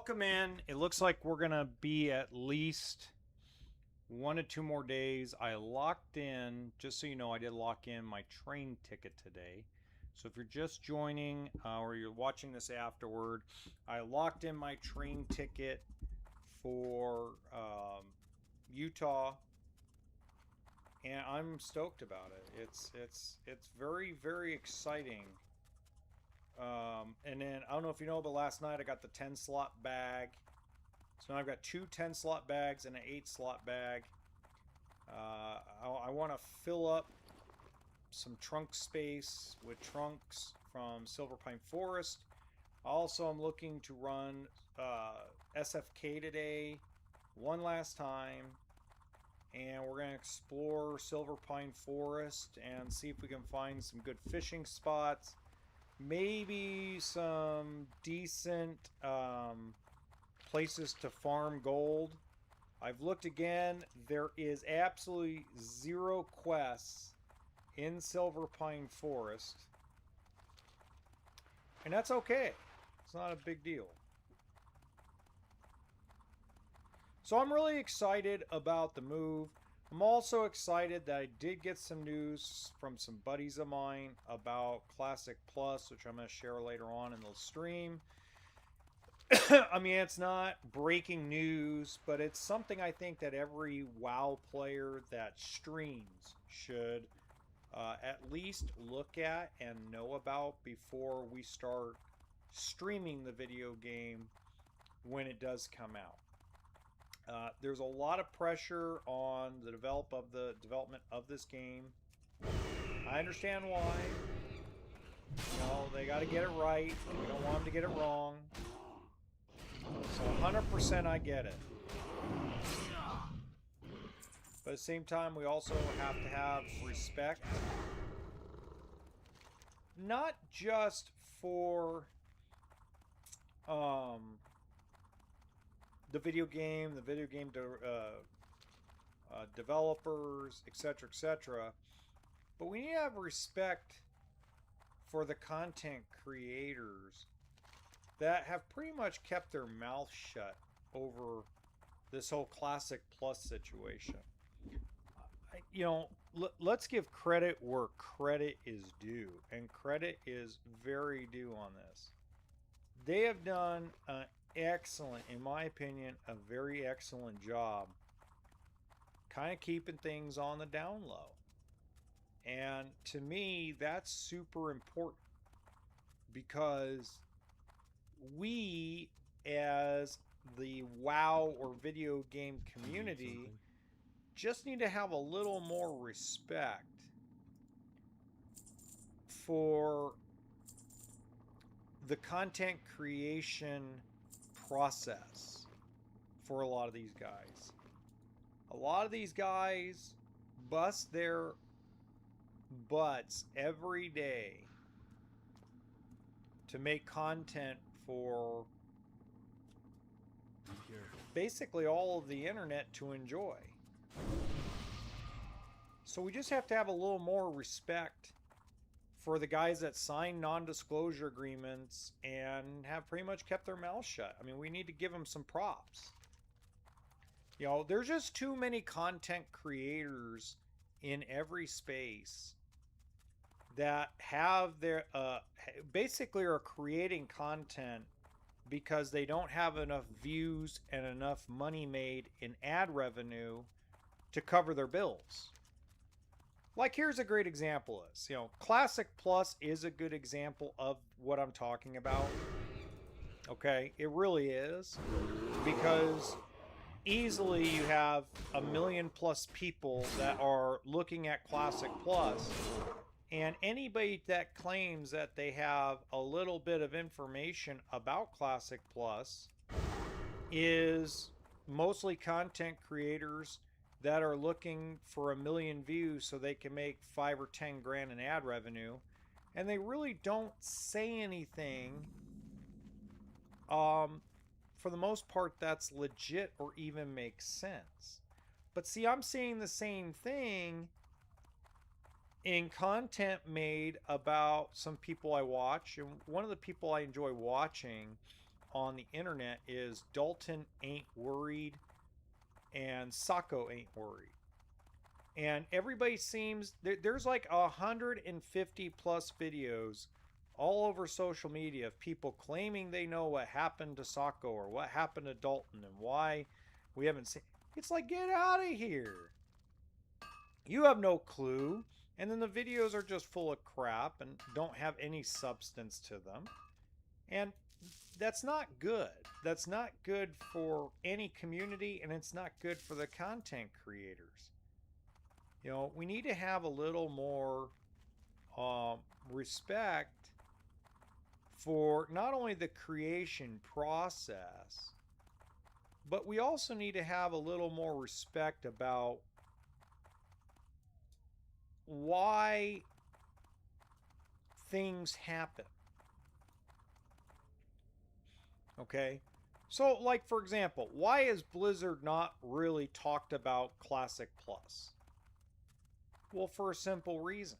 welcome in. It looks like we're going to be at least 1 to 2 more days. I locked in, just so you know, I did lock in my train ticket today. So if you're just joining or you're watching this afterward, I locked in my train ticket for Utah, and I'm stoked about it. It's very exciting. And then I don't know if you know, but last night I got the 10 slot bag. So now I've got two 10 slot bags and an 8 slot bag. I want to fill up some trunk space with trunks from Silverpine Forest. Also, I'm looking to run SFK today, one last time, and we're going to explore Silverpine Forest and see if we can find some good fishing spots. Maybe some decent places to farm gold. I've looked again. There is absolutely zero quests in Silverpine Forest. And that's okay. It's not a big deal. So I'm really excited about the move. I'm also excited that I did get some news from some buddies of mine about Classic Plus, which I'm going to share later on in the stream. I mean, it's not breaking news, but it's something I think that every WoW player that streams should at least look at and know about before we start streaming the video game when it does come out. There's a lot of pressure on the development of this game. I understand why. You know, they got to get it right. We don't want them to get it wrong. So 100% I get it. But at the same time, we also have to have respect. Not just for the video game developers, etc., but we need to have respect for the content creators that have pretty much kept their mouth shut over this whole Classic Plus situation. You know, let's give credit where credit is due, and credit is very due on this. They have done an excellent, in my opinion, a very excellent job kind of keeping things on the down low. And to me, that's super important because we, as the WoW or video game community, just need to have a little more respect for the content creation process for a lot of these guys. A lot of these guys bust their butts every day to make content for basically all of the internet to enjoy. So we just have to have a little more respect for the guys that sign non-disclosure agreements and have pretty much kept their mouths shut. I mean, we need to give them some props. You know, there's just too many content creators in every space that have their basically are creating content because they don't have enough views and enough money made in ad revenue to cover their bills. Like, here's a great example is, you know, Classic Plus is a good example of what I'm talking about. Okay, it really is, because easily you have 1 million plus people that are looking at Classic Plus, and anybody that claims that they have a little bit of information about Classic Plus is mostly content creators that are looking for 1 million views so they can make 5 or 10 grand in ad revenue, and they really don't say anything for the most part that's legit or even makes sense. But see, I'm seeing the same thing in content made about some people I watch, and one of the people I enjoy watching on the internet is Dalton ain't worried and Sacco ain't worried. And everybody seems there's like 150 plus videos all over social media of people claiming they know what happened to Sacco or what happened to Dalton and why we haven't seen. It's like, get out of here. You have no clue. And then the videos are just full of crap and don't have any substance to them. And that's not good. That's not good for any community, and it's not good for the content creators. You know, we need to have a little more respect for not only the creation process, but we also need to have a little more respect about why things happen. Okay? So, like, for example, why is Blizzard not really talked about Classic Plus? Well, for a simple reason.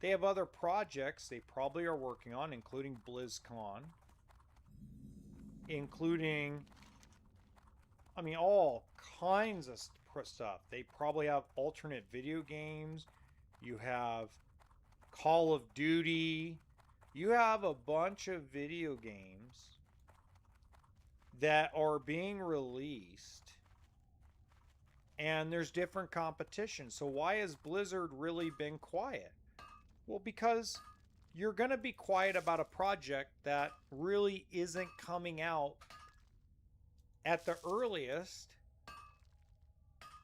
They have other projects they probably are working on, including BlizzCon, including, I mean, all kinds of stuff. They probably have alternate video games. You have Call of Duty. You have a bunch of video games that are being released, and there's different competition. So why has Blizzard really been quiet? Well, because you're going to be quiet about a project that really isn't coming out at the earliest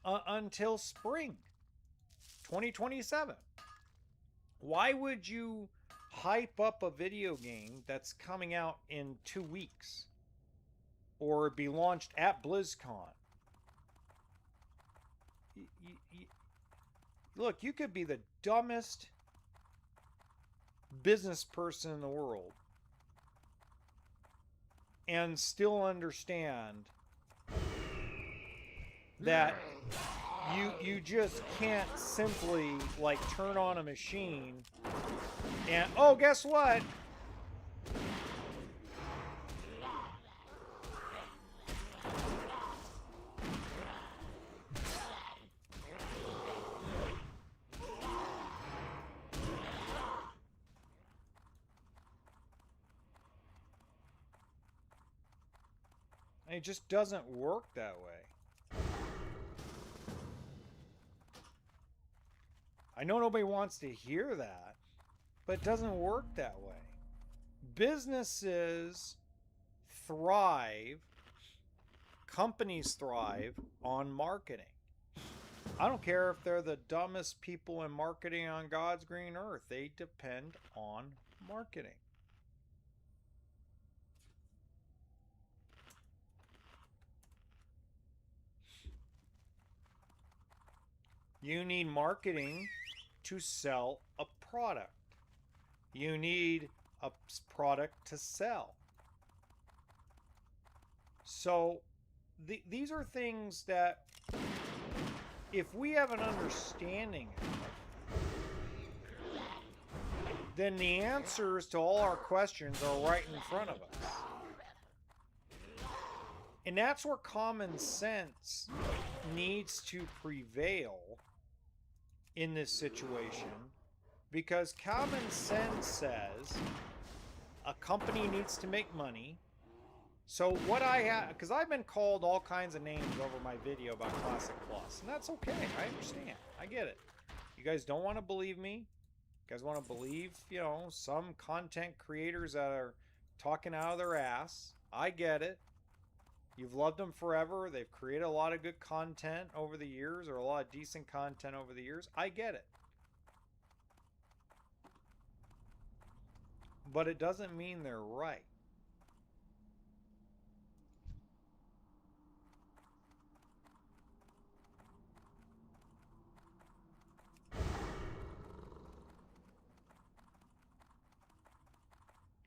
until spring 2027. Why would you hype up a video game that's coming out in 2 weeks or be launched at BlizzCon? Look, you could be the dumbest business person in the world and still understand that you just can't simply like turn on a machine and, oh, guess what? It just doesn't work that way. I know nobody wants to hear that, but it doesn't work that way. Businesses thrive, companies thrive on marketing. I don't care if they're the dumbest people in marketing on God's green earth, they depend on marketing. You need marketing to sell a product. You need a product to sell. So these are things that if we have an understanding of, then the answers to all our questions are right in front of us. And that's where common sense needs to prevail in this situation, because common sense says a company needs to make money. So what I have, because I've been called all kinds of names over my video about Classic Plus, and that's okay. I understand. I get it. You guys don't want to believe me. You guys want to believe, you know, some content creators that are talking out of their ass. I get it. You've loved them forever. They've created a lot of good content over the years, or a lot of decent content over the years. I get it. But it doesn't mean they're right.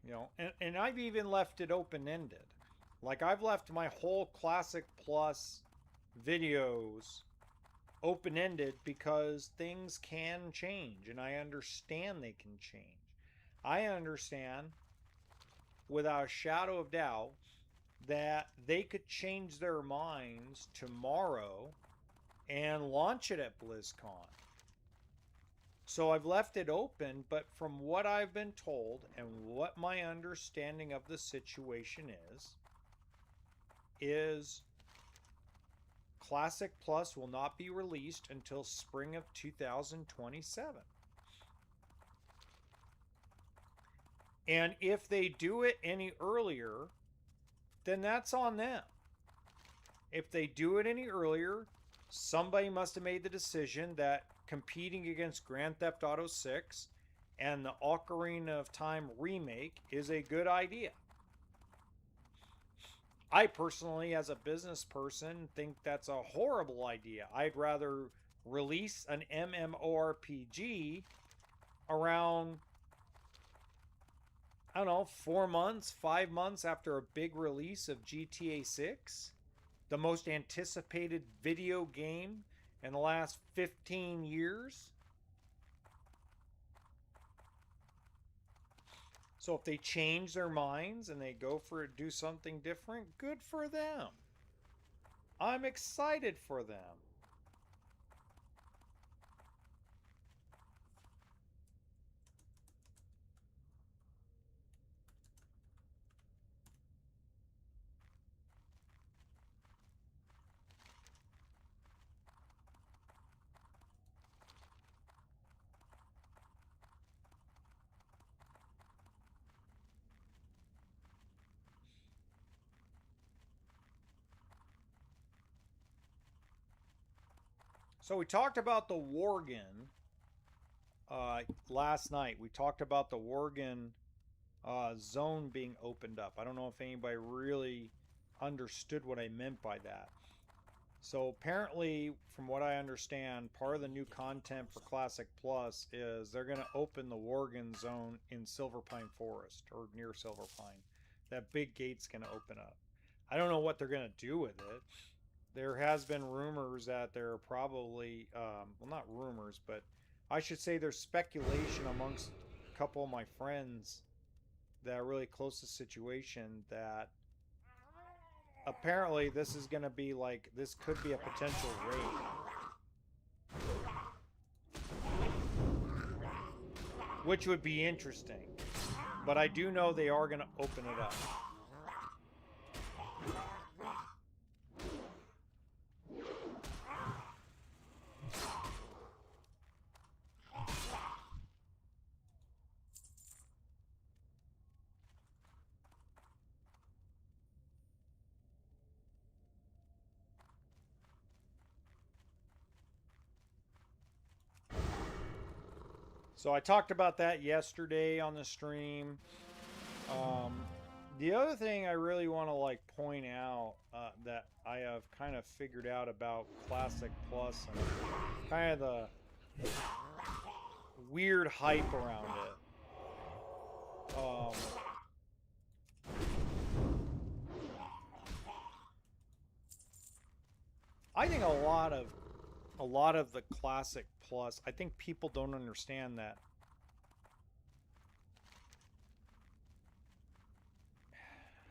You know, and I've even left it open-ended. Like, I've left my whole Classic Plus videos open-ended because things can change, and I understand they can change. I understand, without a shadow of doubt, that they could change their minds tomorrow and launch it at BlizzCon. So I've left it open, but from what I've been told and what my understanding of the situation is Classic Plus will not be released until spring of 2027. And if they do it any earlier, then that's on them. If they do it any earlier, somebody must have made the decision that competing against Grand Theft Auto 6 and the Ocarina of Time remake is a good idea. I personally, as a business person, think that's a horrible idea. I'd rather release an MMORPG around, I don't know, 4 months, 5 months after a big release of GTA 6, the most anticipated video game in the last 15 years. So if they change their minds and they go for do something different, good for them. I'm excited for them. So we talked about the Worgen last night. We talked about the Worgen zone being opened up. I don't know if anybody really understood what I meant by that. So apparently, from what I understand, part of the new content for Classic Plus is they're going to open the Worgen zone in Silverpine Forest or near Silverpine. That big gate's going to open up. I don't know what they're going to do with it. There has been rumors that there are probably, well, not rumors, but I should say there's speculation amongst a couple of my friends that are really close to the situation that apparently this is going to be like, this could be a potential raid, which would be interesting. But I do know they are going to open it up. So I talked about that yesterday on the stream. Um, the other thing I really want to like point out that I have kind of figured out about Classic Plus and kind of the weird hype around it. I think a lot of the Classic Plus, I think people don't understand that.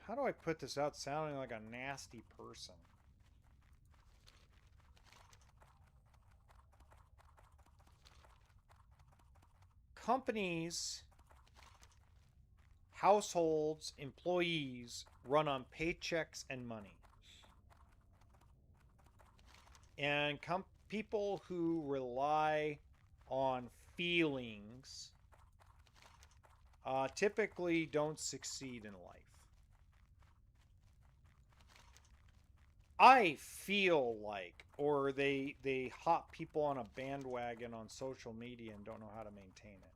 How do I put this out sounding like a nasty person? Companies, households, employees run on paychecks and money. And people who rely on feelings typically don't succeed in life. I feel like, or they hop people on a bandwagon on social media and don't know how to maintain it.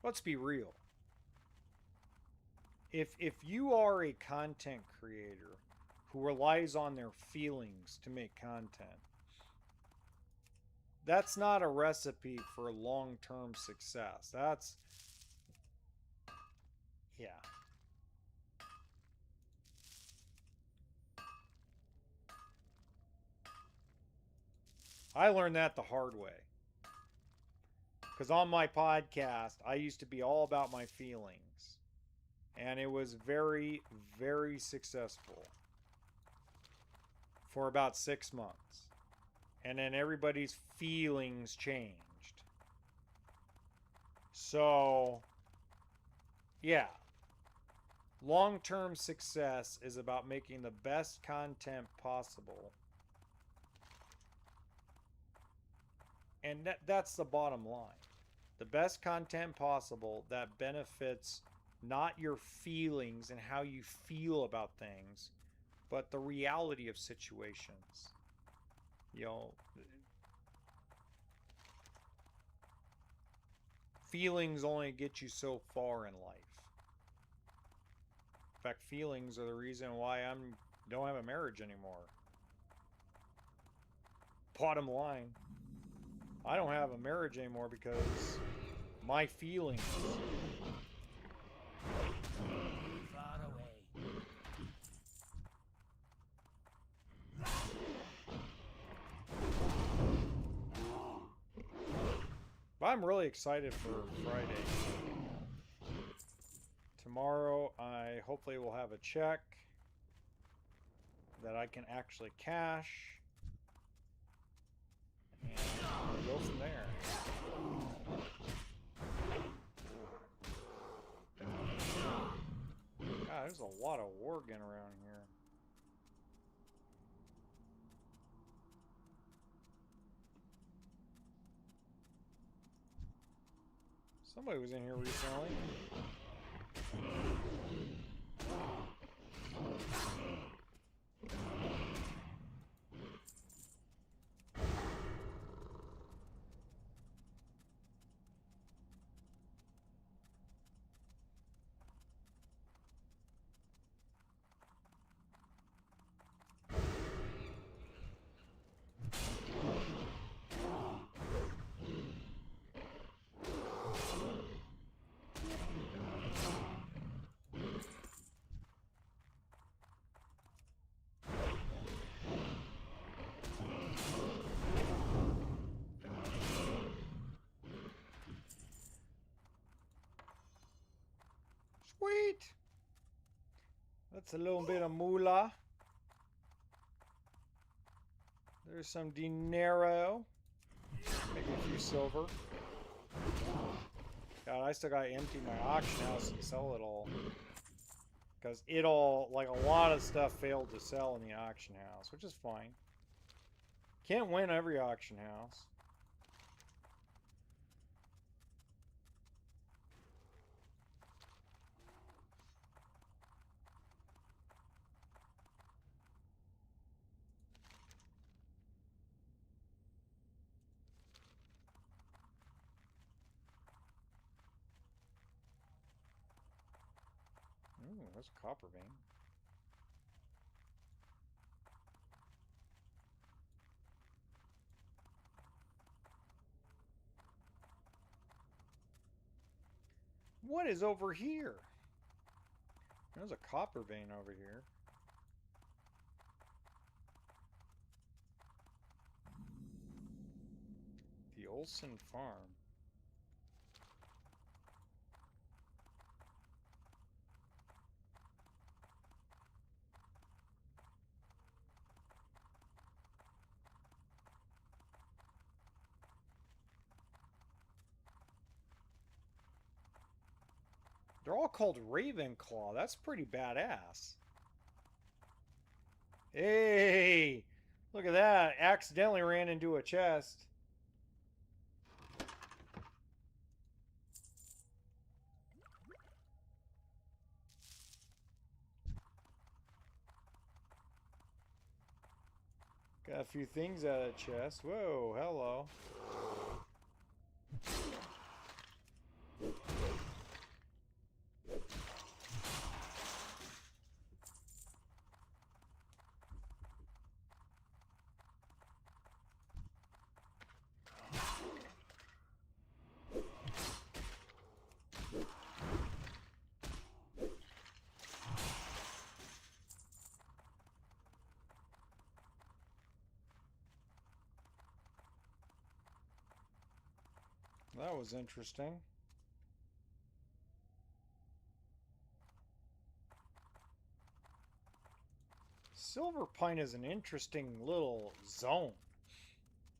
Let's be real. If you are a content creator who relies on their feelings to make content, that's not a recipe for long-term success. That's, yeah. I learned that the hard way. Because on my podcast, I used to be all about my feelings. And it was very, very successful for about 6 months. And then everybody's feelings changed. So, yeah. Long-term success is about making the best content possible. And that's the bottom line. The best content possible that benefits not your feelings and how you feel about things, but the reality of situations. You know, feelings only get you so far in life. In fact, feelings are the reason why I don't have a marriage anymore. Bottom line, I don't have a marriage anymore because my feelings. Far away. But I'm really excited for Friday. Tomorrow, I hopefully will have a check that I can actually cash. And we'll go from there. God, there's a lot of working around here. Somebody was in here recently. Sweet! That's a little bit of moolah. There's some dinero. Maybe a few silver. God, I still gotta empty my auction house and sell it all. Because it all, like a lot of stuff failed to sell in the auction house, which is fine. Can't win every auction house. Ooh, that's a copper vein. What is over here? There's a copper vein over here. The Olson Farm. They're all called Ravenclaw. That's pretty badass. Hey! Look at that. Accidentally ran into a chest. Got a few things out of the chest. Whoa, hello. that was interesting. Silverpine is an interesting little zone.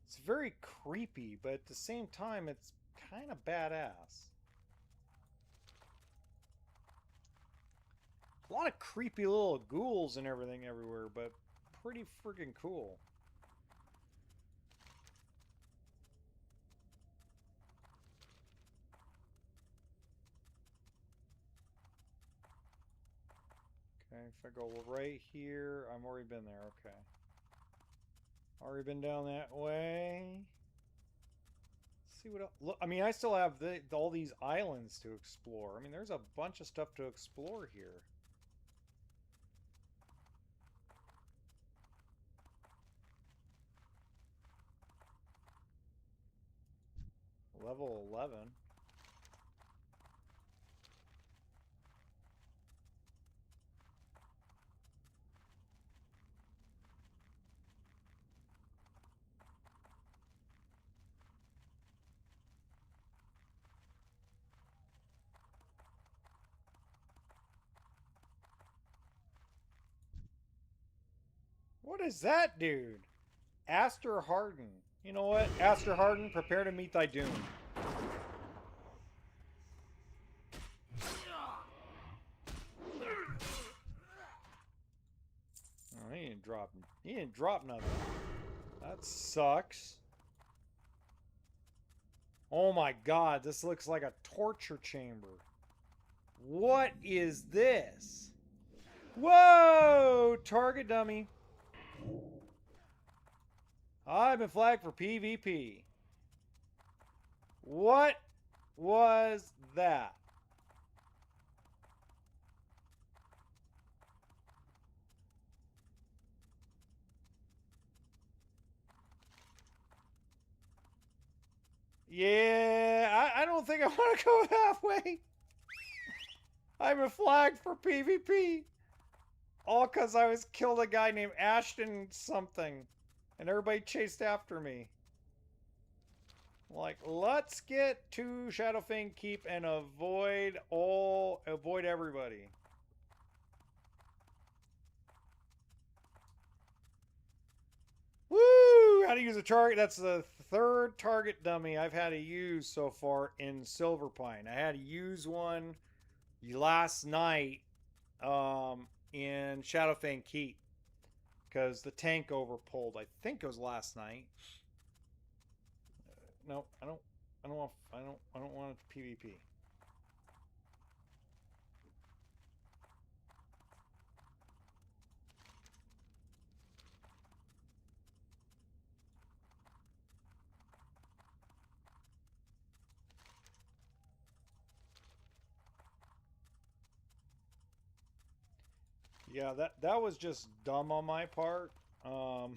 It's very creepy, but at the same time, it's kind of badass. A lot of creepy little ghouls and everything everywhere, but pretty friggin' cool. Okay, if I go right here, I've already been there, okay. Already been down that way. Let's see what else. Look, I mean, I still have all these islands to explore. I mean, there's a bunch of stuff to explore here. Level 11. What is that, dude? Aster Harden. You know what? Aster Harden, prepare to meet thy doom. Oh, he didn't drop. He didn't drop nothing. That sucks. Oh my god, this looks like a torture chamber. What is this? Whoa! Target dummy. I've been flagged for PvP. What was that? Yeah, I don't think I want to go halfway. I've been flagged for PvP. All because I was killed a guy named Ashton something. And everybody chased after me. Like, let's get to Shadowfang Keep and avoid everybody. Woo! How to use a target. That's the third target dummy I've had to use so far in Silverpine. I had to use one last night in Shadowfang Keep because the tank overpulled. I think it was last night. No, I don't want it to PvP. Yeah, that was just dumb on my part. Um,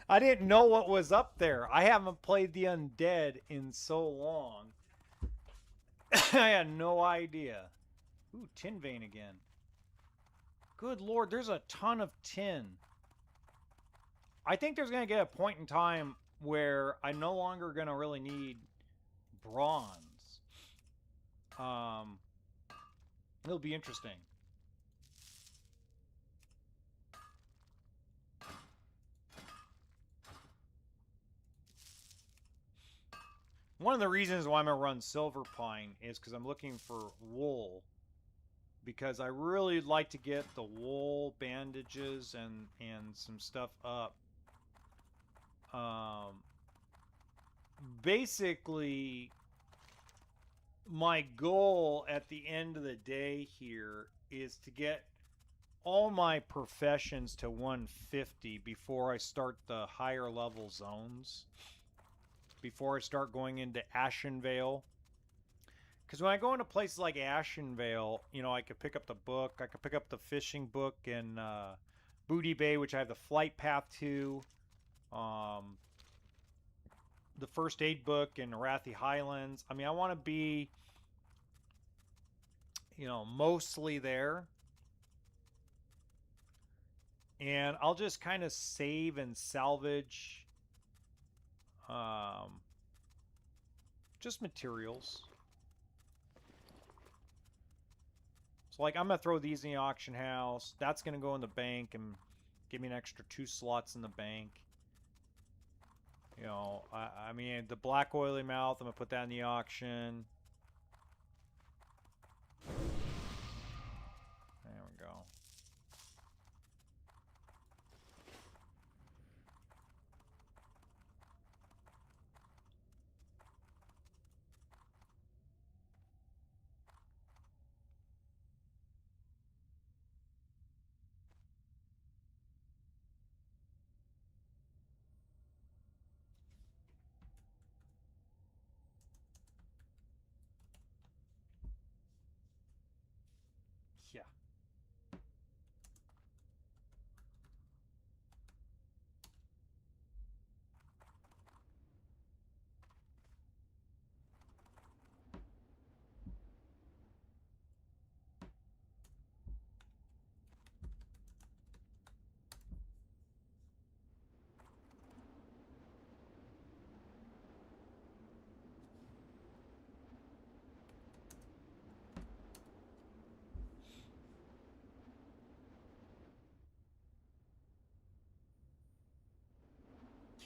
I didn't know what was up there. I haven't played the undead in so long. I had no idea. Ooh, tin vein again. Good lord, there's a ton of tin. I think there's going to get a point in time where I'm no longer going to really need bronze. It'll be interesting. One of the reasons why I'm going to run Silverpine is because I'm looking for wool. Because I really like to get the wool bandages and some stuff up. Basically, my goal at the end of the day here is to get all my professions to 150 before I start the higher level zones. Before I start going into Ashenvale. Because when I go into places like Ashenvale, you know, I could pick up the book. I could pick up the fishing book in Booty Bay, which I have the flight path to. The first aid book in Arathi Highlands. I mean, I want to be, you know, mostly there. And I'll just kind of save and salvage just materials. So like I'm gonna throw these in the auction house. That's gonna go in the bank and give me an extra 2 slots in the bank. You know, I mean the black oily mouth, I'm gonna put that in the auction. There we go. Yeah.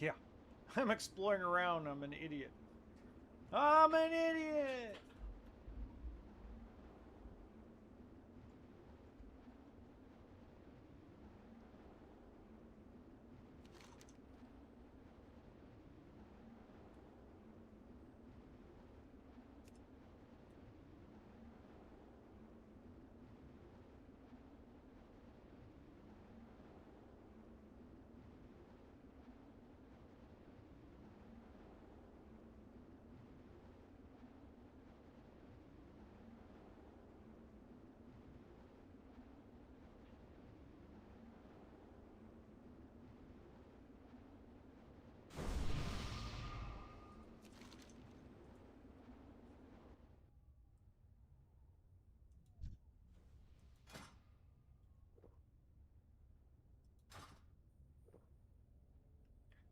Yeah. I'm exploring around. I'm an idiot. I'm an idiot!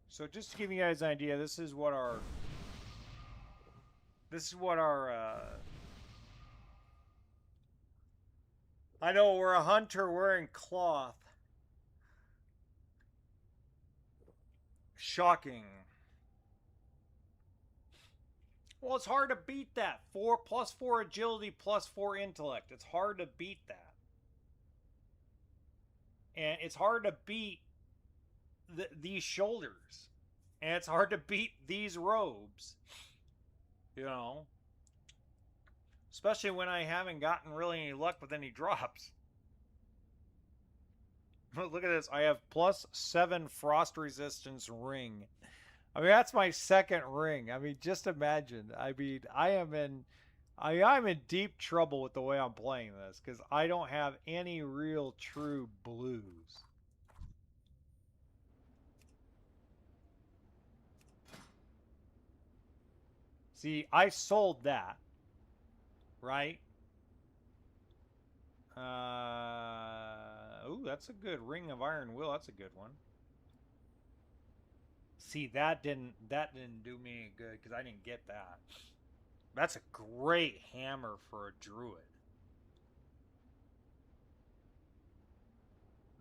So just to give you guys an idea, this is what our I know we're a hunter wearing cloth. Shocking. Well, it's hard to beat that. 4 plus 4 agility plus 4 intellect. It's hard to beat that. And it's hard to beat these shoulders. And it's hard to beat these robes. You know? Especially when I haven't gotten really any luck with any drops. Look at this. I have plus 7 frost resistance ring. I mean, that's my second ring. I mean, just imagine. I mean, I'm in deep trouble with the way I'm playing this because I don't have any real true blues. See, I sold that, right? Ooh, that's a good ring of iron will. That's a good one. See, that didn't do me any good because I didn't get that. That's a great hammer for a druid.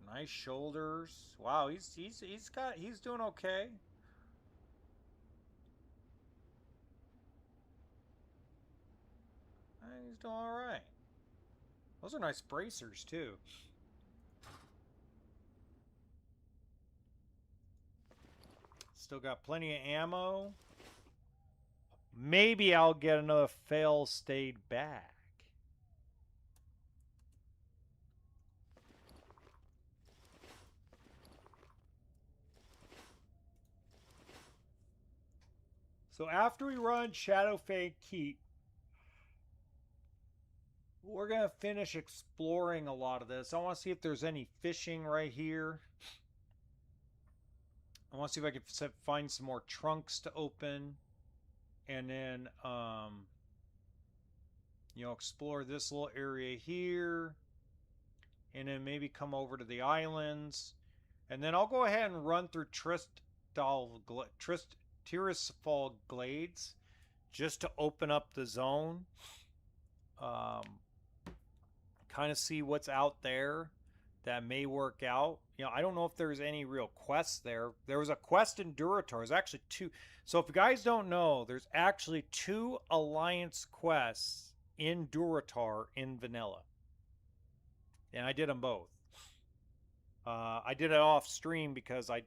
Nice shoulders. Wow, he's doing okay. He's doing all right. Those are nice bracers too. Still got plenty of ammo. Maybe I'll get another fail state back. So after we run Shadowfang Keep, we're going to finish exploring a lot of this. I want to see if there's any fishing right here. I want to see if I can find some more trunks to open. And then, explore this little area here. And then maybe come over to the islands. And then I'll go ahead and run through Tirisfal Glades just to open up the zone. Kind of see what's out there that may work out. I don't know if there's any real quests there. There was a quest in Duratar. There's actually two. So if you guys don't know, there's actually 2 Alliance quests in Duratar in vanilla. And I did them both. I did it off stream because I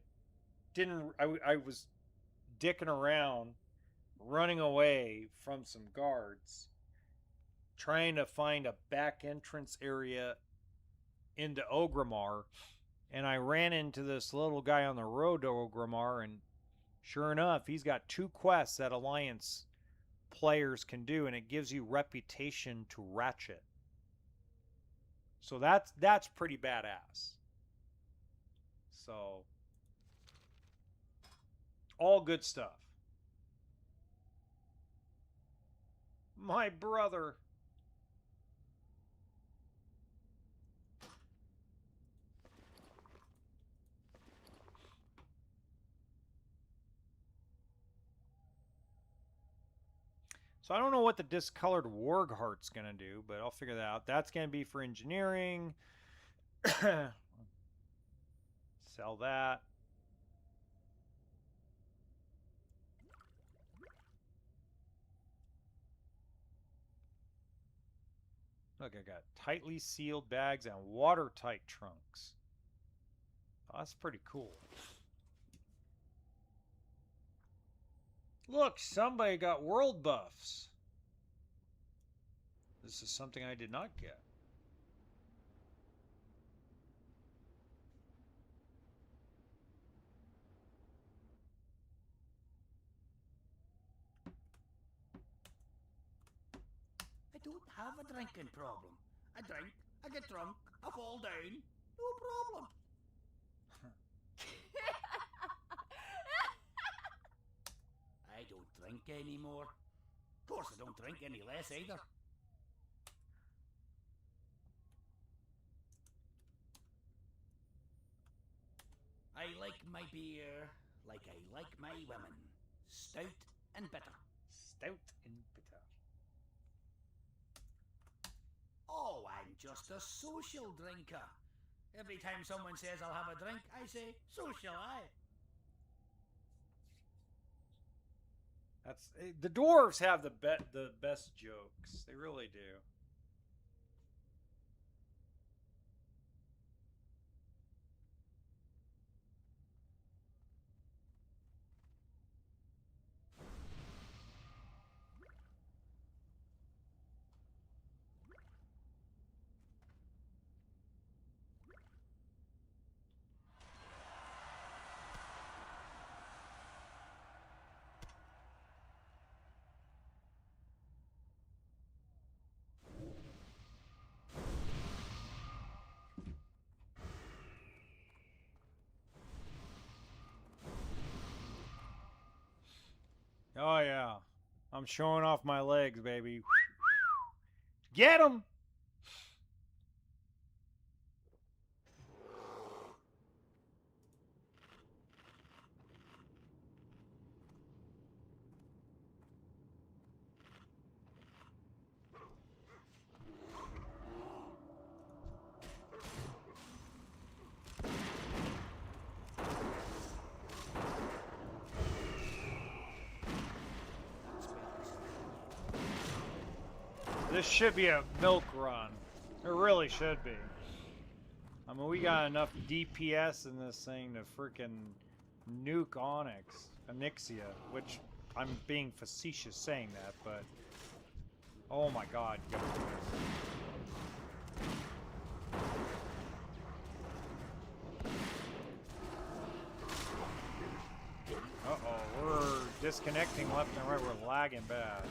was dicking around, running away from some guards, trying to find a back entrance area into Ogrimmar, and I ran into this little guy on the road to Ogrimmar, and sure enough, he's got 2 quests that Alliance players can do, and it gives you reputation to Ratchet. So that's pretty badass. So all good stuff. My brother. So I don't know what the discolored warg heart's going to do, but I'll figure that out. That's going to be for engineering. Sell that. Look, I got tightly sealed bags and watertight trunks. Oh, that's pretty cool. Look, somebody got world buffs. This is something I did not get. I don't have a drinking problem. I drink, I get drunk, I fall down. No problem. I don't drink anymore. Of course, I don't drink any less either. I like my beer like I like my women. Stout and bitter. Stout and bitter. Oh, I'm just a social drinker. Every time someone says I'll have a drink, I say, so shall I. That's the dwarves have the best jokes. They really do. Oh yeah, I'm showing off my legs, baby. Get him! This should be a milk run. It really should be. I mean, we got enough DPS in this thing to freaking nuke Onyxia, which I'm being facetious saying that, but oh my god. Uh-oh, we're disconnecting left and right. We're lagging bad.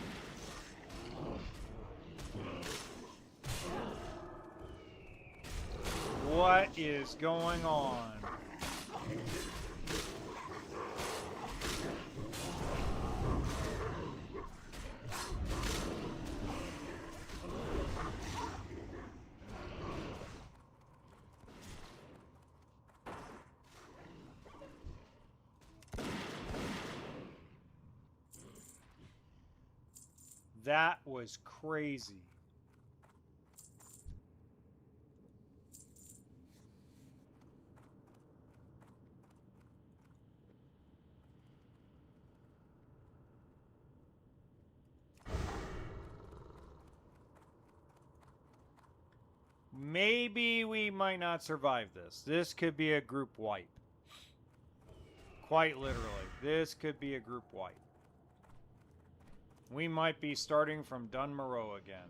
What is going on? That was crazy. Maybe we might not survive this. This could be a group wipe. Quite literally. This could be a group wipe. We might be starting from Dunmoreau again.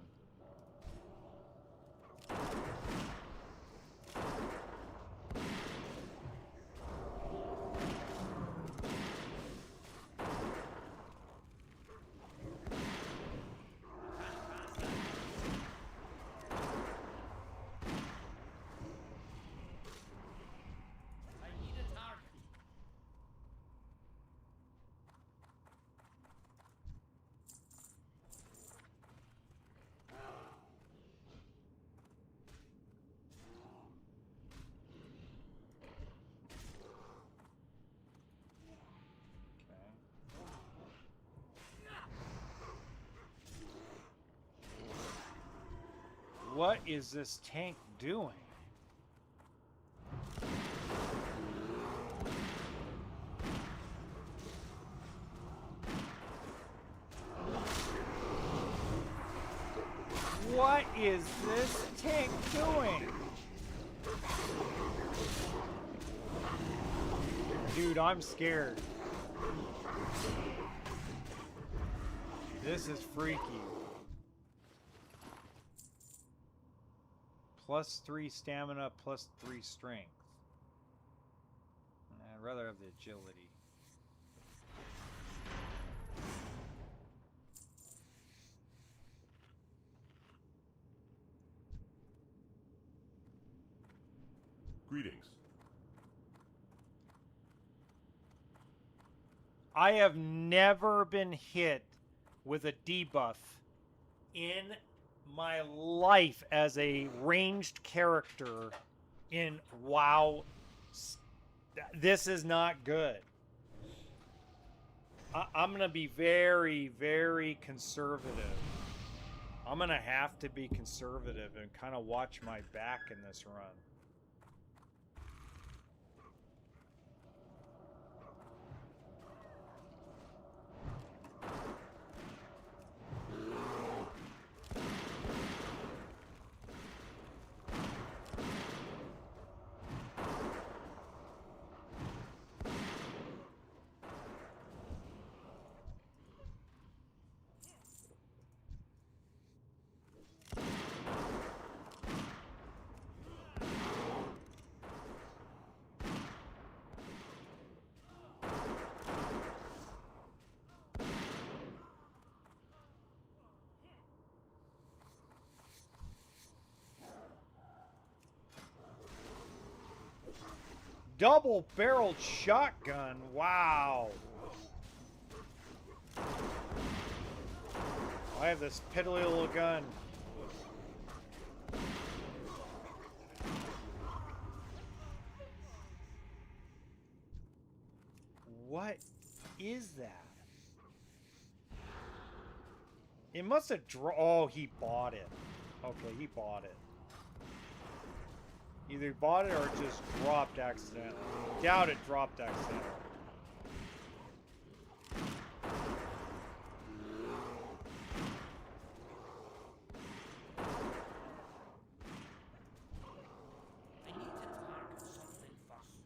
What is this tank doing? What is this tank doing? Dude, I'm scared. This is freaky. +3 stamina, +3 strength. I'd rather have the agility. Greetings. I have never been hit with a debuff in my life as a ranged character in WoW. This is not good. I'm going to be very, very conservative. I'm going to have to be conservative and kind of watch my back in this run. Double-barreled shotgun. Wow. I have this piddly little gun. What is that? It must have oh, he bought it. Okay, he bought it. Either bought it or it just dropped accidentally. Doubt it dropped accidentally. I need to target something first.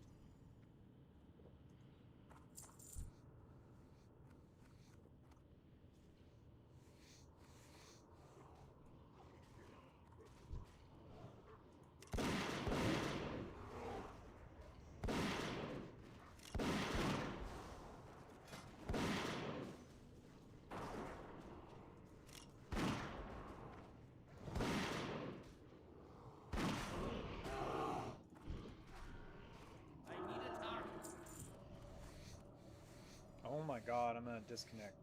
Oh my god, I'm gonna disconnect.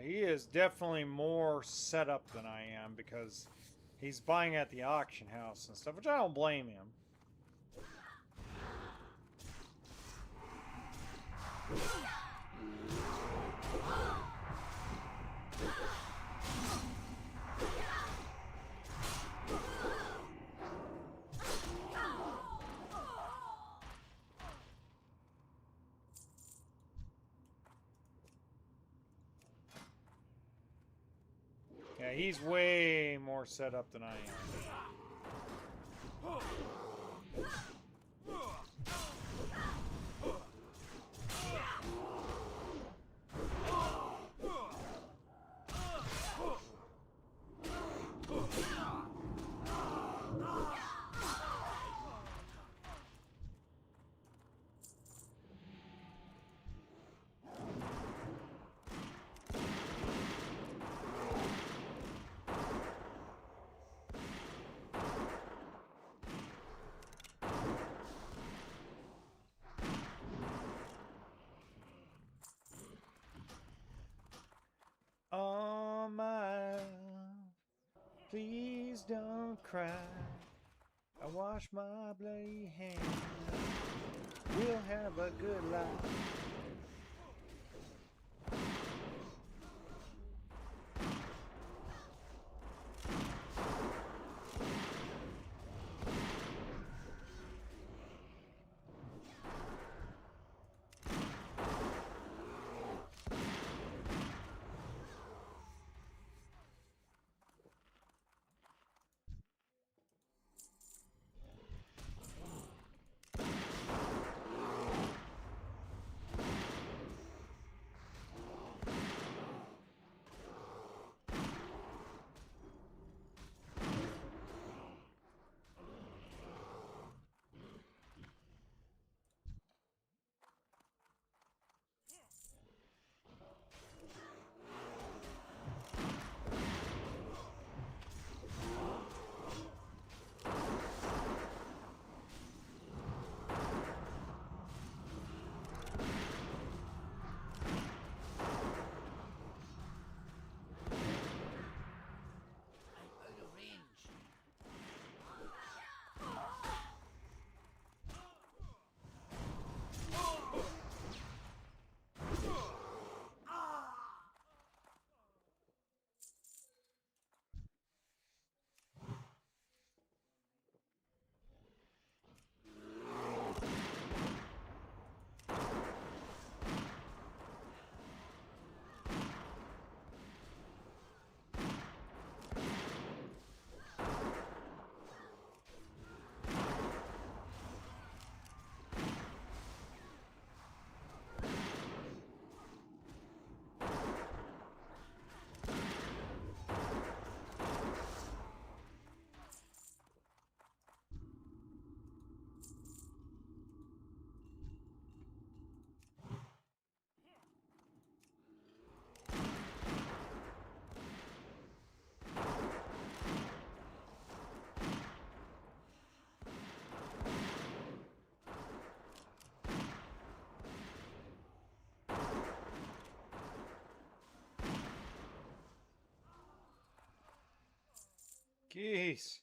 he is definitely more set up than I am because he's buying at the auction house and stuff, which I don't blame him. Yeah, he's way more set up than I am. Oh my love, please don't cry. I wash my bloody hands. We'll have a good life. Geez.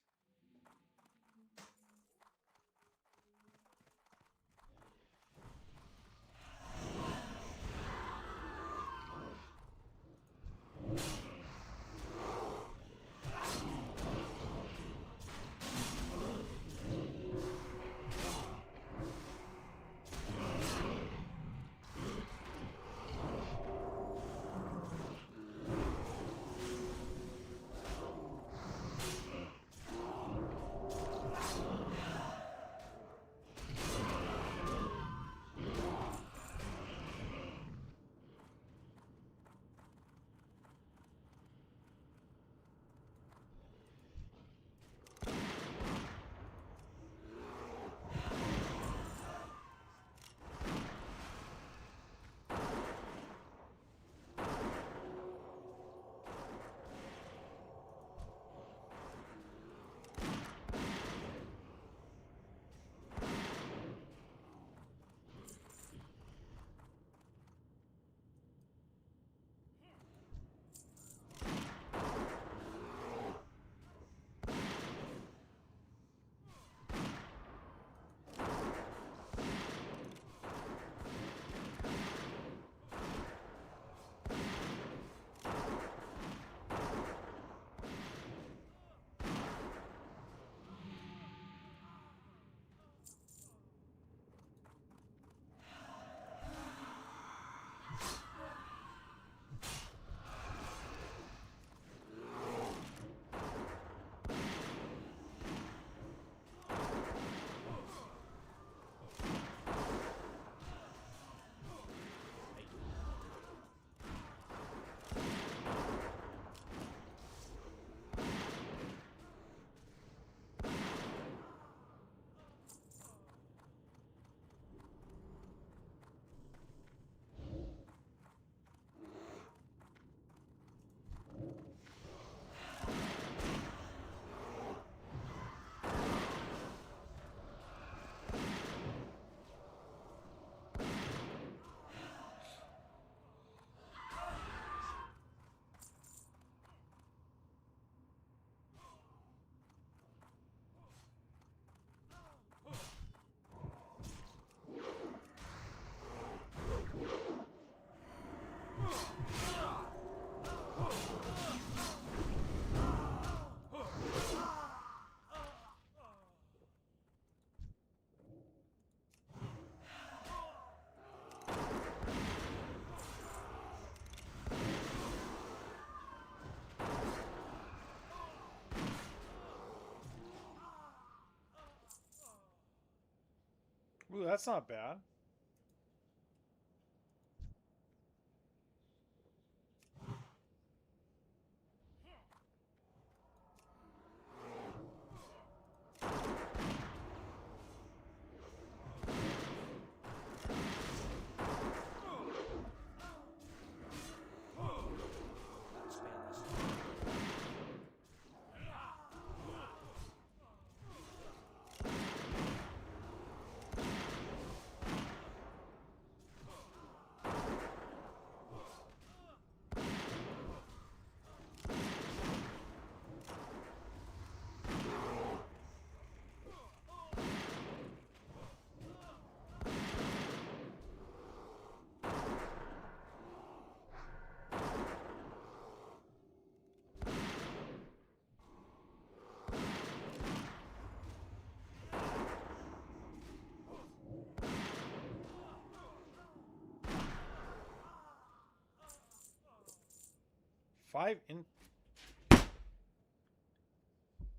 that's not bad.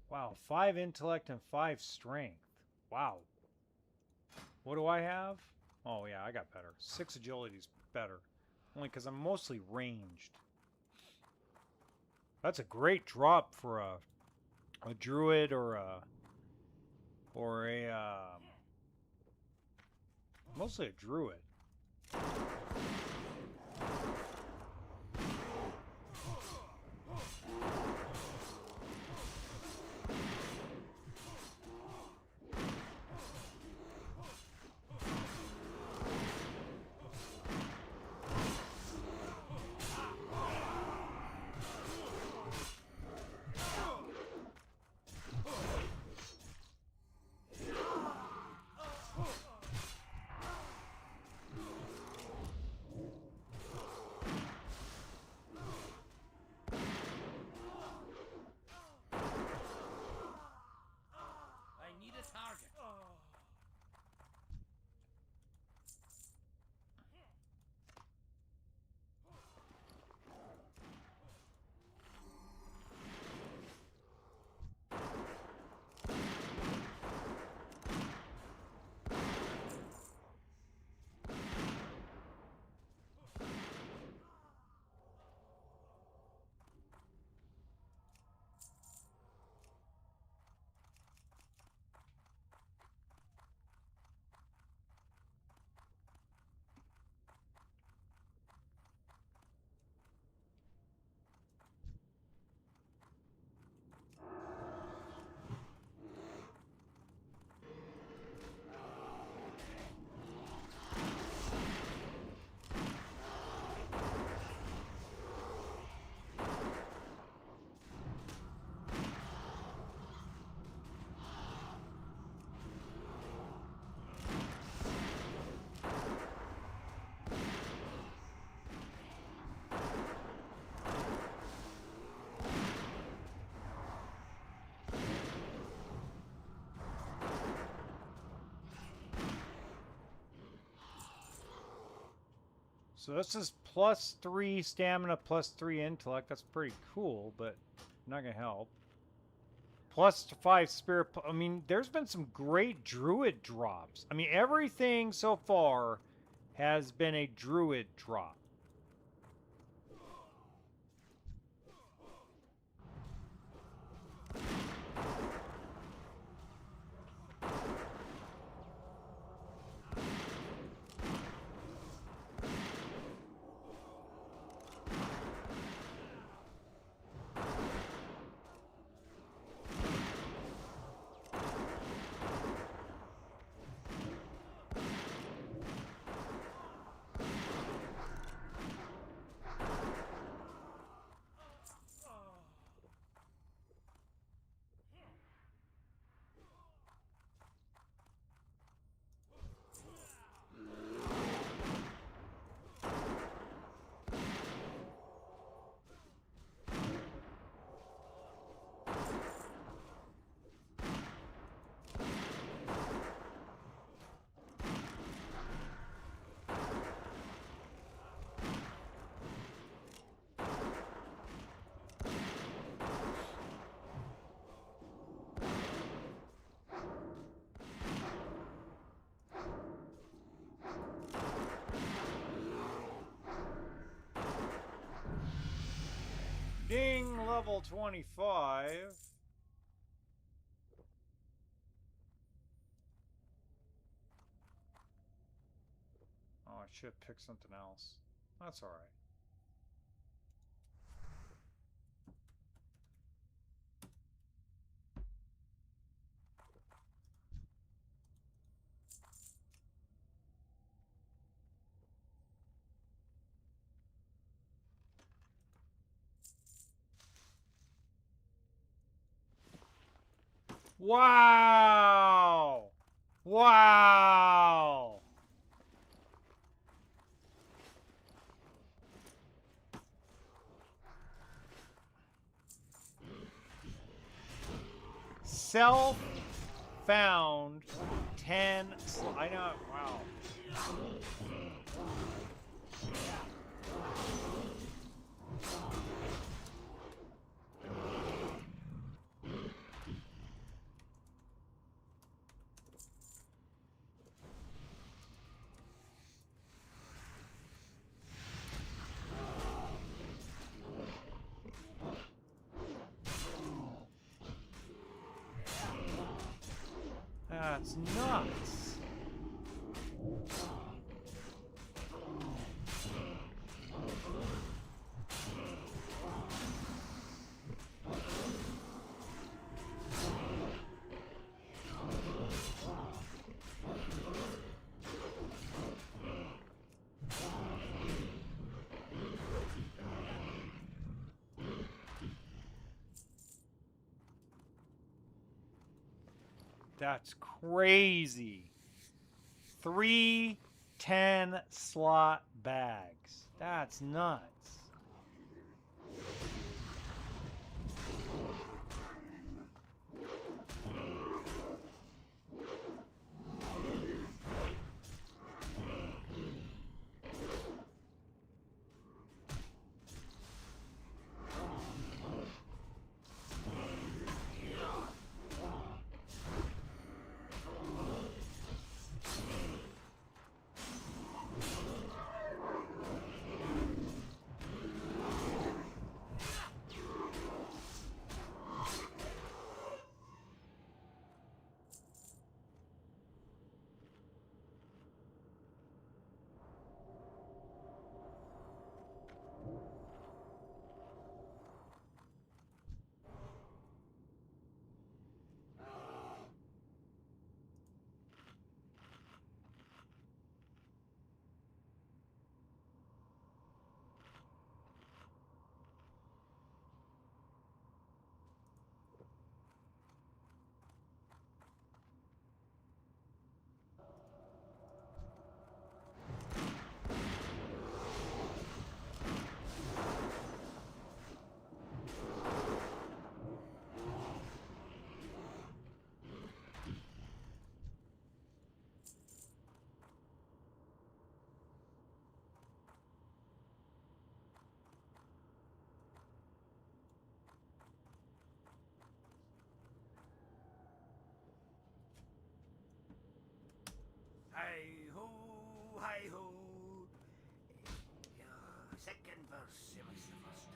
Wow, 5 intellect and 5 strength. Wow. What do I have? Oh yeah, I got better. 6 agility's better. Only because I'm mostly ranged. That's a great drop for a druid or a mostly a druid. So this is +3 stamina, +3 intellect. That's pretty cool, but not gonna help. +5 spirit. I mean, there's been some great druid drops. I mean, everything so far has been a druid drop. level 25. Oh, I should have picked something else. That's all right. Wow! Wow! Self-found 10. I know. Wow. That's nuts. That's crazy. 3 10 slot bags. That's nuts. Hi-ho, hi-ho. Second verse, you must the first.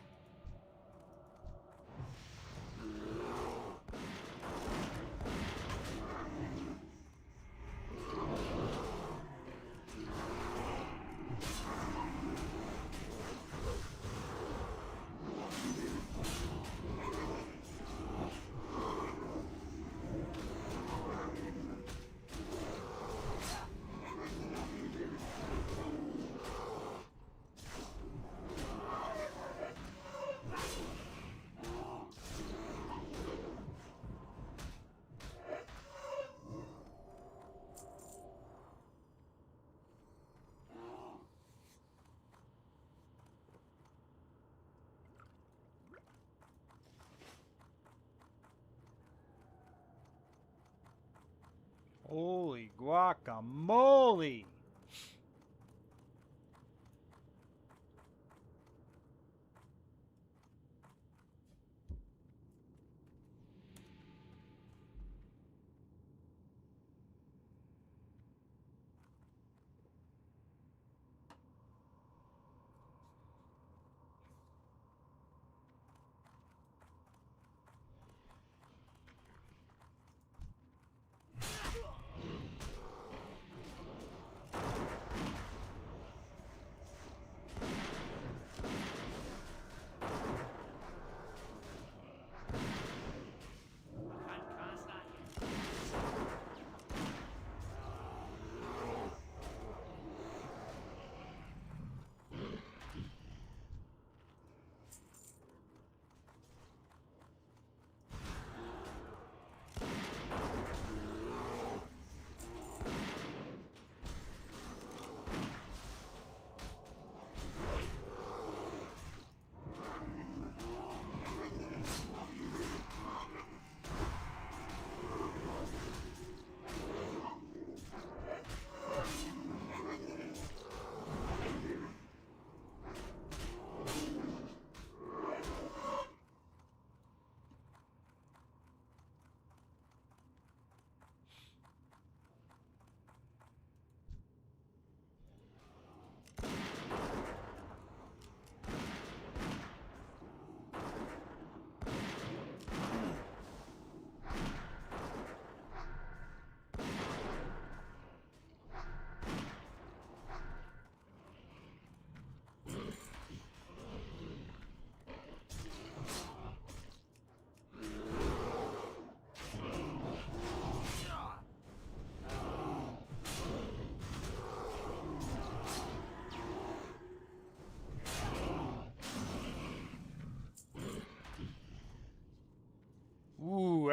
Holy guacamole.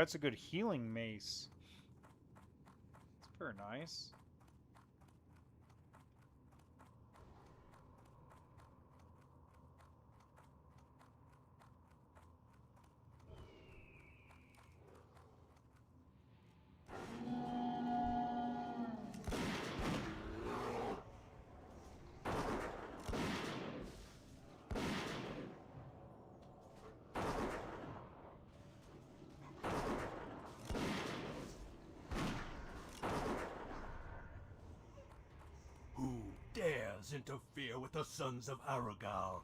that's a good healing mace. It's very nice. Who dares interfere with the sons of Aragal?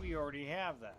We already have that.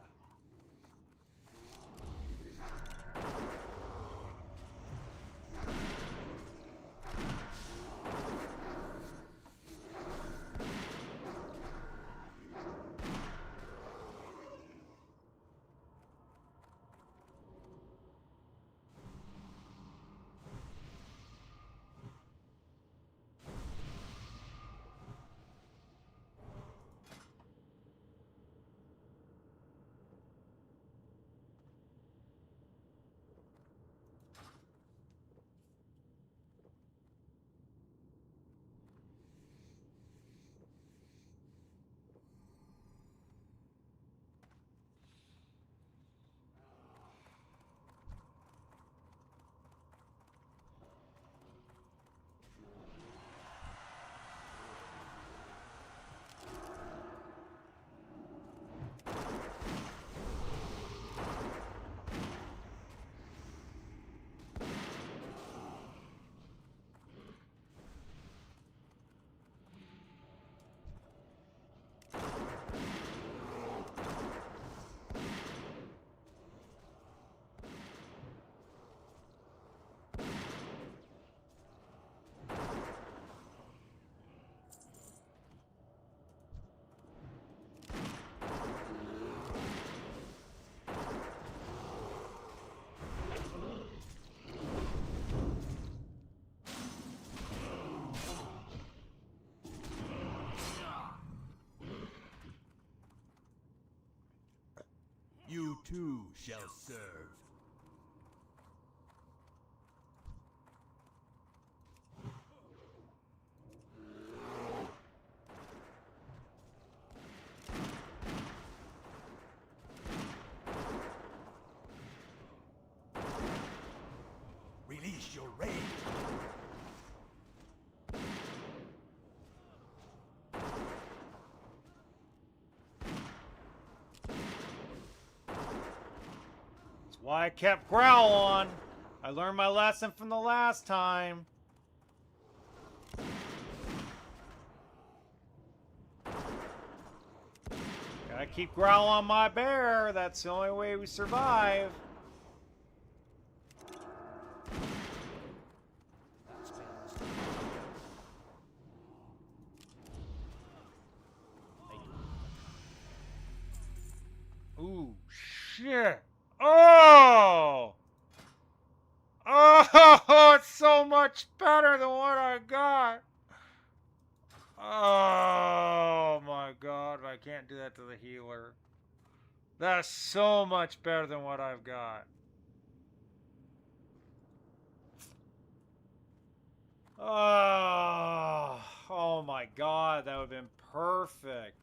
You too shall serve. Release your rage. That's why I kept Growl on. I learned my lesson from the last time. Gotta keep Growl on my bear. That's the only way we survive. Ooh, shit. Oh! Oh, it's so much better than what I got. Oh my god, I can't do that to the healer. That's so much better than what I've got. Oh my god, that would have been perfect.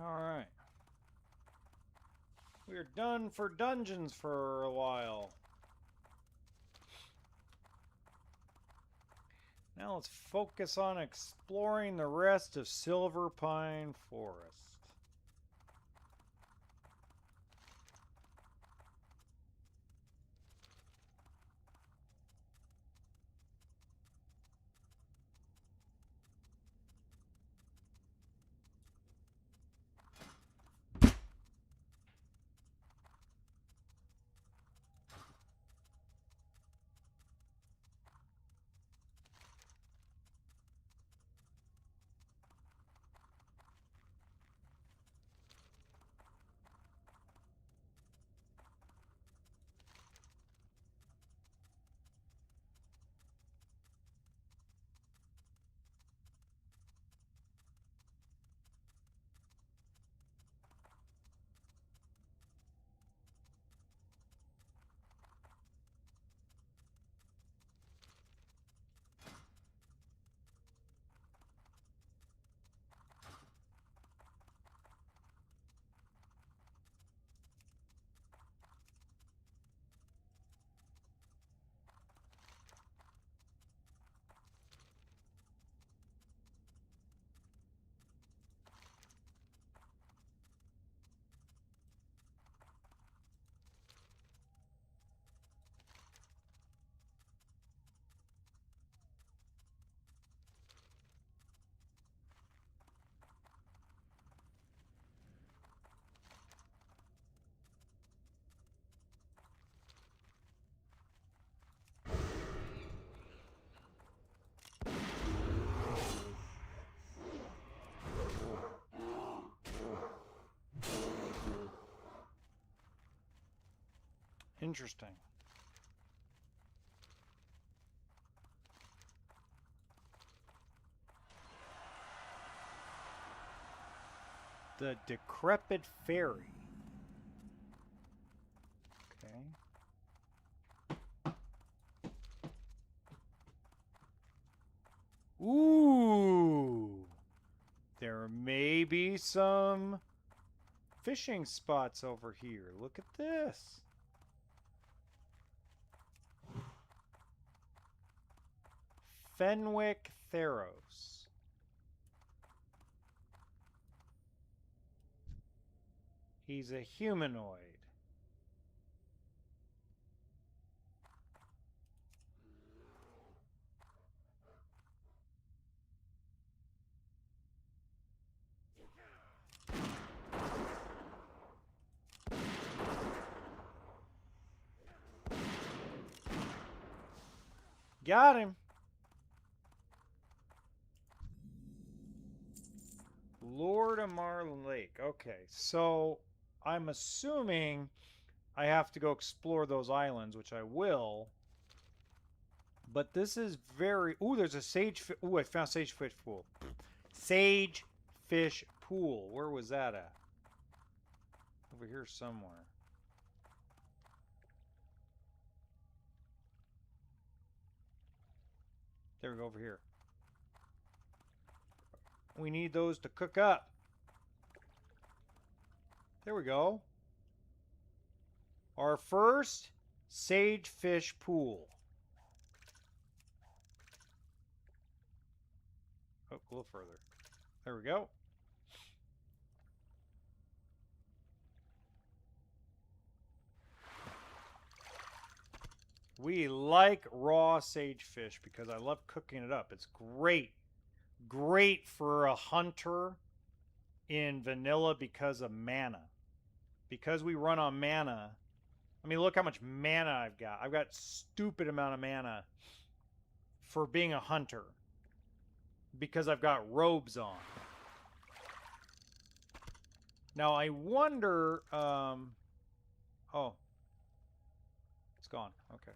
Alright. We're done for dungeons for a while. Now let's focus on exploring the rest of Silverpine Forest. Interesting. The Decrepit Fairy. Okay. Ooh! There may be some fishing spots over here. Look at this. Fenwick Theros. He's a humanoid. Got him. Lord Amar Lake. Okay, so I'm assuming I have to go explore those islands, which I will. But this is very... Ooh, there's a sagefish... Ooh, I found sagefish pool. Sagefish pool. Where was that at? Over here somewhere. There we go, over here. We need those to cook up. There we go. Our first sagefish pool. Oh, a little further. There we go. We like raw sagefish because I love cooking it up. It's great. Great for a hunter in vanilla because of mana. Because we run on mana. I mean, look how much mana I've got. I've got stupid amount of mana for being a hunter. Because I've got robes on. Now, I wonder... oh. It's gone. Okay.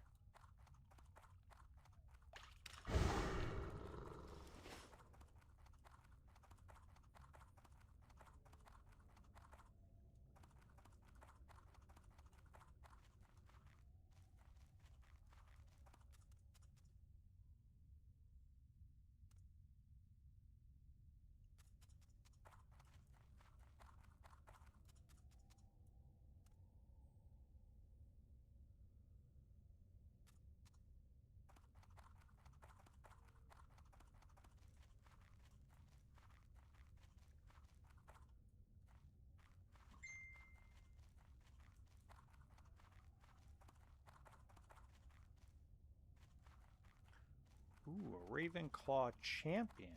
Ooh, a Ravenclaw champion.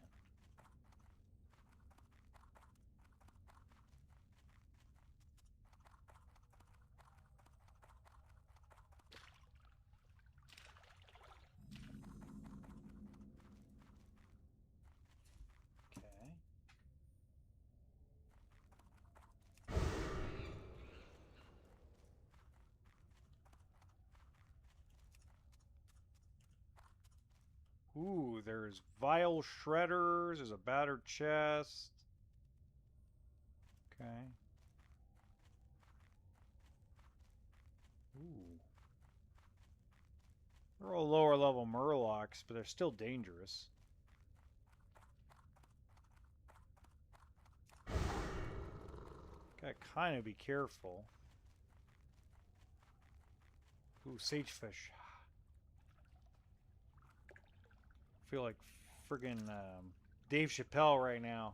Okay. Ooh, there's vile shredders. There's a battered chest. Okay. Ooh. They're all lower level murlocs, but they're still dangerous. Gotta kind of be careful. Ooh, sagefish. Feel like friggin' Dave Chappelle right now.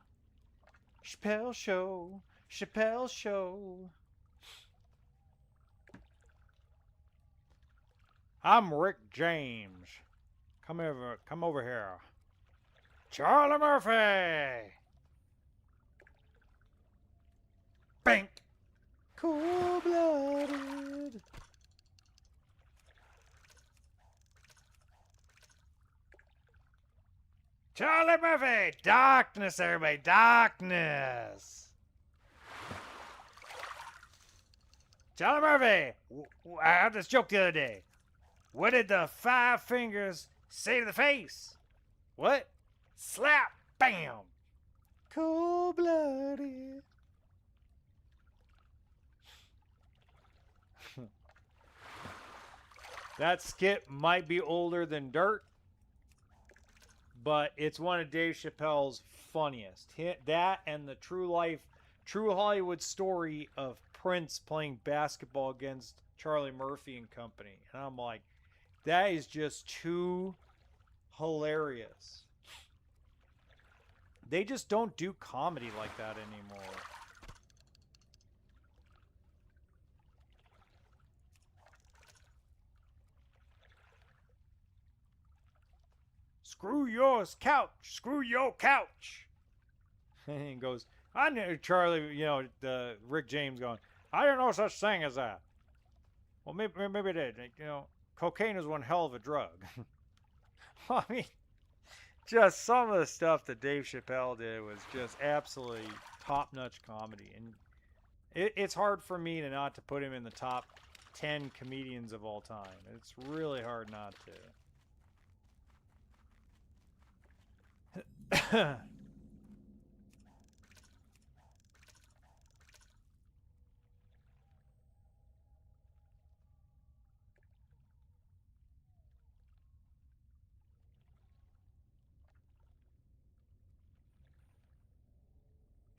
Chappelle Show. Chappelle Show. I'm Rick James. Come over here. Charlie Murphy. Bink. Cold-blooded. Charlie Murphy! Darkness, everybody! Darkness! Charlie Murphy, I had this joke the other day. What did the 5 fingers say to the face? What? Slap! Bam! Cold-blooded. That skit might be older than dirt, but it's one of Dave Chappelle's funniest. That and the true Hollywood story of Prince playing basketball against Charlie Murphy and company. And I'm like, that is just too hilarious. They just don't do comedy like that anymore. Screw yours couch. Screw your couch. And he goes, I knew Charlie, the Rick James going, I didn't know such thing as that. Well, maybe it did. Cocaine is one hell of a drug. I mean, just some of the stuff that Dave Chappelle did was just absolutely top-notch comedy. And it's hard for me to not to put him in the top 10 comedians of all time. It's really hard not to.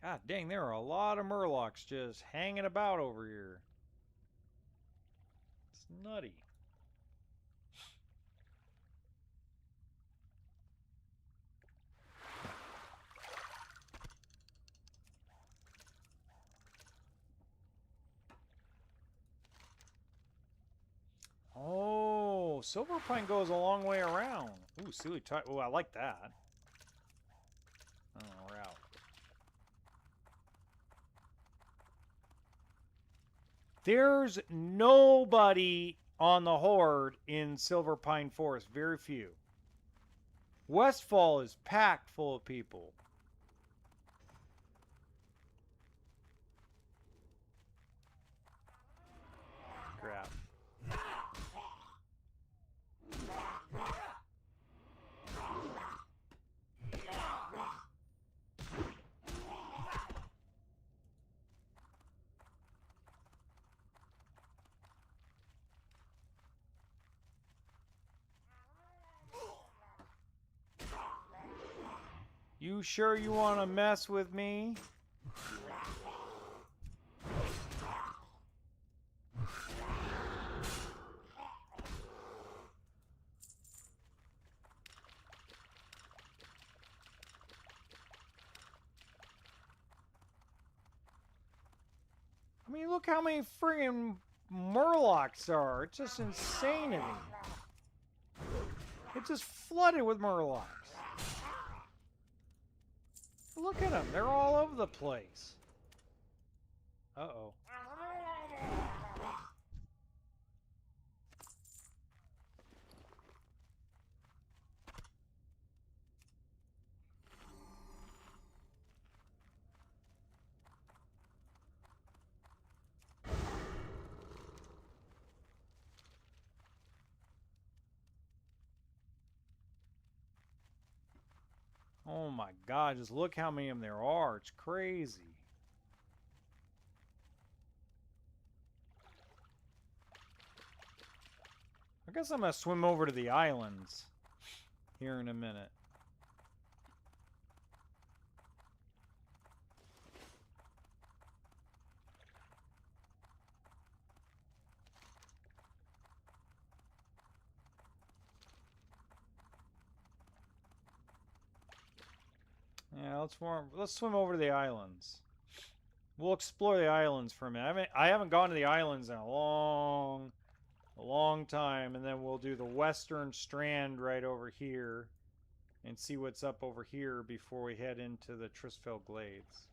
God dang, there are a lot of Murlocs just hanging about over here. It's nutty. Oh, Silverpine goes a long way around. Ooh, silly tight. Oh, I like that. Oh, we're out. There's nobody on the Horde in Silverpine Forest. Very few. Westfall is packed full of people. Crap. You sure you want to mess with me? I mean, look how many friggin' Murlocs there are. It's just insanity. It's just flooded with Murlocs. Look at them. They're all over the place. Uh-oh. Oh my God, just look how many of them there are. It's crazy. I guess I'm going to swim over to the islands here in a minute. Yeah, let's swim over to the islands. We'll explore the islands for a minute. I haven't gone to the islands in a long time, and then we'll do the western strand right over here and see what's up over here before we head into the Tristfell Glades.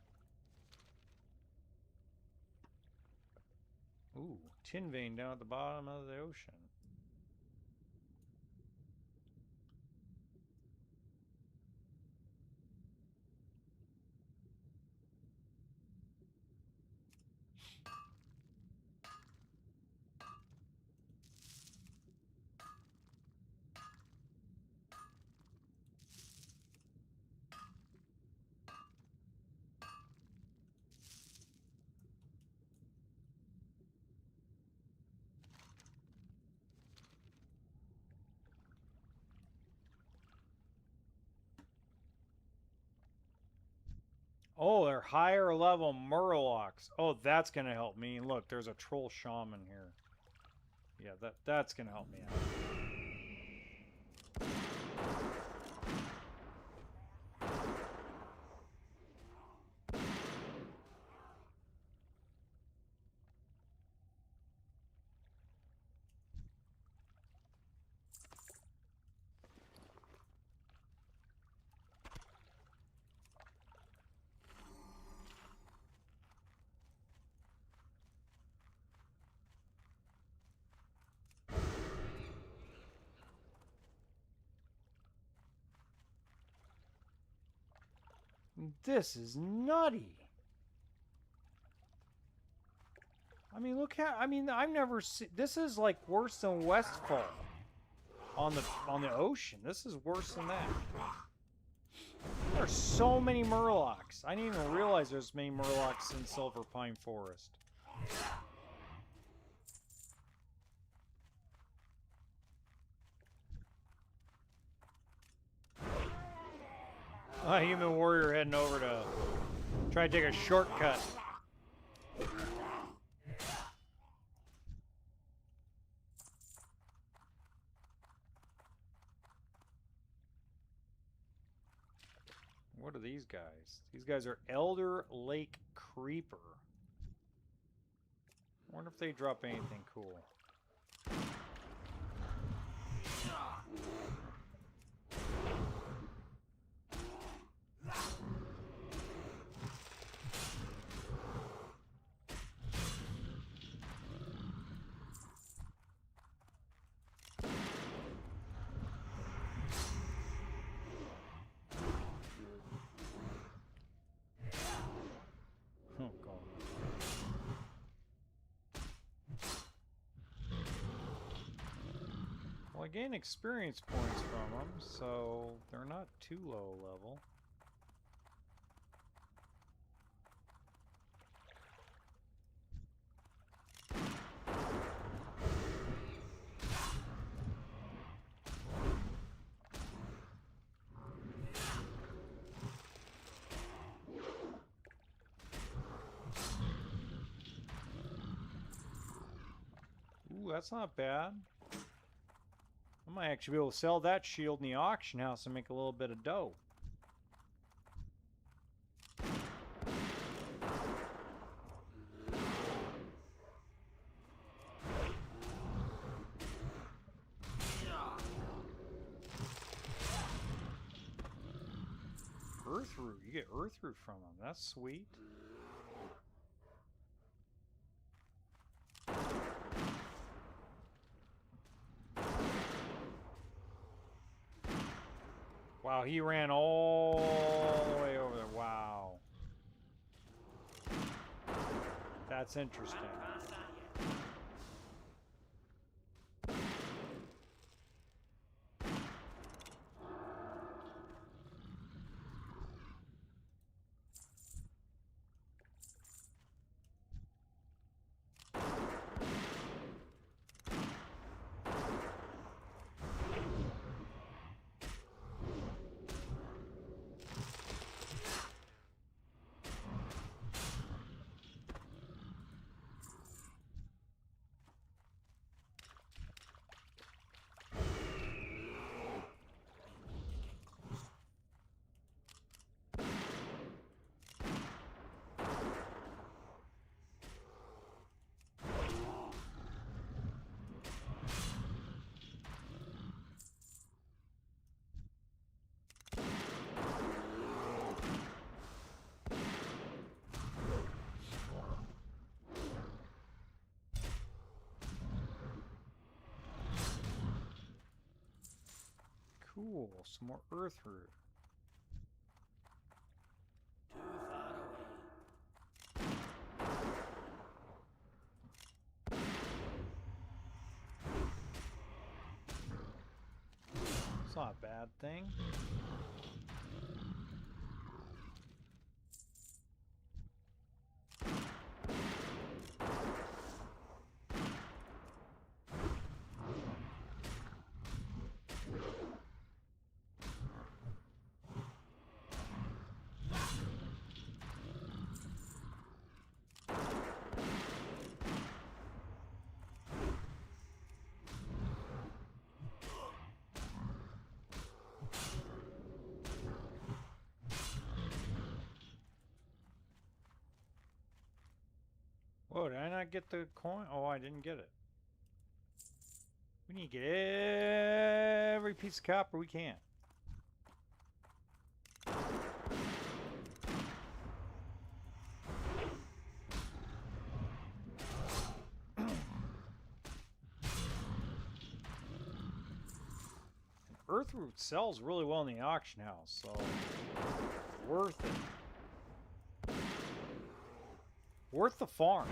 Ooh, tin vein down at the bottom of the ocean. Oh, they're higher level Murlocs. Oh, that's gonna help me. Look, there's a troll shaman here. Yeah, that's gonna help me out. This is nutty. I mean, look how. I mean, I've never seen. This is like worse than Westfall on the ocean. This is worse than that. There are so many Murlocs. I didn't even realize there's many Murlocs in Silverpine Forest. Human warrior heading over to try to take a shortcut. What are these guys? These guys are Elder Lake Creeper. I wonder if they drop anything cool. Oh, God. Well, I gain experience points from them, so they're not too low level. Ooh, that's not bad. I might actually be able to sell that shield in the auction house and make a little bit of dough. Earth root. You get earth root from them. That's sweet. Wow, he ran all the way over there. Wow. That's interesting. Cool, some more earth root. Too far away. It's not a bad thing. Oh, did I not get the coin? Oh, I didn't get it. We need to get every piece of copper we can. Earthroot sells really well in the auction house, so worth it. Worth the farm.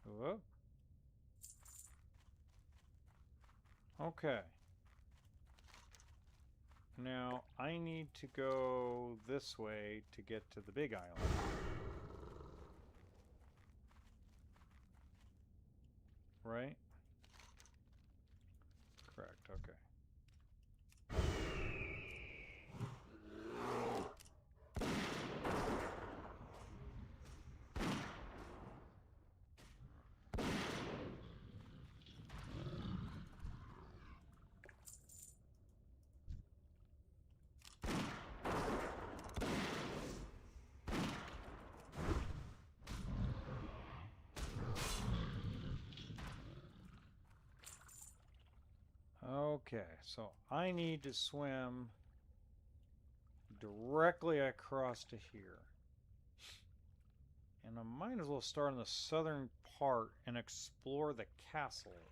Whoop. Okay. Now, I need to go this way to get to the big island. Right? Correct, okay. Okay, so I need to swim directly across to here. And I might as well start in the southern part and explore the castle.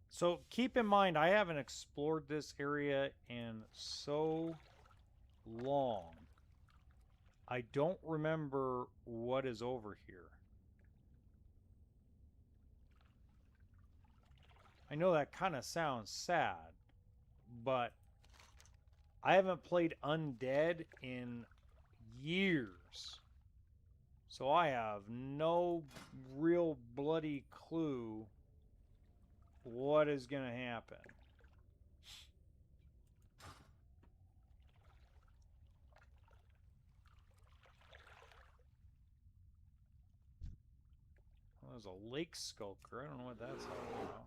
So keep in mind, I haven't explored this area in so long. I don't remember what is over here. I know that kind of sounds sad, but I haven't played Undead in years. So I have no real bloody clue what is going to happen. Well, there's a lake skulker. I don't know what that's all about.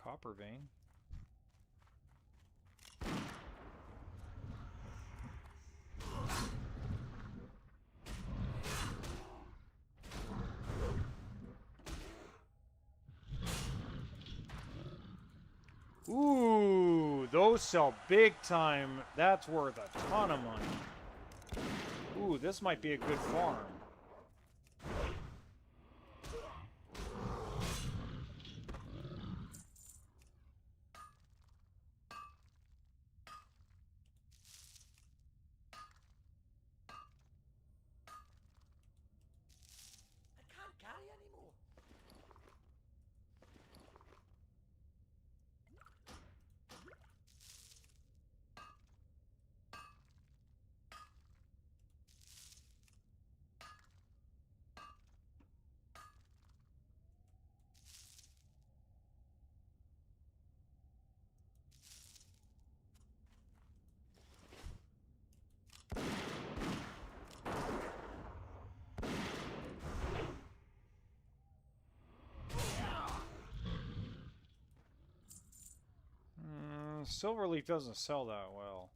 Copper vein. Ooh, those sell big time. That's worth a ton of money. Ooh, this might be a good farm. I can't carry anymore. Silverleaf doesn't sell that well.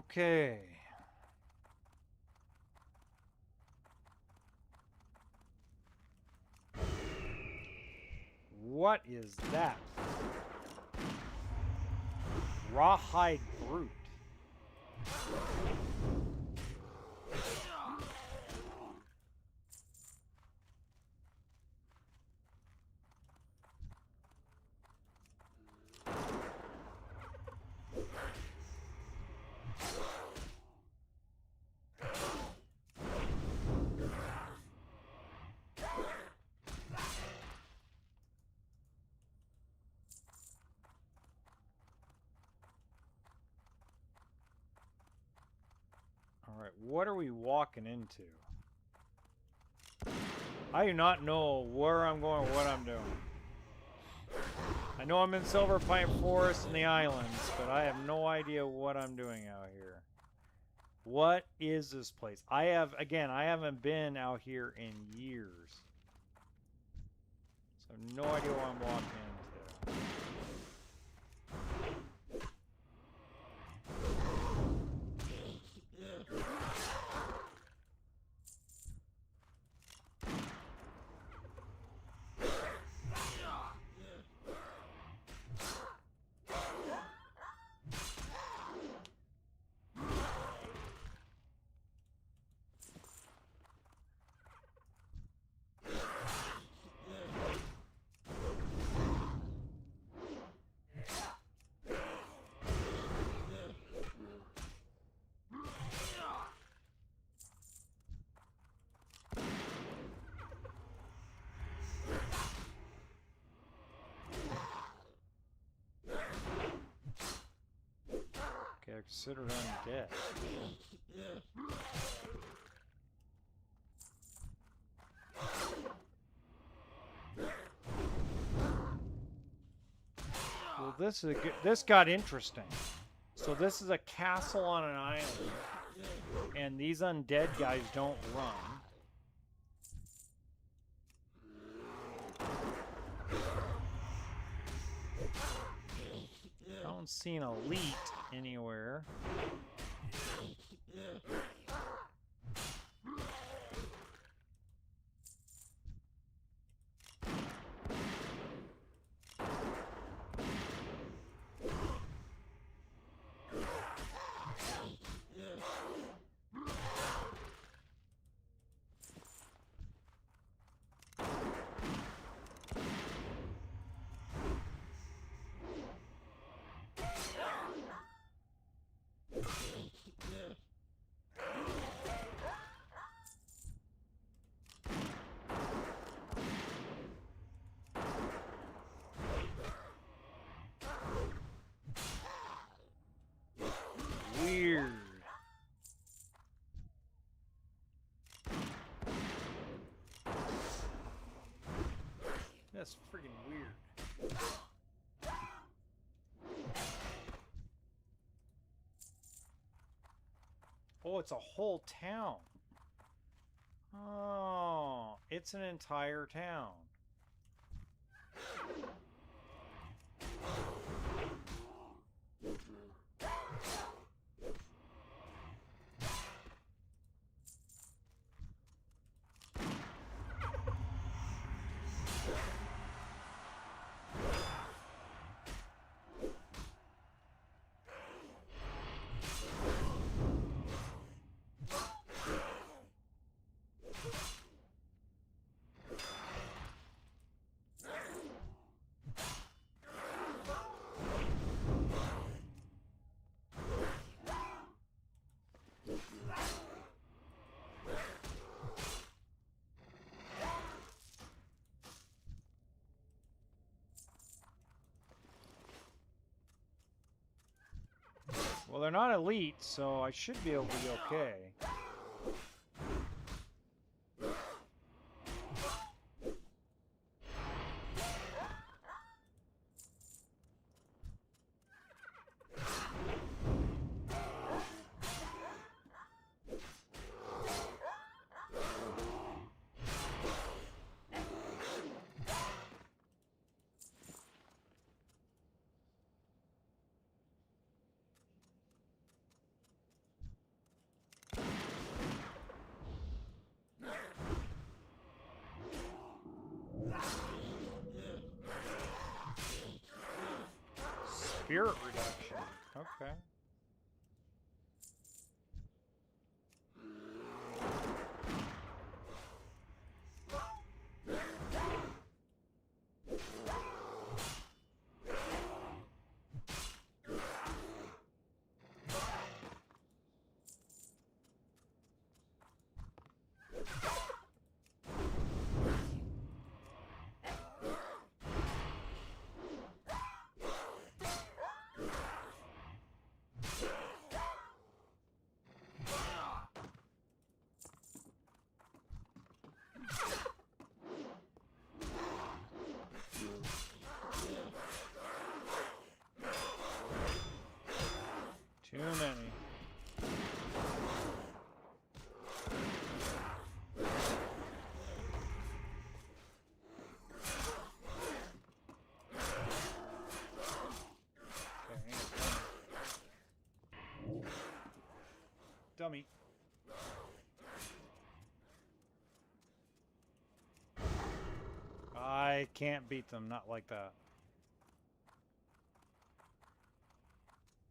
Okay. What is that? Rawhide brute. Alright, what are we walking into? I do not know where I'm going or what I'm doing. I know I'm in Silverpine Forest and the islands, but I have no idea what I'm doing out here. What is this place? I haven't been out here in years. So no idea what I'm walking into. Okay, I consider undead. Well, this got interesting. So this is a castle on an island, and these undead guys don't run. I don't see an elite anywhere. Weird. That's freaking weird. Oh, it's a whole town. Oh, it's an entire town. Well, they're not elite, so I should be able to be okay. spirit reduction. Okay. Too many. Dummy. I can't beat them, not like that.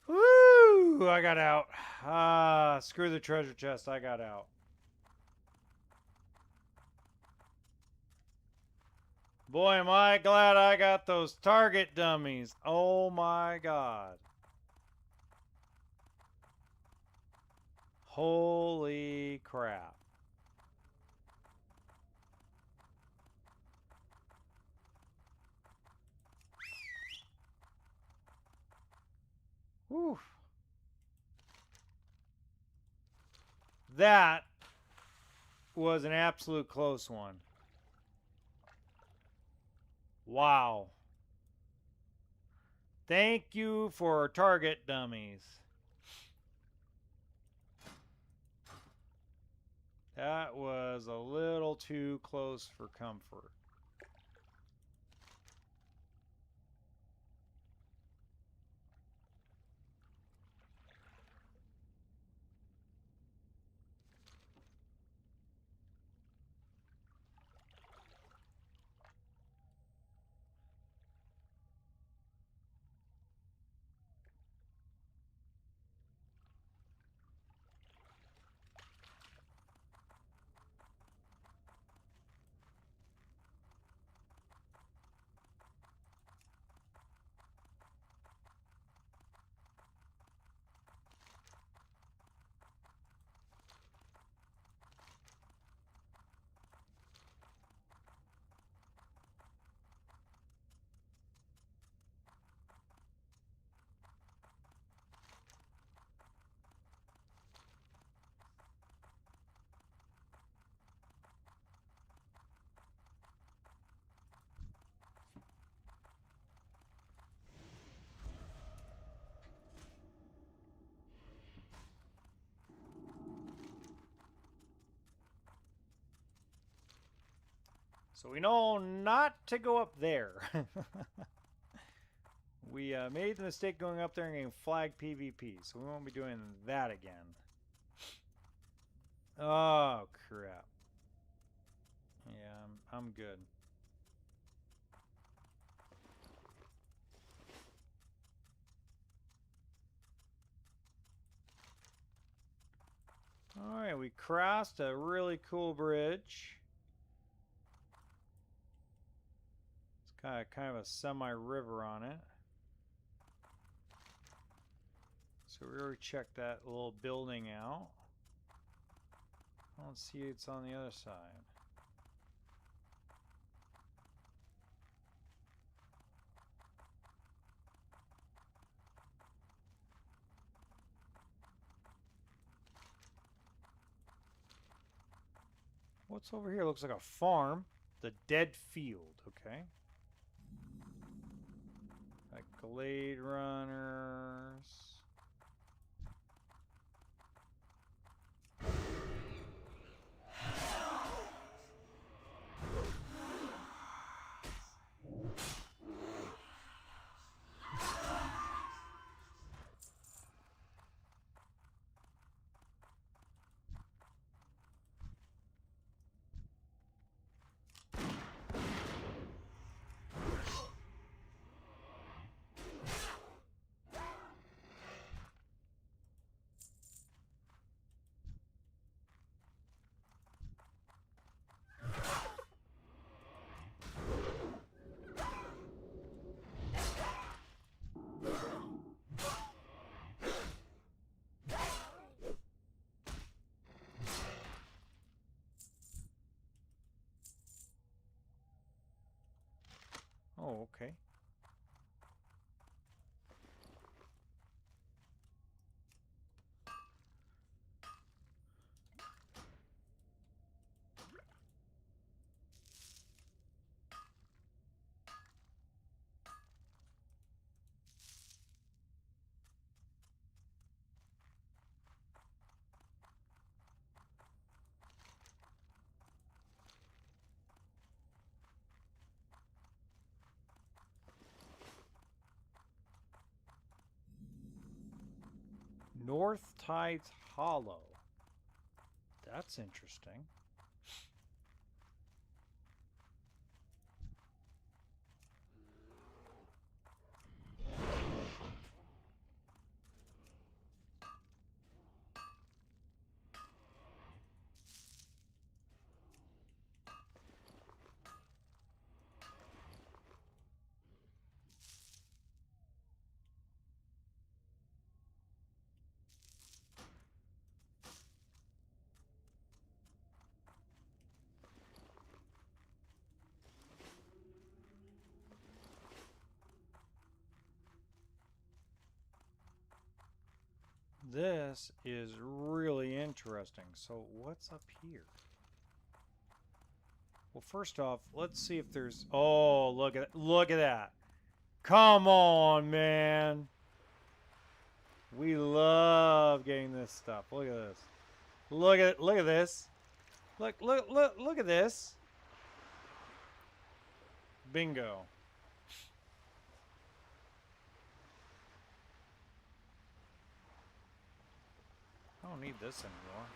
Woo! I got out. Ah, screw the treasure chest. I got out. Boy, am I glad I got those target dummies. Oh my god. Holy crap. Whew. That was an absolute close one. Wow. Thank you for target dummies. That was a little too close for comfort. So we know not to go up there. We made the mistake going up there and getting flag PvP, so we won't be doing that again. Oh, crap. Yeah, I'm good. Alright, we crossed a really cool bridge. It's kind of a semi-river on it. So we already checked that little building out. I don't see it's on the other side. What's over here? Looks like a farm. The Dead Field, okay. Like Glade Runners. Oh, okay. North Tides Hollow. That's interesting. This is really interesting. So what's up here? Well, first off, let's see if there's... Oh, look at that. Come on, man. We love getting this stuff. Look at this. Look at this. Look at this. Bingo. I don't need this anymore.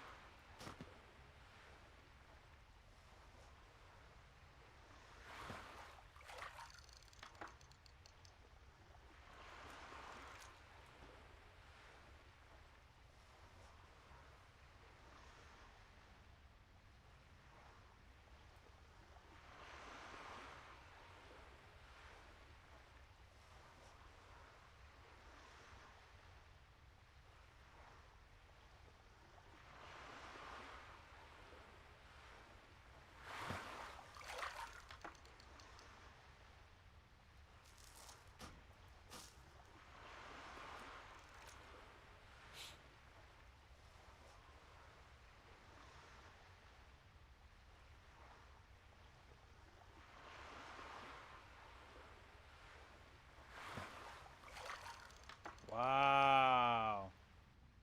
Wow.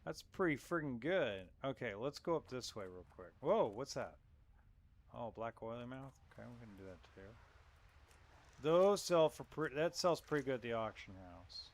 That's pretty freaking good. Okay, let's go up this way real quick. Whoa, what's that? Oh, black oily mouth? Okay, we're going to do that too. Those sell for that sells pretty good at the auction house.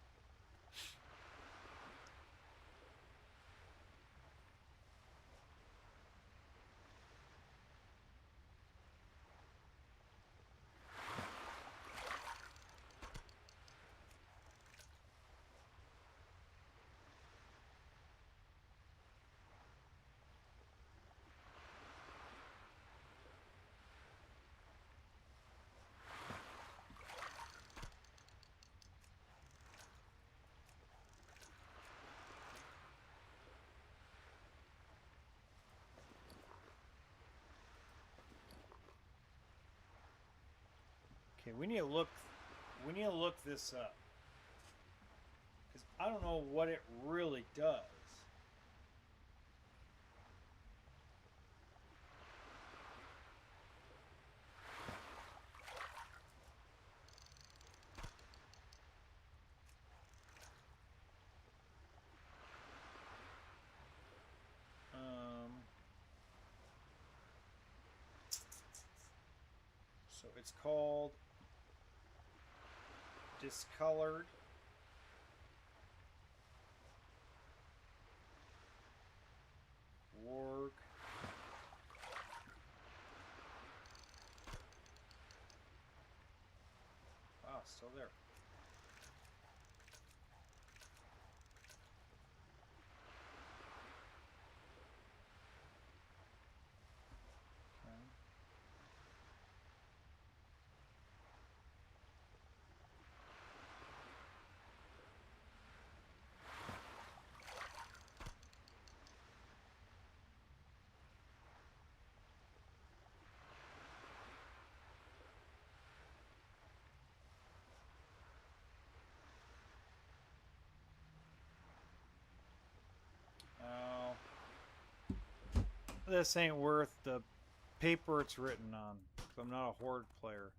Okay, we need to look this up. Cuz I don't know what it really does. So it's called discolored warg. Wow, still there. Okay. This ain't worth the paper it's written on. 'Cause I'm not a horde player.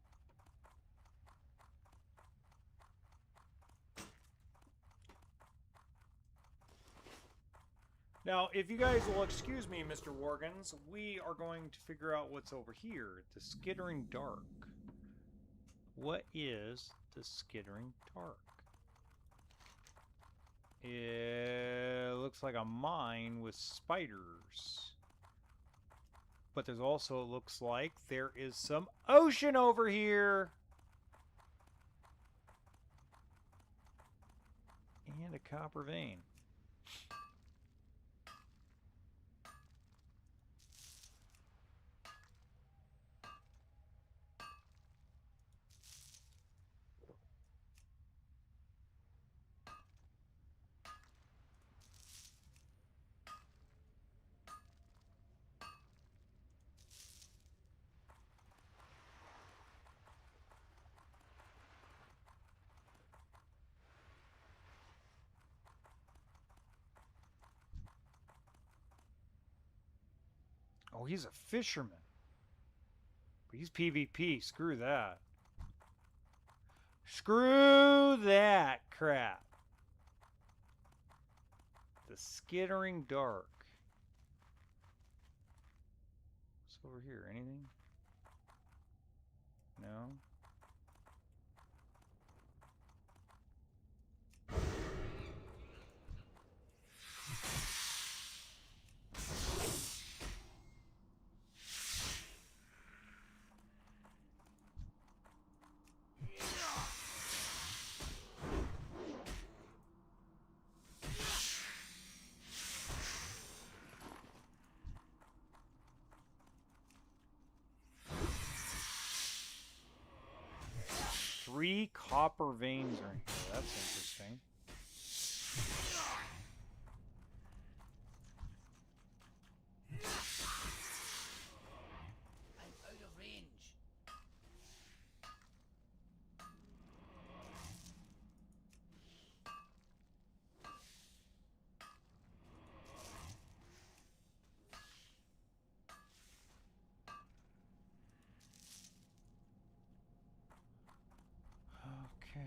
Now, if you guys will excuse me, Mr. Worgans, we are going to figure out what's over here. The Skittering Dark. What is the Skittering Dark? It looks like a mine with spiders. But there's also, it looks like, there is some ocean over here. And a copper vein. Oh, he's a fisherman. But he's PvP. Screw that. Screw that crap. The Skittering Dark. What's over here? Anything? No? Three copper veins are in here. That's interesting. I'm out of range. Okay.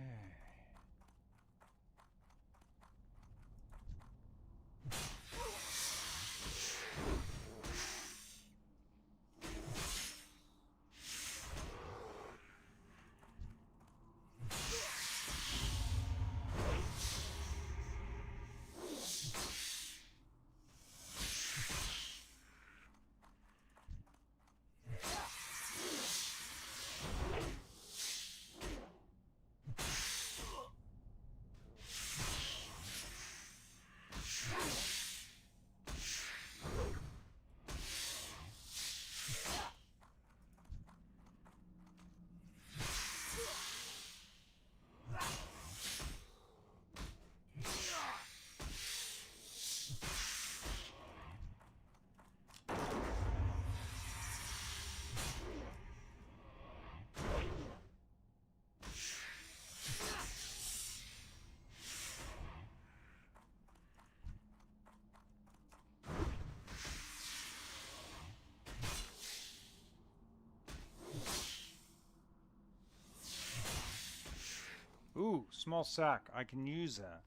Ooh, small sack. I can use that.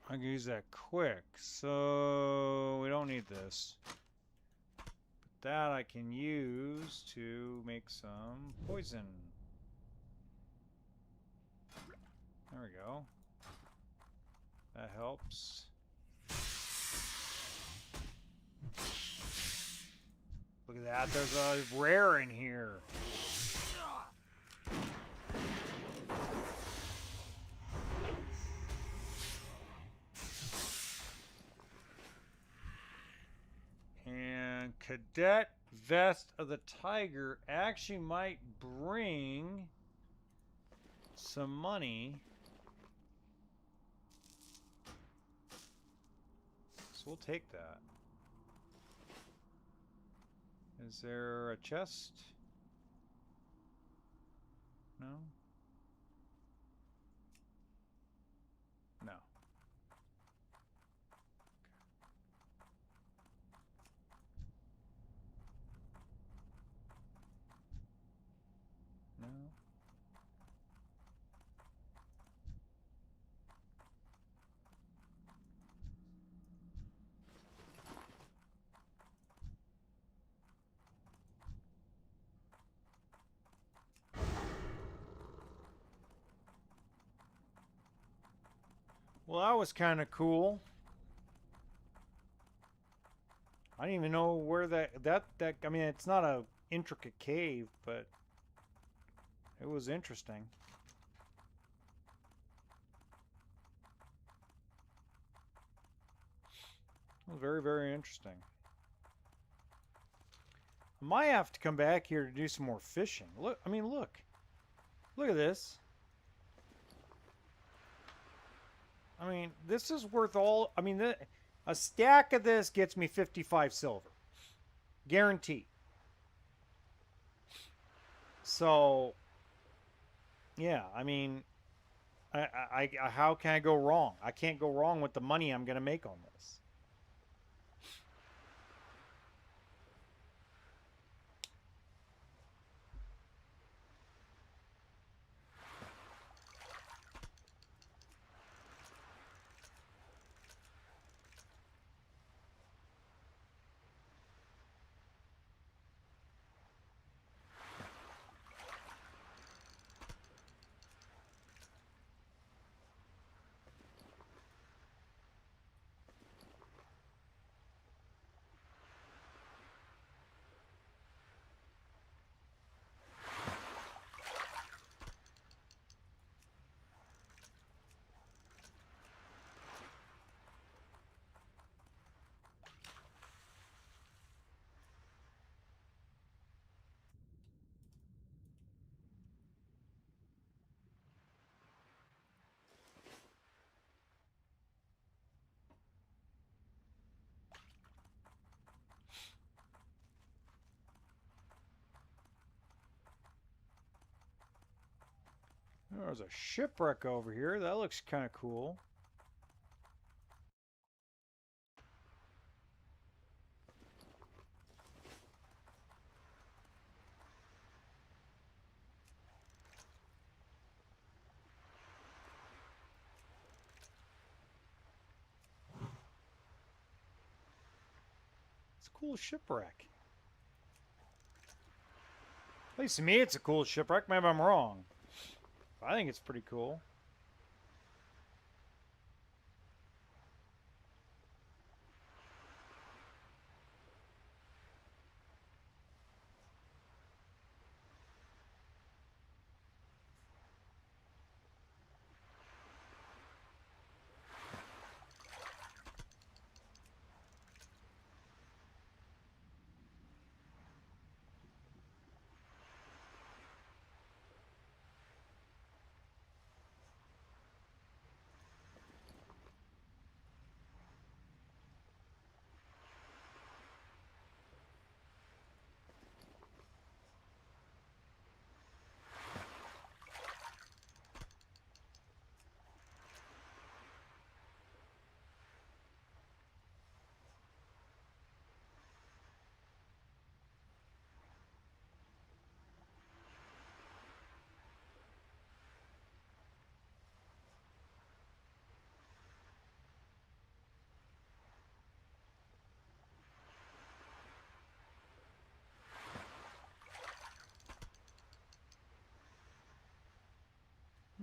I can use that quick. So we don't need this. But that I can use to make some poison. There we go. That helps. Look at that. There's a rare in here. And Cadet Vest of the Tiger actually might bring some money. So we'll take that. Is there a chest? No? No. Well, that was kind of cool. I don't even know where that I mean, it's not a intricate cave, but it was interesting. It was very, very interesting. I might have to come back here to do some more fishing. Look, I mean, look. Look at this. I mean, this is worth all... I mean, a stack of this gets me 55 silver. Guaranteed. So, yeah, I mean, how can I go wrong? I can't go wrong with the money I'm going to make on this. There's a shipwreck over here. That looks kind of cool. It's a cool shipwreck. At least to me, it's a cool shipwreck. Maybe I'm wrong. I think it's pretty cool.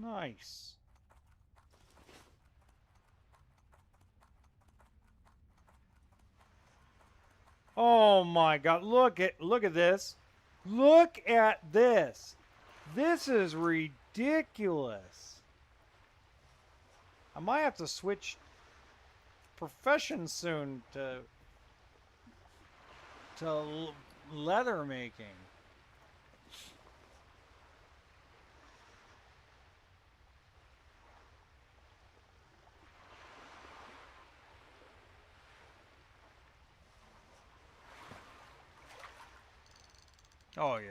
Nice. Oh my god, look at this. Look at this. This is ridiculous. I might have to switch professions soon to leather making. Oh yeah.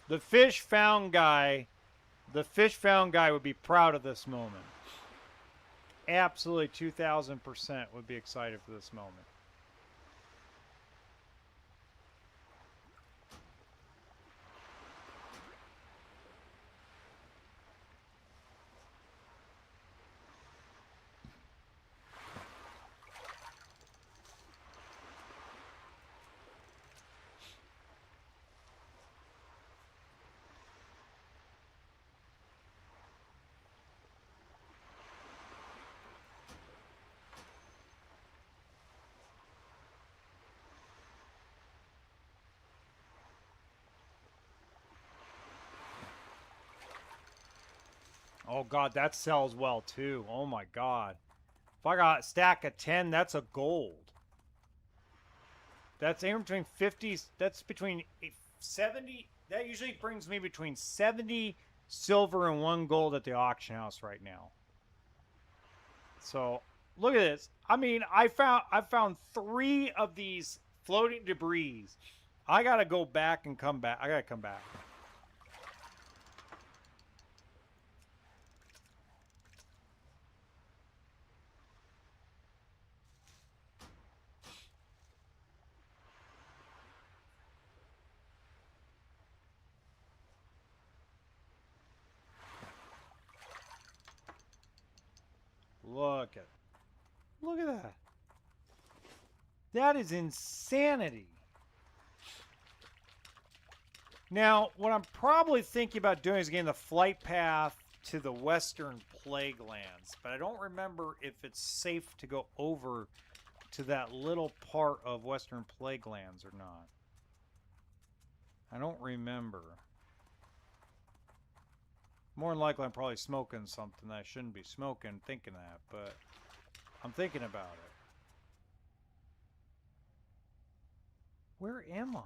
The fish found guy would be proud of this moment. Absolutely 2000% would be excited for this moment. Oh god, that sells well too. Oh my god. If I got a stack of 10, that's a gold. That's anywhere between 50, that's between 70, that usually brings me between 70 silver and 1 gold at the auction house right now. So, look at this. I mean, I found 3 of these floating debris. I got to go back and come back. I got to come back. Look at that. That is insanity. Now, what I'm probably thinking about doing is getting the flight path to the Western Plague Lands, but I don't remember if it's safe to go over to that little part of Western Plague Lands or not. I don't remember. More than likely, I'm probably smoking something that I shouldn't be smoking, thinking that, but I'm thinking about it. Where am I?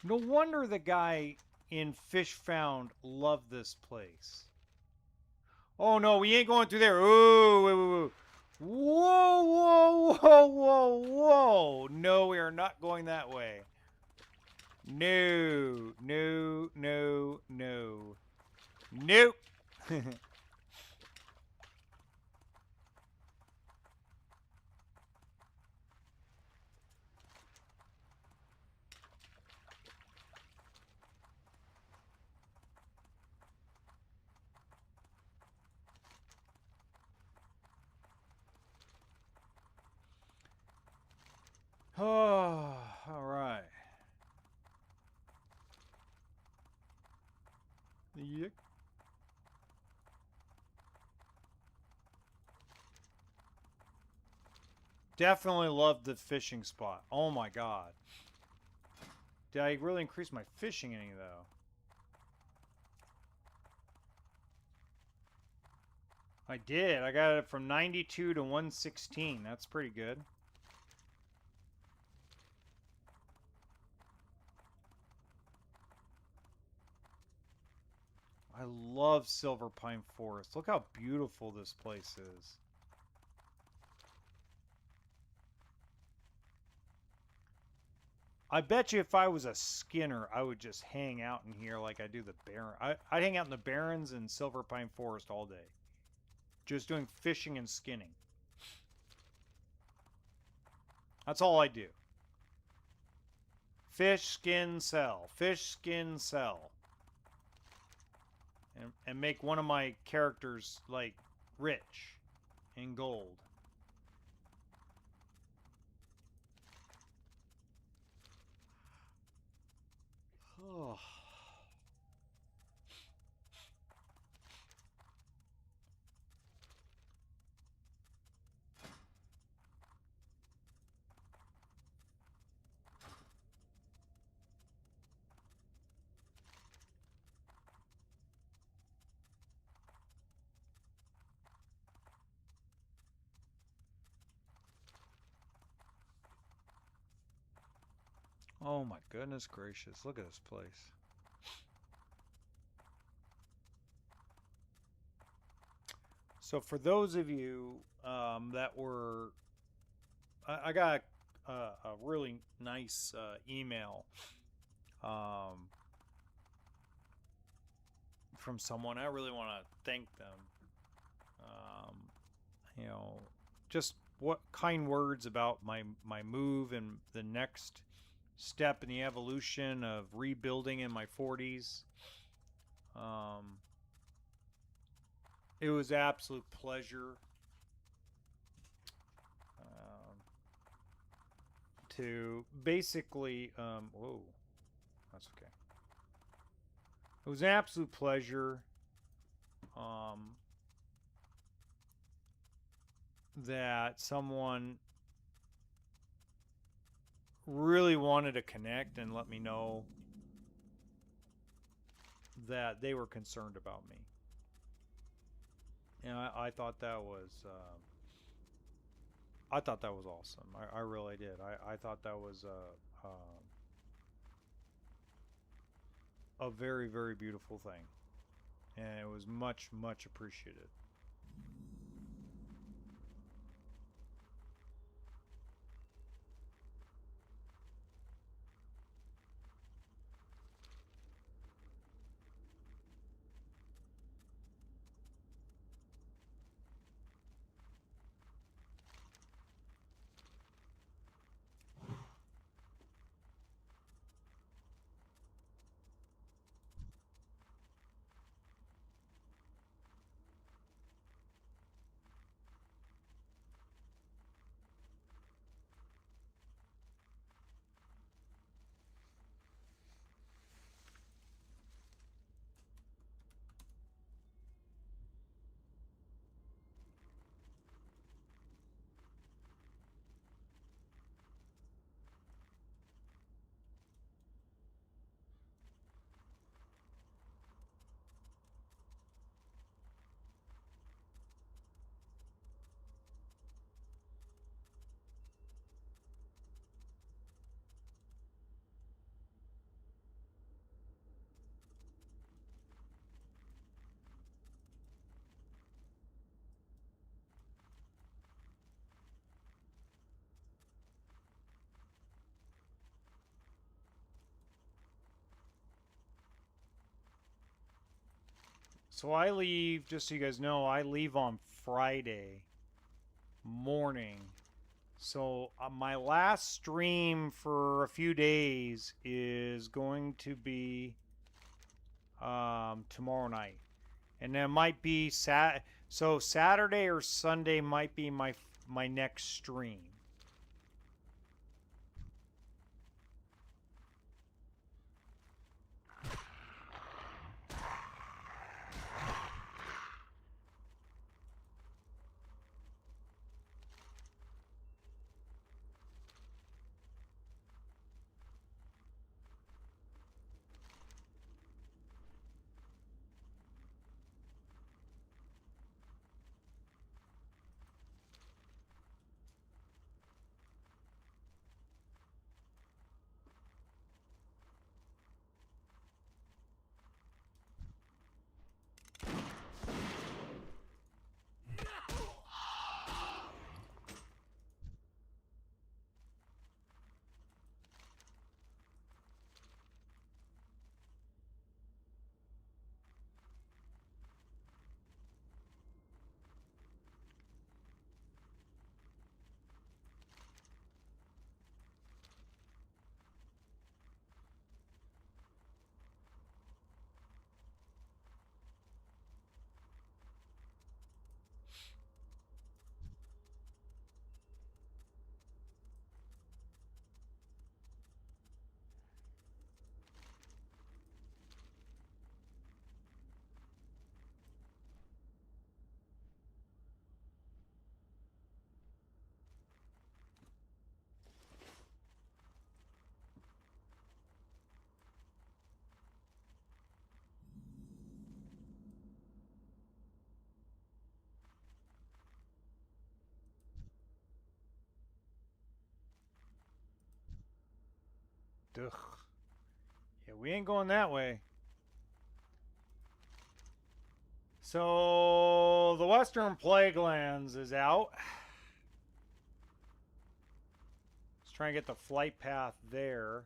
No wonder the guy in Fish Found loved this place. Oh no, we ain't going through there. Ooh, wait, wait, wait. Whoa, whoa, whoa, whoa, whoa. No, we are not going that way. No, no, no, no. Nope. Oh, all right. Yep. Definitely loved the fishing spot. Oh my god. Did I really increase my fishing any though? I did. I got it from 92 to 116. That's pretty good. I love Silverpine Forest. Look how beautiful this place is. I bet you if I was a skinner, I would just hang out in here like I do the Baron. I'd hang out in the Barrens and Silverpine Forest all day. Just doing fishing and skinning. That's all I do. Fish, skin, sell. Fish, skin, sell. And make one of my characters, like, rich in gold. Oh. Oh my goodness gracious. Look at this place. So for those of you that were... I got a really nice email from someone. I really want to thank them. You know, just what kind words about my move and the next step in the evolution of rebuilding in my 40s. It was absolute pleasure to basically whoa, that's okay. It was an absolute pleasure that someone really wanted to connect and let me know that they were concerned about me. And I thought that was awesome. I really did. I thought that was a very, very beautiful thing, and it was much, much appreciated. So I leave, just so you guys know, I leave on Friday morning. So my last stream for a few days is going to be tomorrow night. And then it might be so Saturday or Sunday might be my next stream. Ugh. Yeah, we ain't going that way. So the Western Plaguelands is out. Let's try and get the flight path there.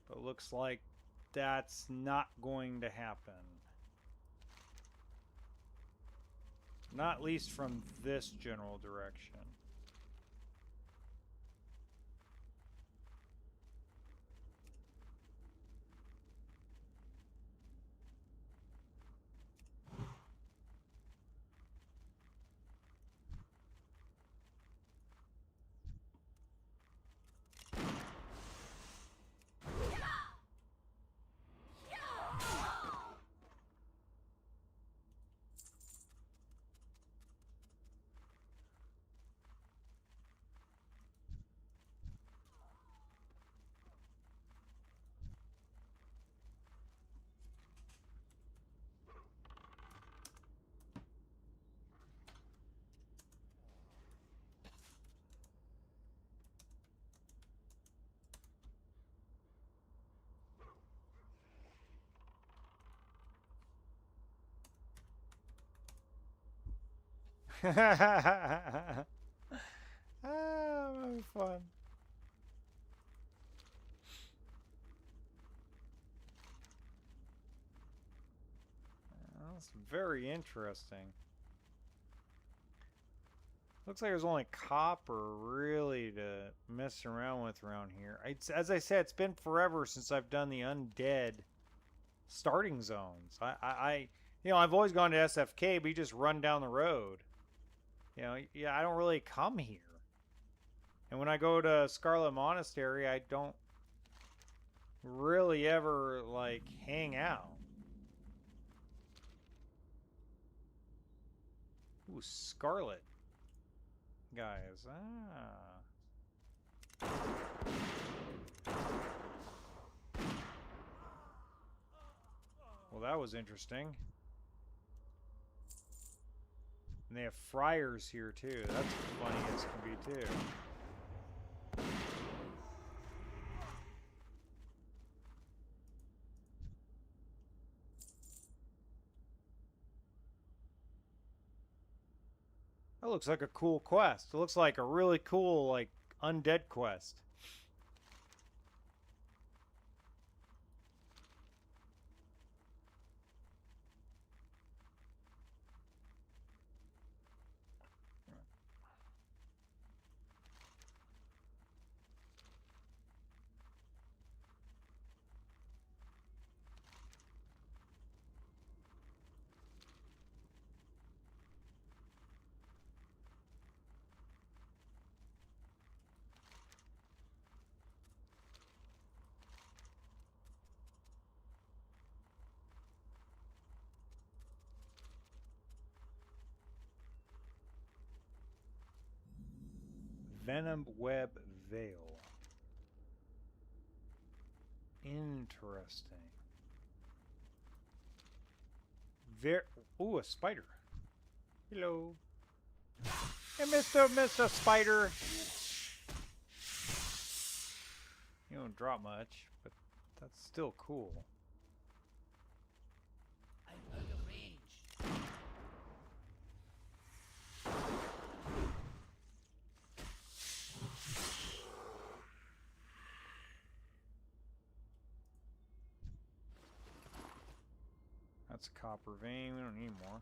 But looks like that's not going to happen. Not least from this general direction. Ah, that'd be fun. That's very interesting. Looks like there's only copper really to mess around with around here. As I said, it's been forever since I've done the undead starting zones. I've always gone to SFK, but you just run down the road. Yeah, I don't really come here. And when I go to Scarlet Monastery, I don't really ever, like, hang out. Ooh, Scarlet guys. Ah. Well, that was interesting. And they have friars here, too. That's funny as can be, too. That looks like a cool quest. It looks like a really cool, like, undead quest. Venom Web Veil. Interesting. Ooh, a spider. Hello. Hey, Mr. Spider. You don't drop much, but that's still cool. I'm out of range. That's a copper vein. We don't need more.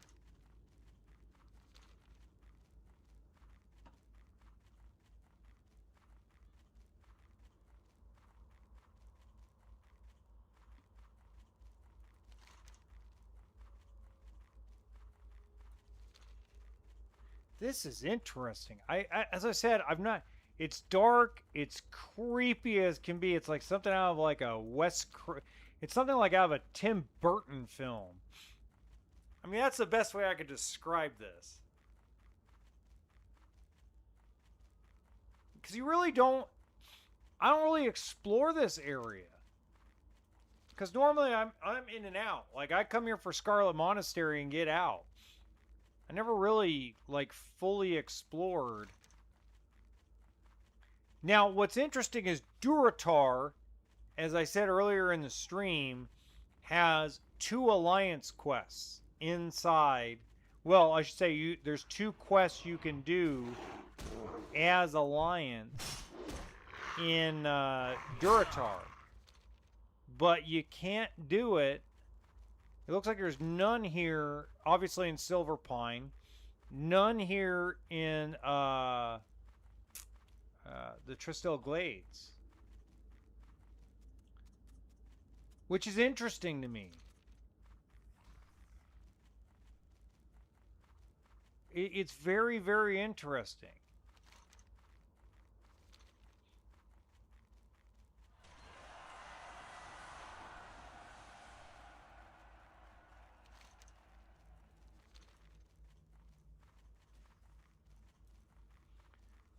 This is interesting. As I said, I've not. It's dark. It's creepy as can be. It's like something out of like a It's something like out of a Tim Burton film. I mean, that's the best way I could describe this. Because you really don't. I don't really explore this area. Because normally I'm in and out. Like I come here for Scarlet Monastery and get out. I never really like fully explored. Now, what's interesting is Duratar, as I said earlier in the stream, has 2 alliance quests inside. Well, I should say there's 2 quests you can do as alliance in Duratar, but you can't do it. It looks like there's none here, obviously in Silverpine, none here in the Tristel Glades, which is interesting to me. It's very, very interesting.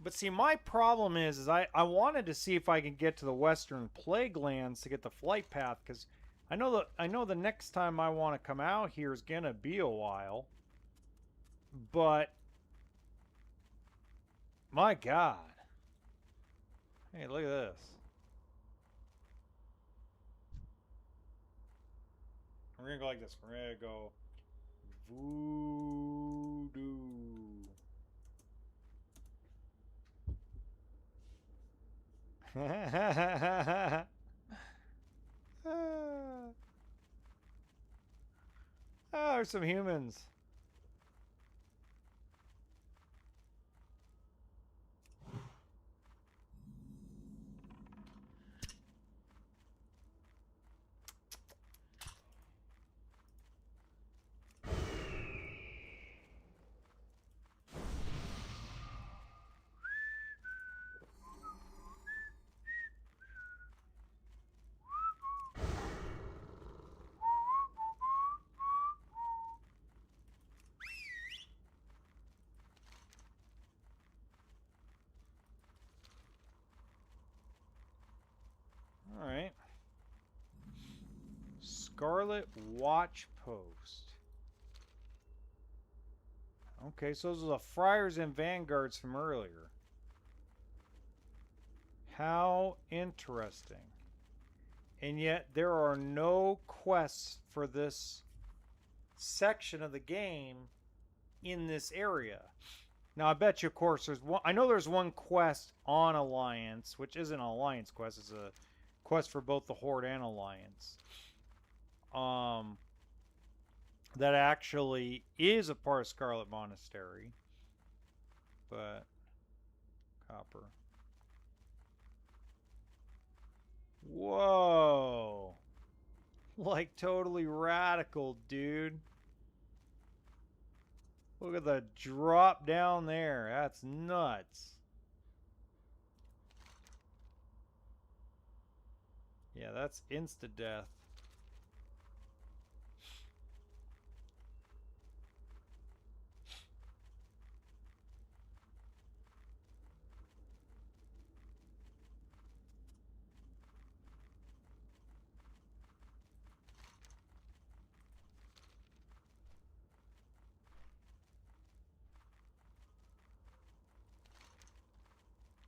But see, my problem is I wanted to see if I can get to the Western Plague Lands to get the flight path, because I know the next time I want to come out here is gonna be a while. But my God, hey, look at this. We're gonna go like this. We're gonna go voodoo. Oh, there's some humans. All right. Scarlet Watch Post. Okay, so those are the Friars and Vanguards from earlier. How interesting. And yet there are no quests for this section of the game in this area. Now I bet you, of course, there's one. I know there's one quest on Alliance, which isn't an Alliance quest. It's a quest for both the Horde and Alliance. That actually is a part of Scarlet Monastery. But copper. Whoa. Like totally radical, dude. Look at the drop down there. That's nuts. Yeah, that's insta-death.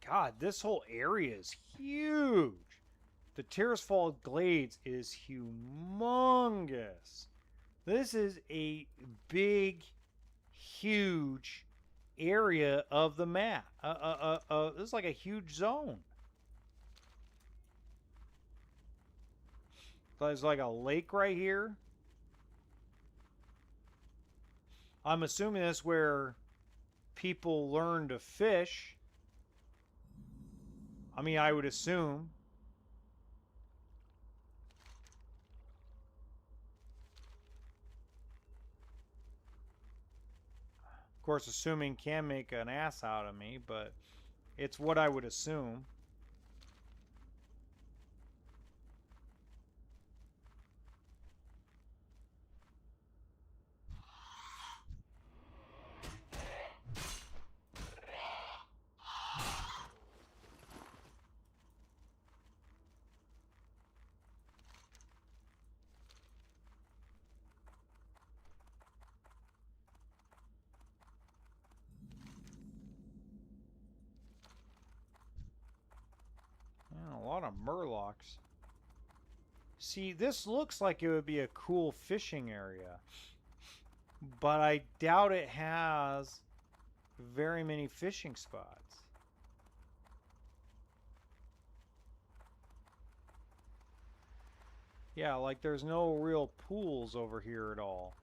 God, this whole area is huge. The Tirisfal Glades is humongous. This is a big, huge area of the map. This is like a huge zone. There's like a lake right here. I'm assuming that's where people learn to fish. I mean, I would assume. Of course, assuming can make an ass out of me, but it's what I would assume. A lot of murlocs. See, this looks like it would be a cool fishing area, but I doubt it has very many fishing spots. Yeah, like there's no real pools over here at all.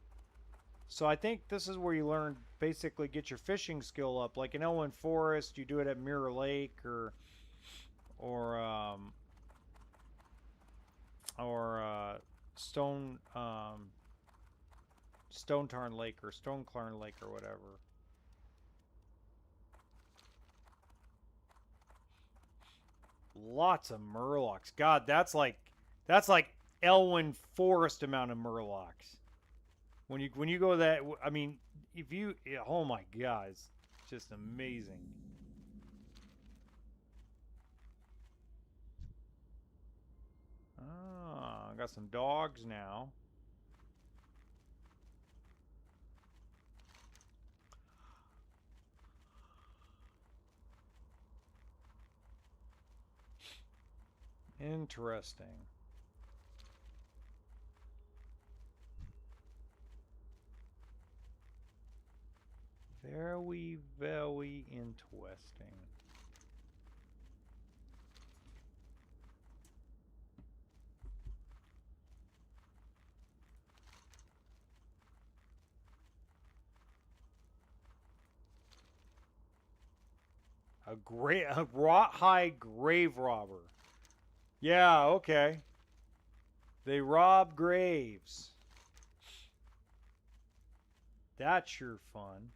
So I think this is where you learn, basically get your fishing skill up. Like in Elwyn Forest, you do it at Mirror Lake or Stone Stonetarn Lake or Stoneclarn Lake or whatever. Lots of murlocs. God, that's like Elwyn Forest amount of murlocs. When you go that, I mean, if you, oh my God, it's just amazing. Ah, I got some dogs now. Interesting. Very, very interesting. A wrought hide grave robber. Yeah, okay. They rob graves. That's sure fun.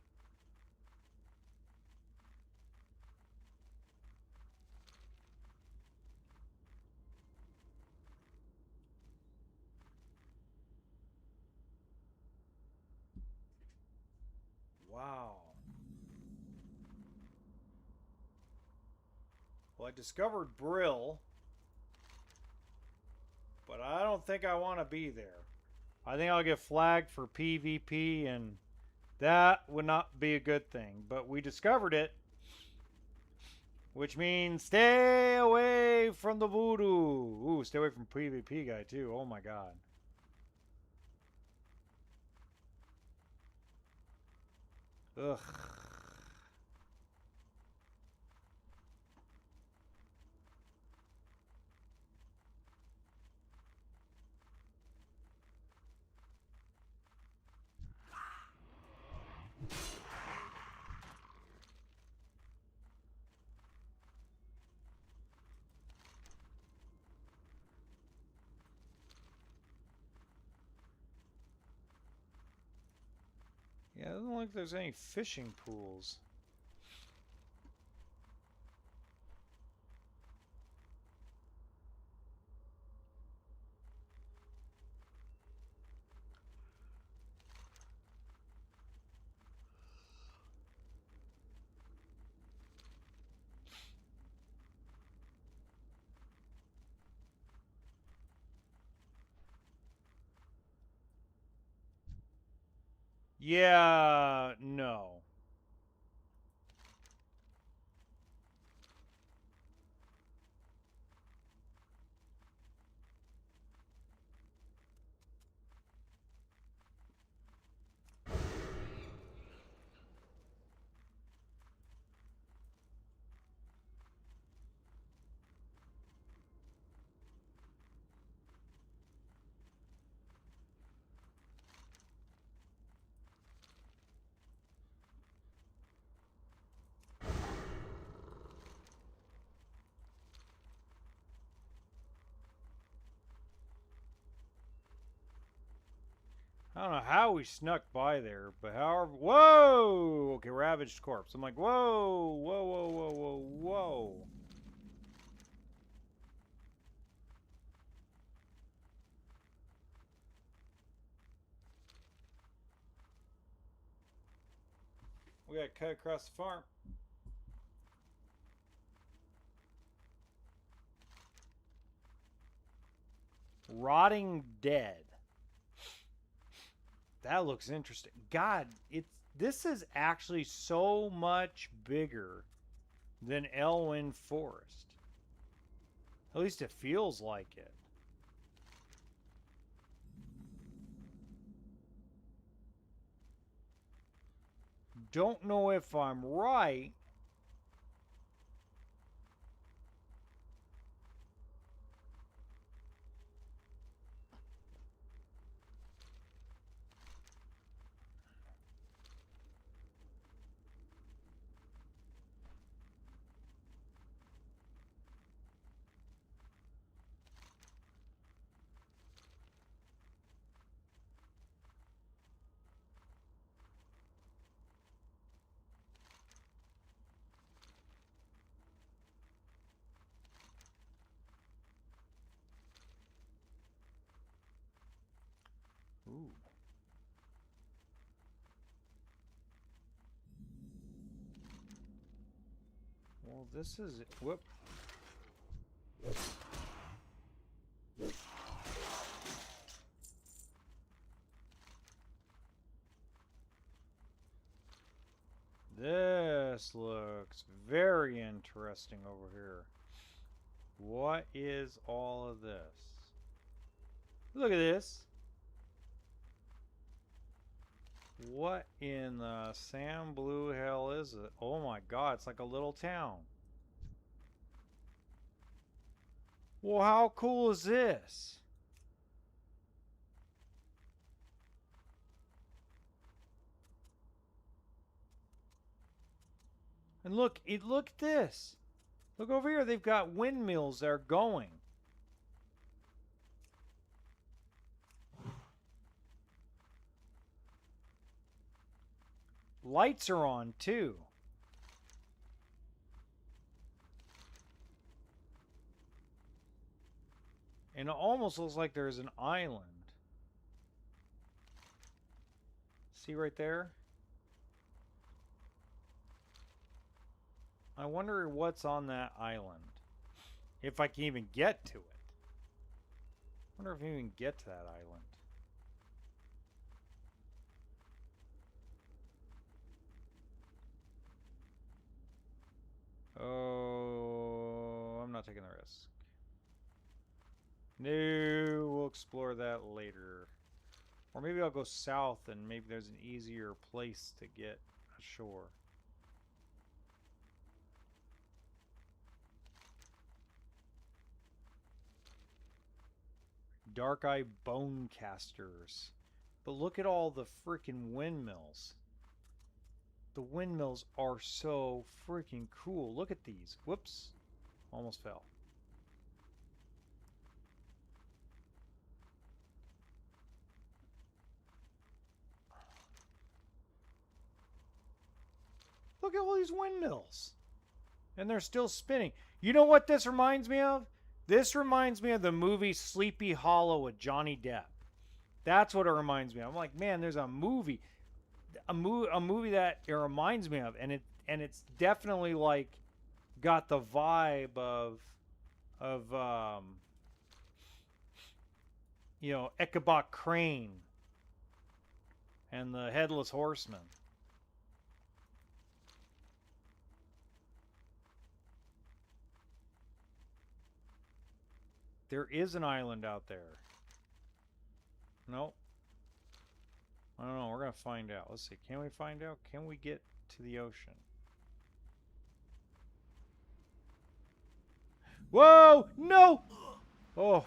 Wow. Well, I discovered Brill, but I don't think I want to be there. I think I'll get flagged for PvP, and that would not be a good thing. But we discovered it, which means stay away from the voodoo. Ooh, stay away from PvP guy, too. Oh, my God. Ugh. Yeah, it doesn't look like there's any fishing pools. Yeah, no. I don't know how we snuck by there, but however... Whoa! Okay, ravaged corpse. I'm like, whoa, whoa, whoa, whoa, whoa, whoa. We got cut across the farm. Rotting dead. That looks interesting. God, this is actually so much bigger than Elwyn Forest. At least it feels like it. Don't know if I'm right. Ooh. Well, this is... Whoop. This looks very interesting over here. What is all of this? Look at this. What in the Sam Blue hell is it? Oh my God, it's like a little town. Well, how cool is this? And look at this. Look over here. They've got windmills that are going. Lights are on too. And it almost looks like there's an island. See right there? I wonder what's on that island. If I can even get to it. I wonder if I can even get to that island. Oh, I'm not taking the risk. No, we'll explore that later. Or maybe I'll go south and maybe there's an easier place to get ashore. Dark Eye Bone Casters. But look at all the freaking windmills. The windmills are so freaking cool. Look at these. Whoops. Almost fell. Look at all these windmills. And they're still spinning. You know what this reminds me of? This reminds me of the movie Sleepy Hollow with Johnny Depp. That's what it reminds me of. I'm like, man, there's a movie that it reminds me of, and it's definitely like got the vibe of you know, Ichabod Crane and the Headless Horseman. There is an island out there. Nope. I don't know. We're going to find out. Let's see. Can we find out? Can we get to the ocean? Whoa! No! Oh.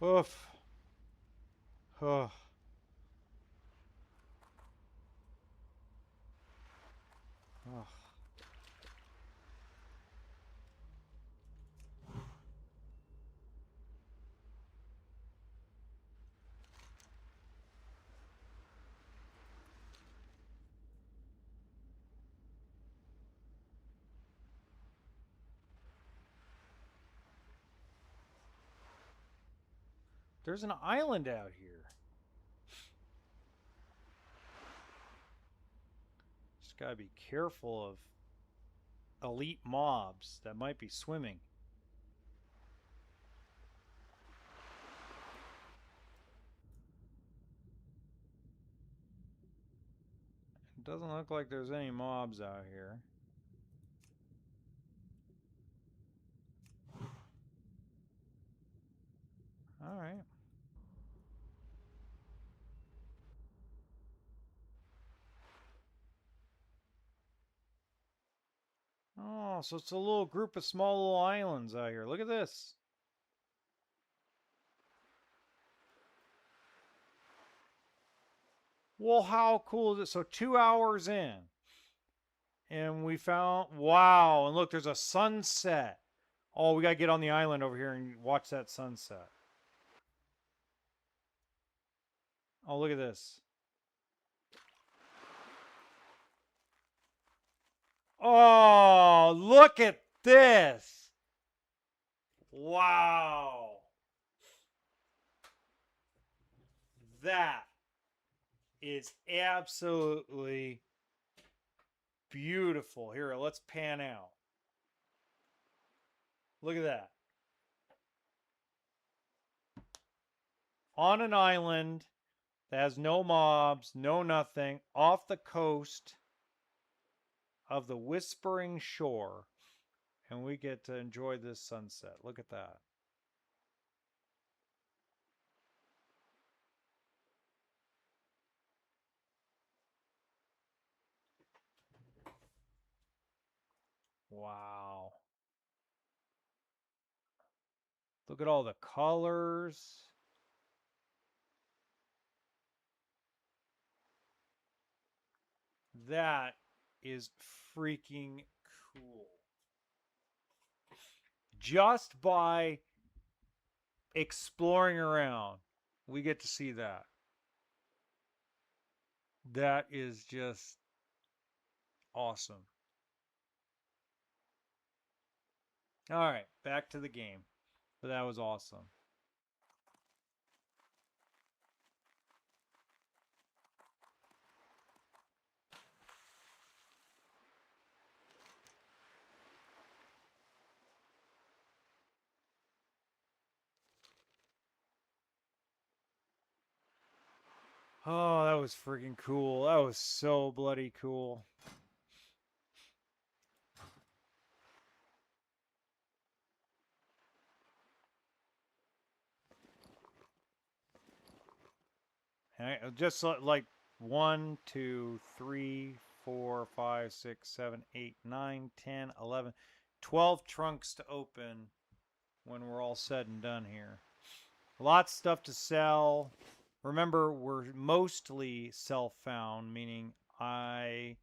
Oof. Oh. Oh. There's an island out here. Just gotta be careful of elite mobs that might be swimming. It doesn't look like there's any mobs out here. Alright. Oh, so it's a little group of small little islands out here. Look at this. Well, how cool is it? So 2 hours in. And we found, wow. And look, there's a sunset. Oh, we got to get on the island over here and watch that sunset. Oh, look at this. Oh, look at this. Wow. That is absolutely beautiful. Here, let's pan out. Look at that. On an island that has no mobs, no nothing, off the coast of the Whispering Shore. And we get to enjoy this sunset. Look at that. Wow. Look at all the colors. That is freaking cool. Just by exploring around, we get to see that. That is just awesome. All right, back to the game. But that was awesome. Oh, that was freaking cool. That was so bloody cool. And just like 1, 2, 3, 4, 5, 6, 7, 8, 9, 10, 11, 12 trunks to open when we're all said and done here. Lots of stuff to sell. Remember, we're mostly self-found, meaning I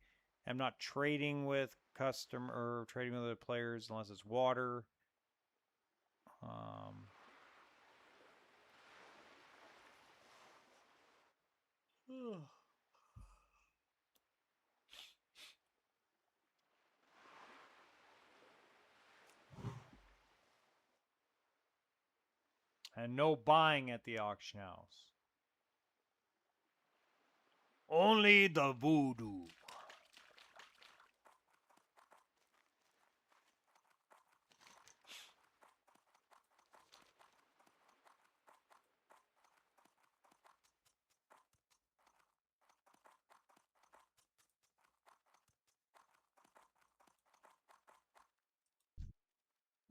am not trading with customer or trading with other players unless it's water. And no buying at the auction house. Only the voodoo.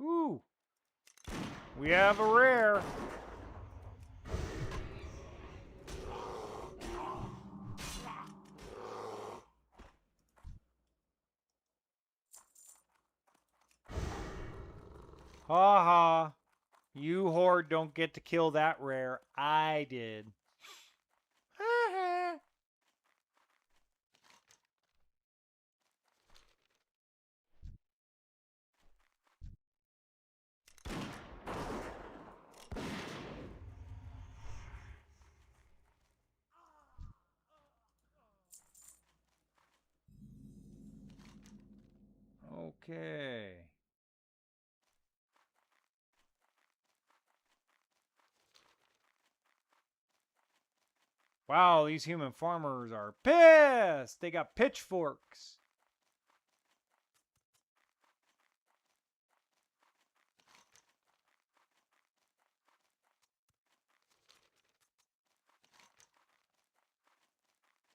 Ooh. We have a rare. Ha ha. You horde don't get to kill that rare. I did. Ha ha. Okay. Wow, these human farmers are pissed. They got pitchforks.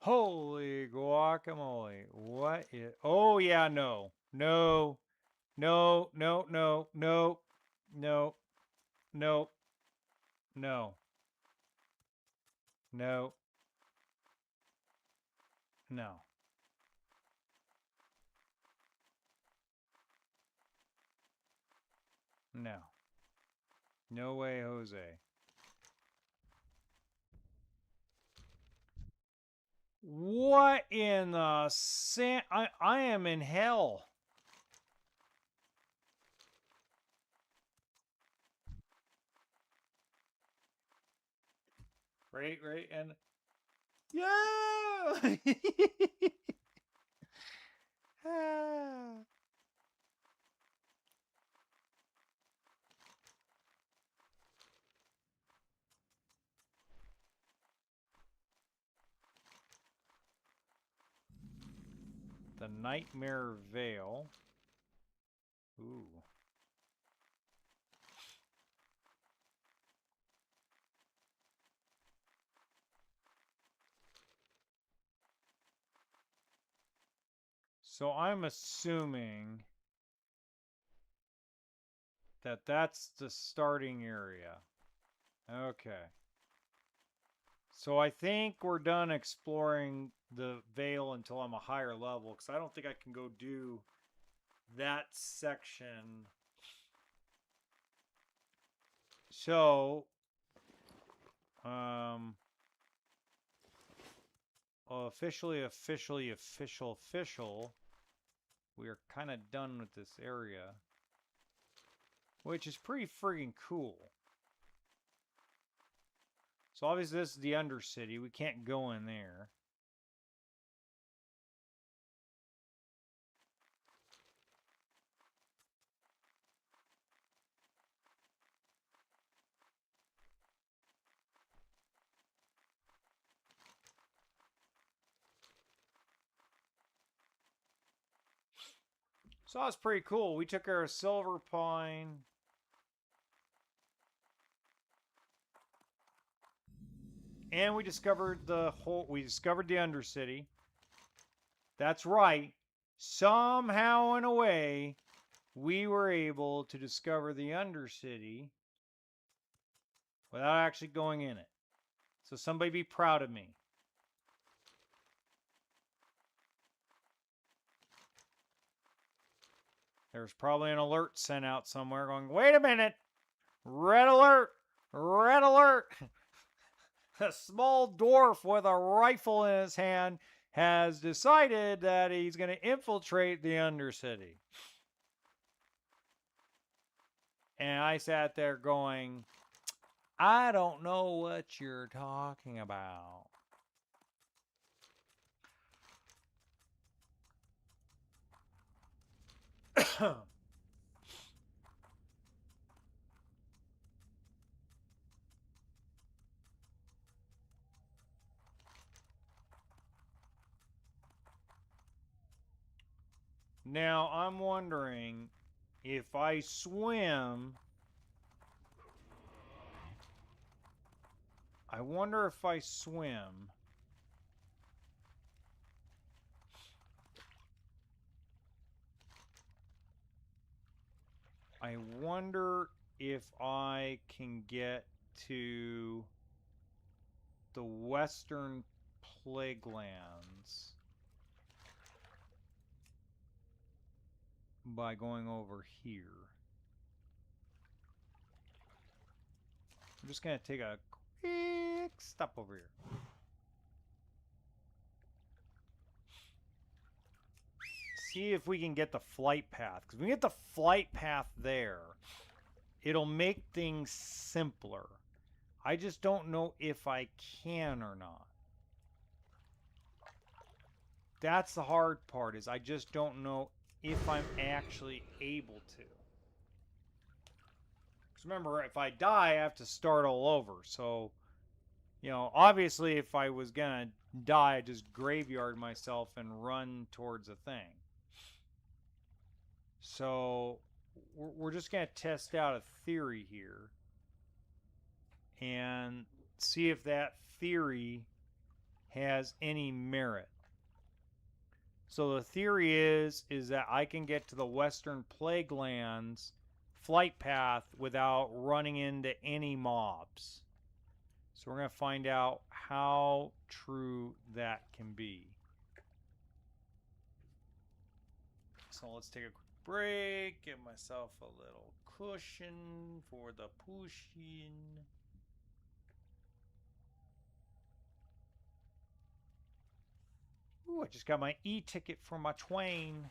Holy guacamole. What is... Oh, yeah, no. No. No, no, no, no. No. No. No. No. No. No. No way, Jose. What in the sand? I am in hell. Right, and yeah. The Nightmare Veil. Ooh. So I'm assuming that that's the starting area. Okay. So I think we're done exploring the veil until I'm a higher level, because I don't think I can go do that section. So, official. we are kind of done with this area, which is pretty friggin' cool. So obviously this is the Undercity. We can't go in there. So that was pretty cool. We took care of Silverpine. And we discovered the Undercity. That's right. Somehow in a way, we were able to discover the Undercity without actually going in it. So somebody be proud of me. There's probably an alert sent out somewhere going, wait a minute, red alert, red alert. A small dwarf with a rifle in his hand has decided that he's going to infiltrate the Undercity. And I sat there going, I don't know what you're talking about. Now, I'm wondering if I swim. I wonder if I swim. I wonder if I can get to the Western Plaguelands by going over here. I'm just going to take a quick stop over here. See if we can get the flight path. Because if we get the flight path there, it'll make things simpler. I just don't know if I can or not. That's the hard part, is I just don't know if I'm actually able to. Because remember, if I die, I have to start all over. So, you know, obviously if I was going to die, I'd just graveyard myself and run towards a thing. So, we're just going to test out a theory here. And see if that theory has any merit. So the theory is that I can get to the Western Plaguelands flight path without running into any mobs. So we're going to find out how true that can be. So let's take a quick break, give myself a little cushion for the pushing. Ooh, I just got my e-ticket for my Twain.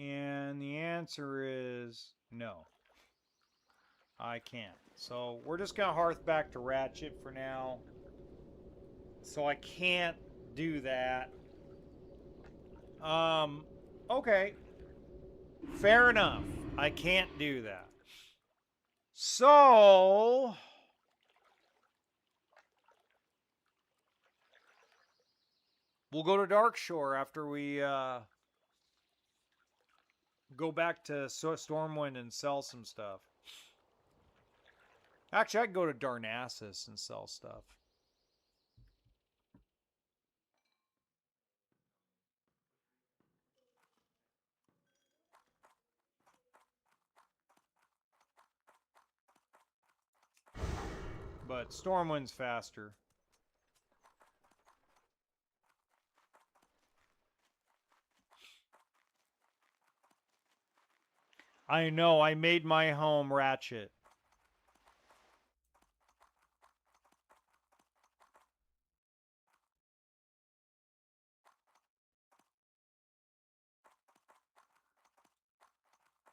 And the answer is no. I can't. So we're just going to hearth back to Ratchet for now. So I can't do that. Okay. Fair enough. I can't do that. So we'll go to Darkshore after we go back to Stormwind and sell some stuff. Actually, I could go to Darnassus and sell stuff. Stormwind's faster. I know, I made my home ratchet.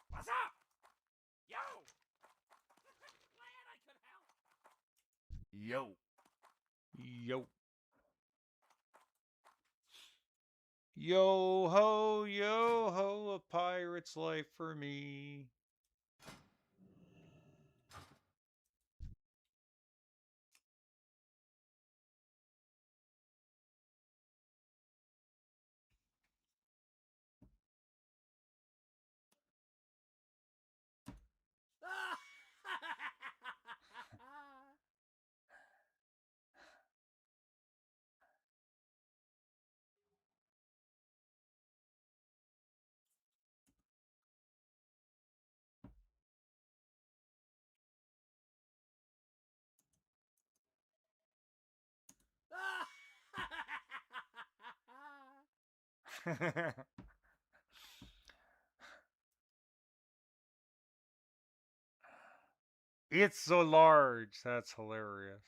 What's up? Yo! Glad I could help. Yo. Yo. Yo ho, a pirate's life for me. It's so large. That's hilarious.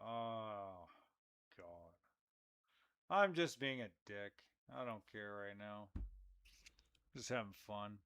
Oh, God. I'm just being a dick. I don't care right now. Just having fun.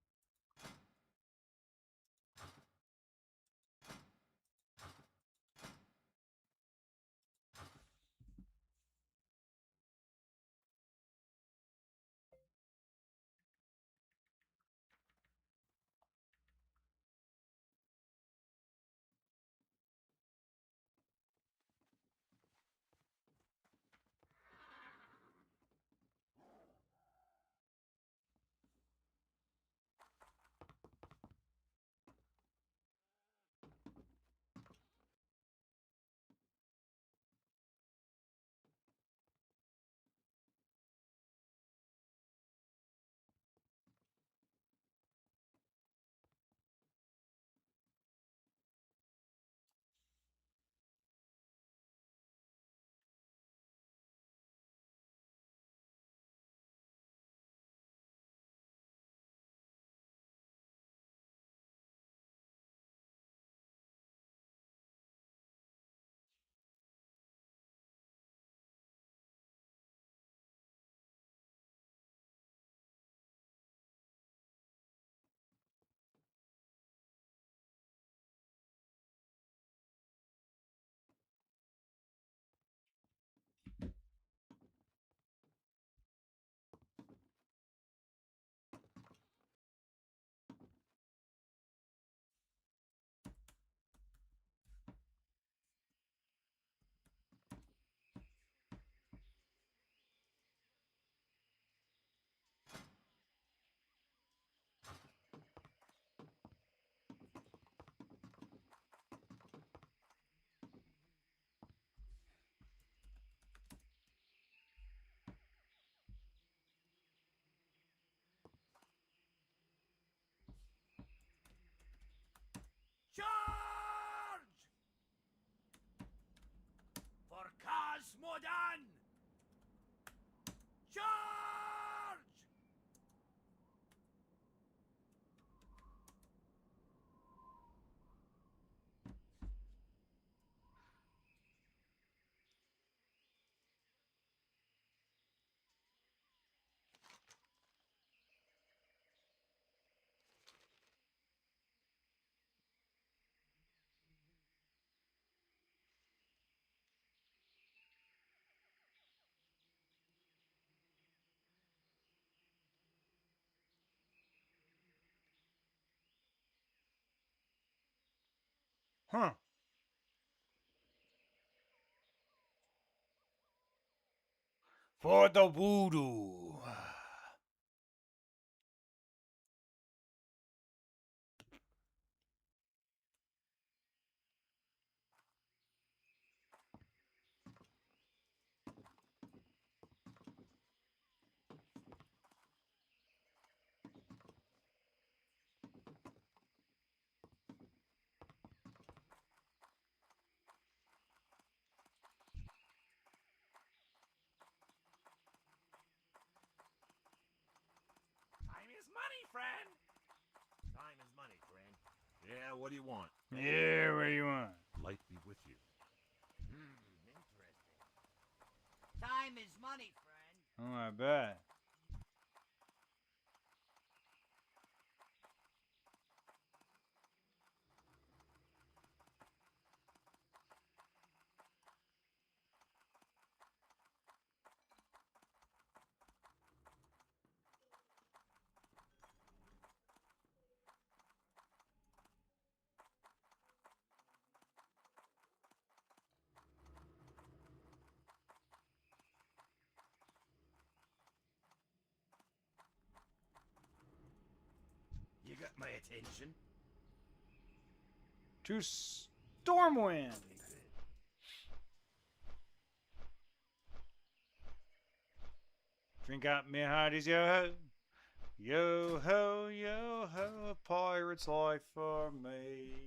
Charge! For Cosmodan! Charge! Huh. For the voodoo. Time is money, friend. Time is money, friend. Yeah, what do you want? Yeah, what do you want? Light be with you. Interesting. Time is money, friend. Oh, I bet. You got my attention. To Stormwind. Drink out me hearties, yo ho. Yo ho, a pirate's life for me.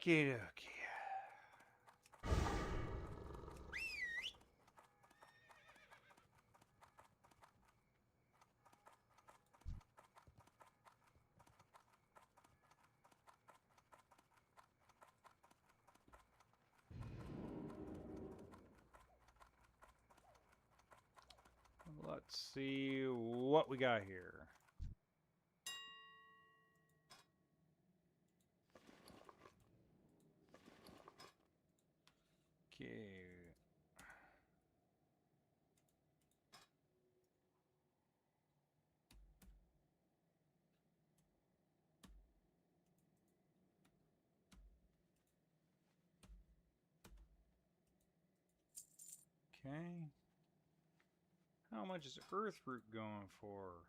Okie dokie. Let's see what we got here. Okay. Okay. How much is Earthroot going for?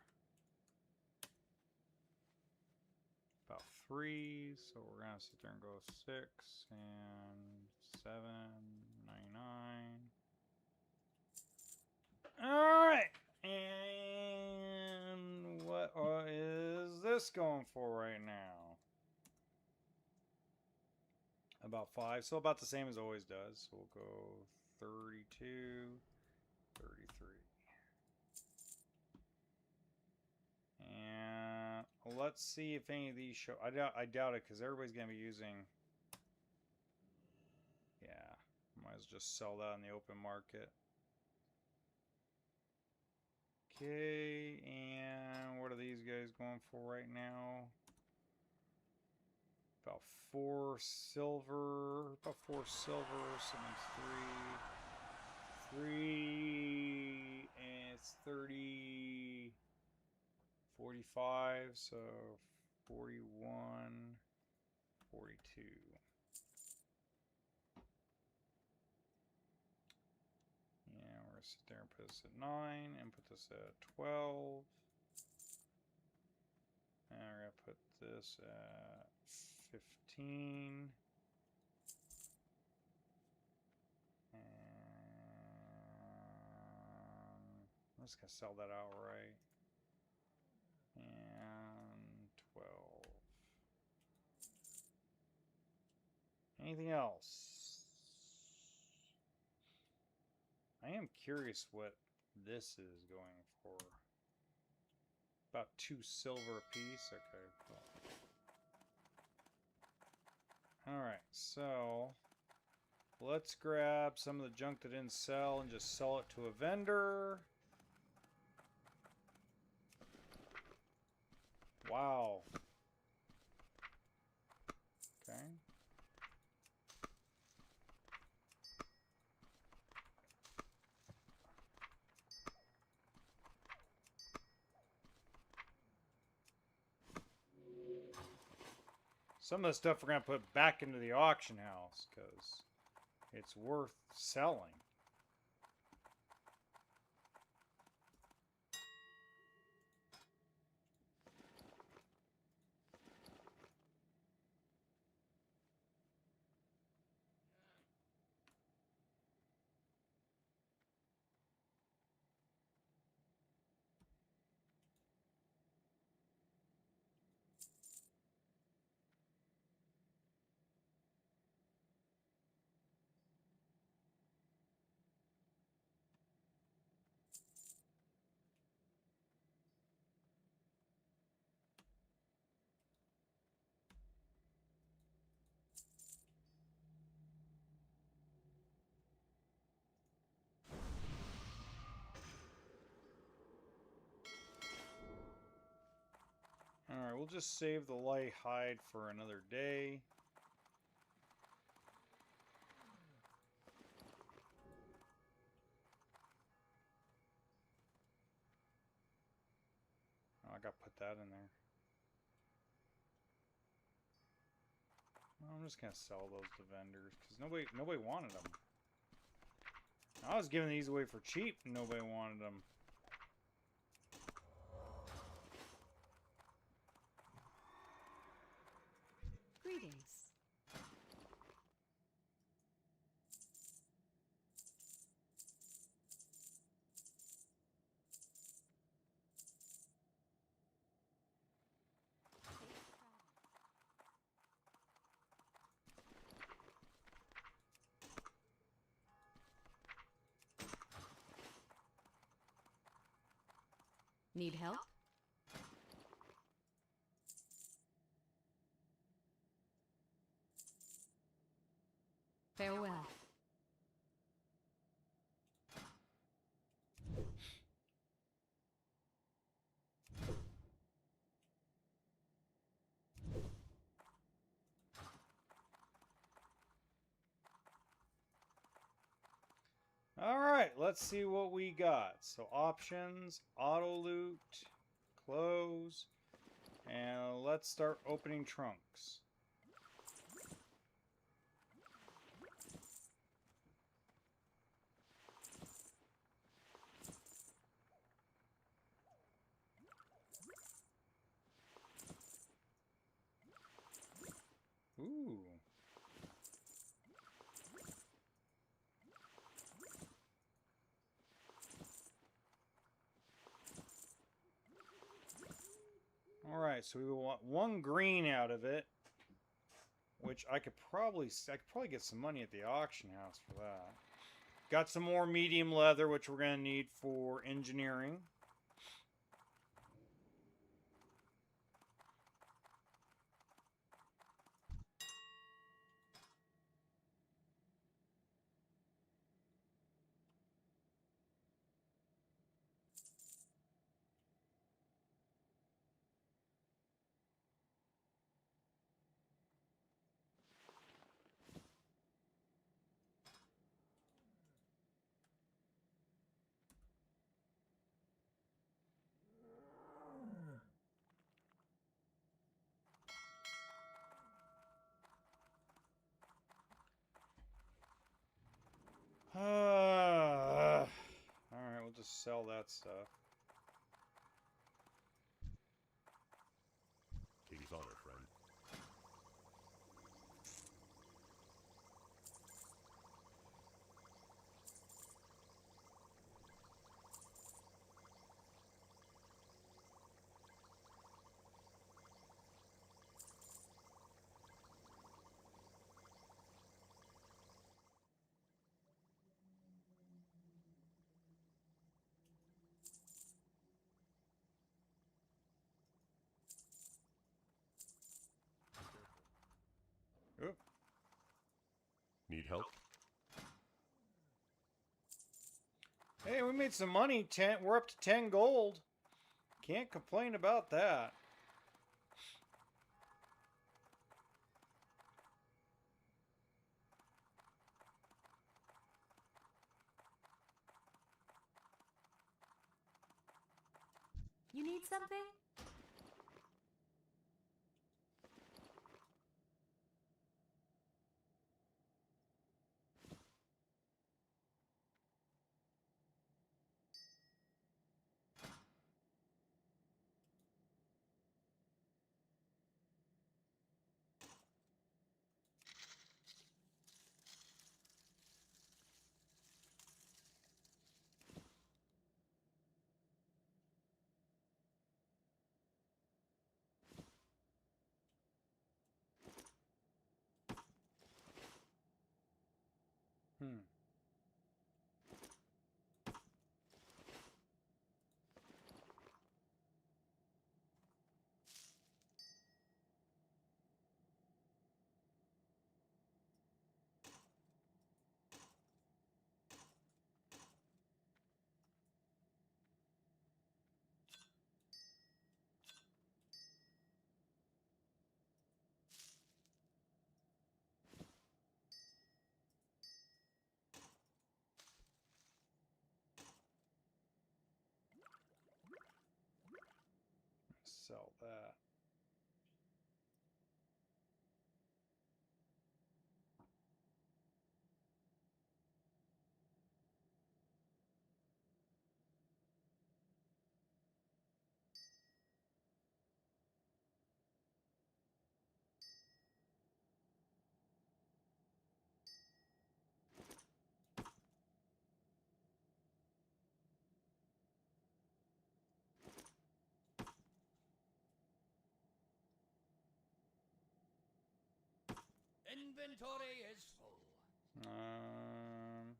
About 3, so we're gonna sit there and go 6 and 7.99. All right, and what is this going for right now? About 5, so about the same as it always does. So we'll go 32, 33. And let's see if any of these show. I doubt it because everybody's gonna be using. Yeah, might as well just sell that in the open market. Okay, and what are these guys going for right now? About 4 silver. About 4 silver. So that's 3, and it's 30. 45, so 41, 42. Yeah, we're gonna sit there and put this at 9 and put this at 12. And we're gonna put this at 15. And I'm just gonna sell that outright. And 12. Anything else? I am curious what this is going for. About 2 silver apiece. Okay. Cool. Alright, so let's grab some of the junk that didn't sell and just sell it to a vendor. Wow. Okay. Some of the stuff we're going to put back into the auction house because it's worth selling. Alright, we'll just save the light hide for another day. Oh, I gotta put that in there. I'm just gonna sell those to vendors because nobody wanted them. I was giving these away for cheap and nobody wanted them. Greetings. Need help? Farewell. All right, let's see what we got. So options, auto loot, close, and let's start opening trunks. Ooh. All right, so we want 1 green out of it, which I could probably get some money at the auction house for that. Got some more medium leather, which we're going to need for engineering. Alright, we'll just sell that stuff. King's honor, friend. Oop. Need help? Hey, we made some money. We're up to 10 gold. Can't complain about that. You need something? Hmm. Sell that. Inventory is full. Um.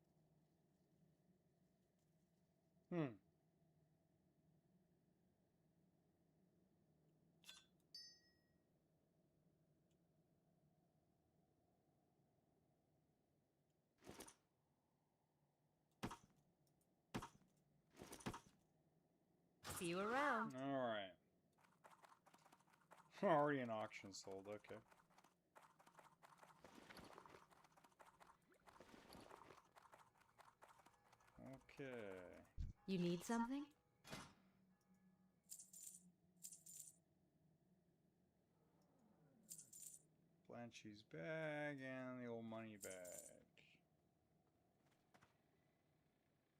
See you around. All right. Already an auction sold. Okay. Okay. You need something? Blanchie's bag and the old money bag.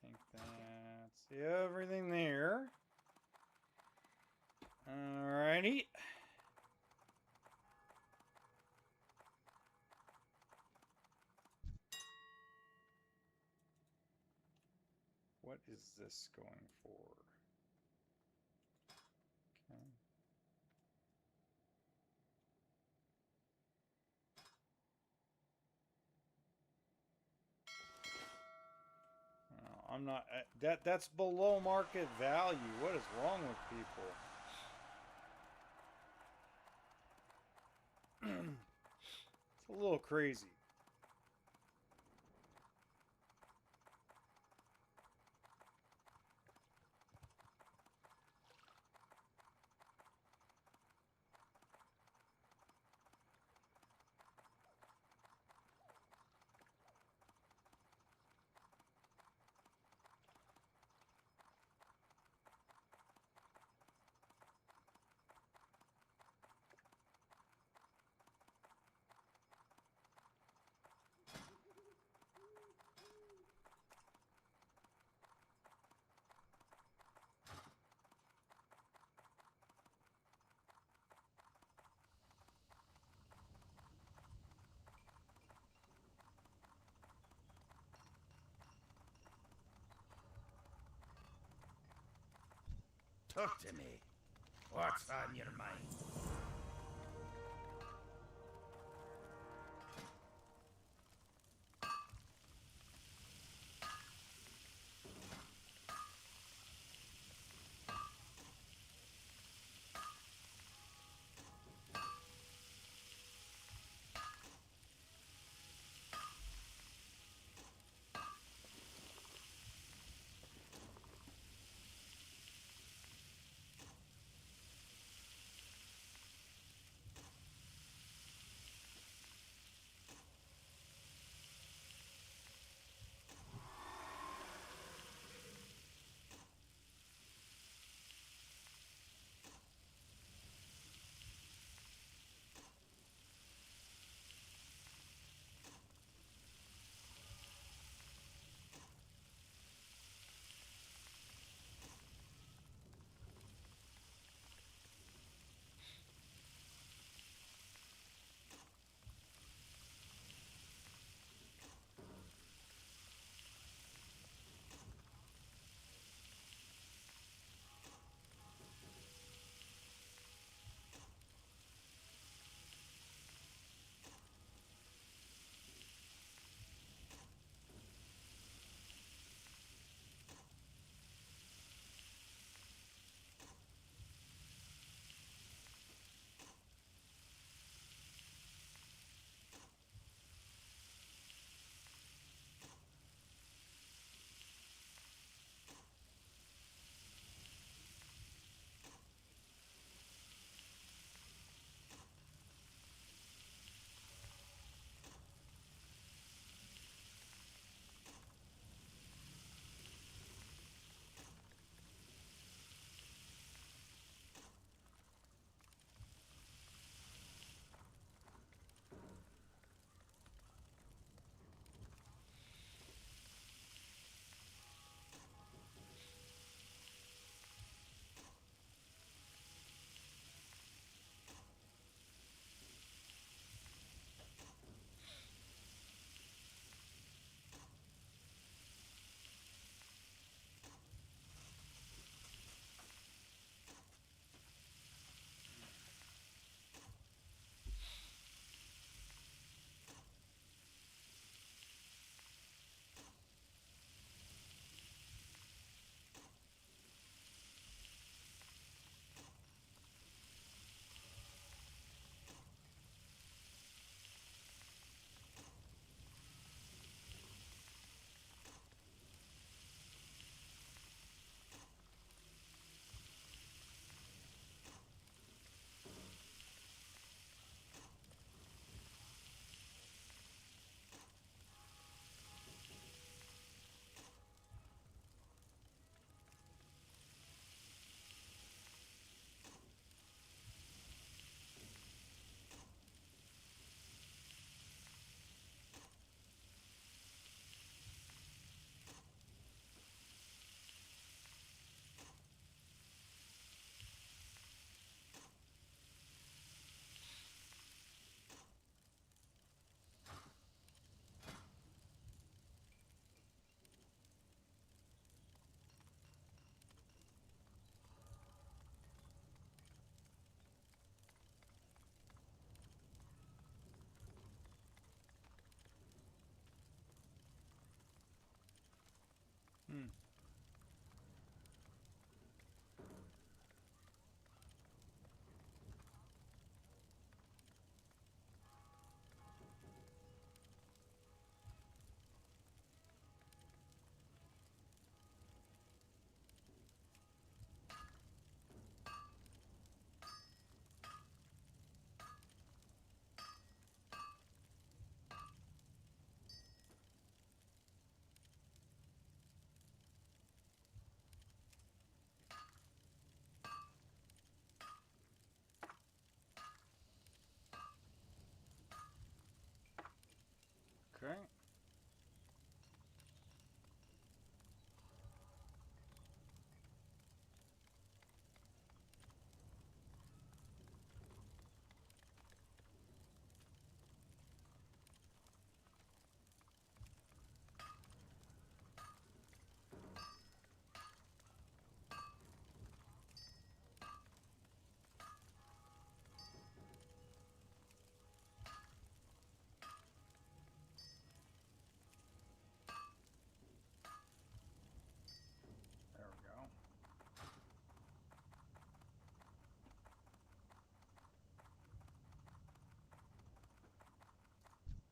I think that's everything there. Alrighty. What is this going for? Okay. I'm not that's below market value. What is wrong with people? It's a little crazy. Talk to me. What's on your mind?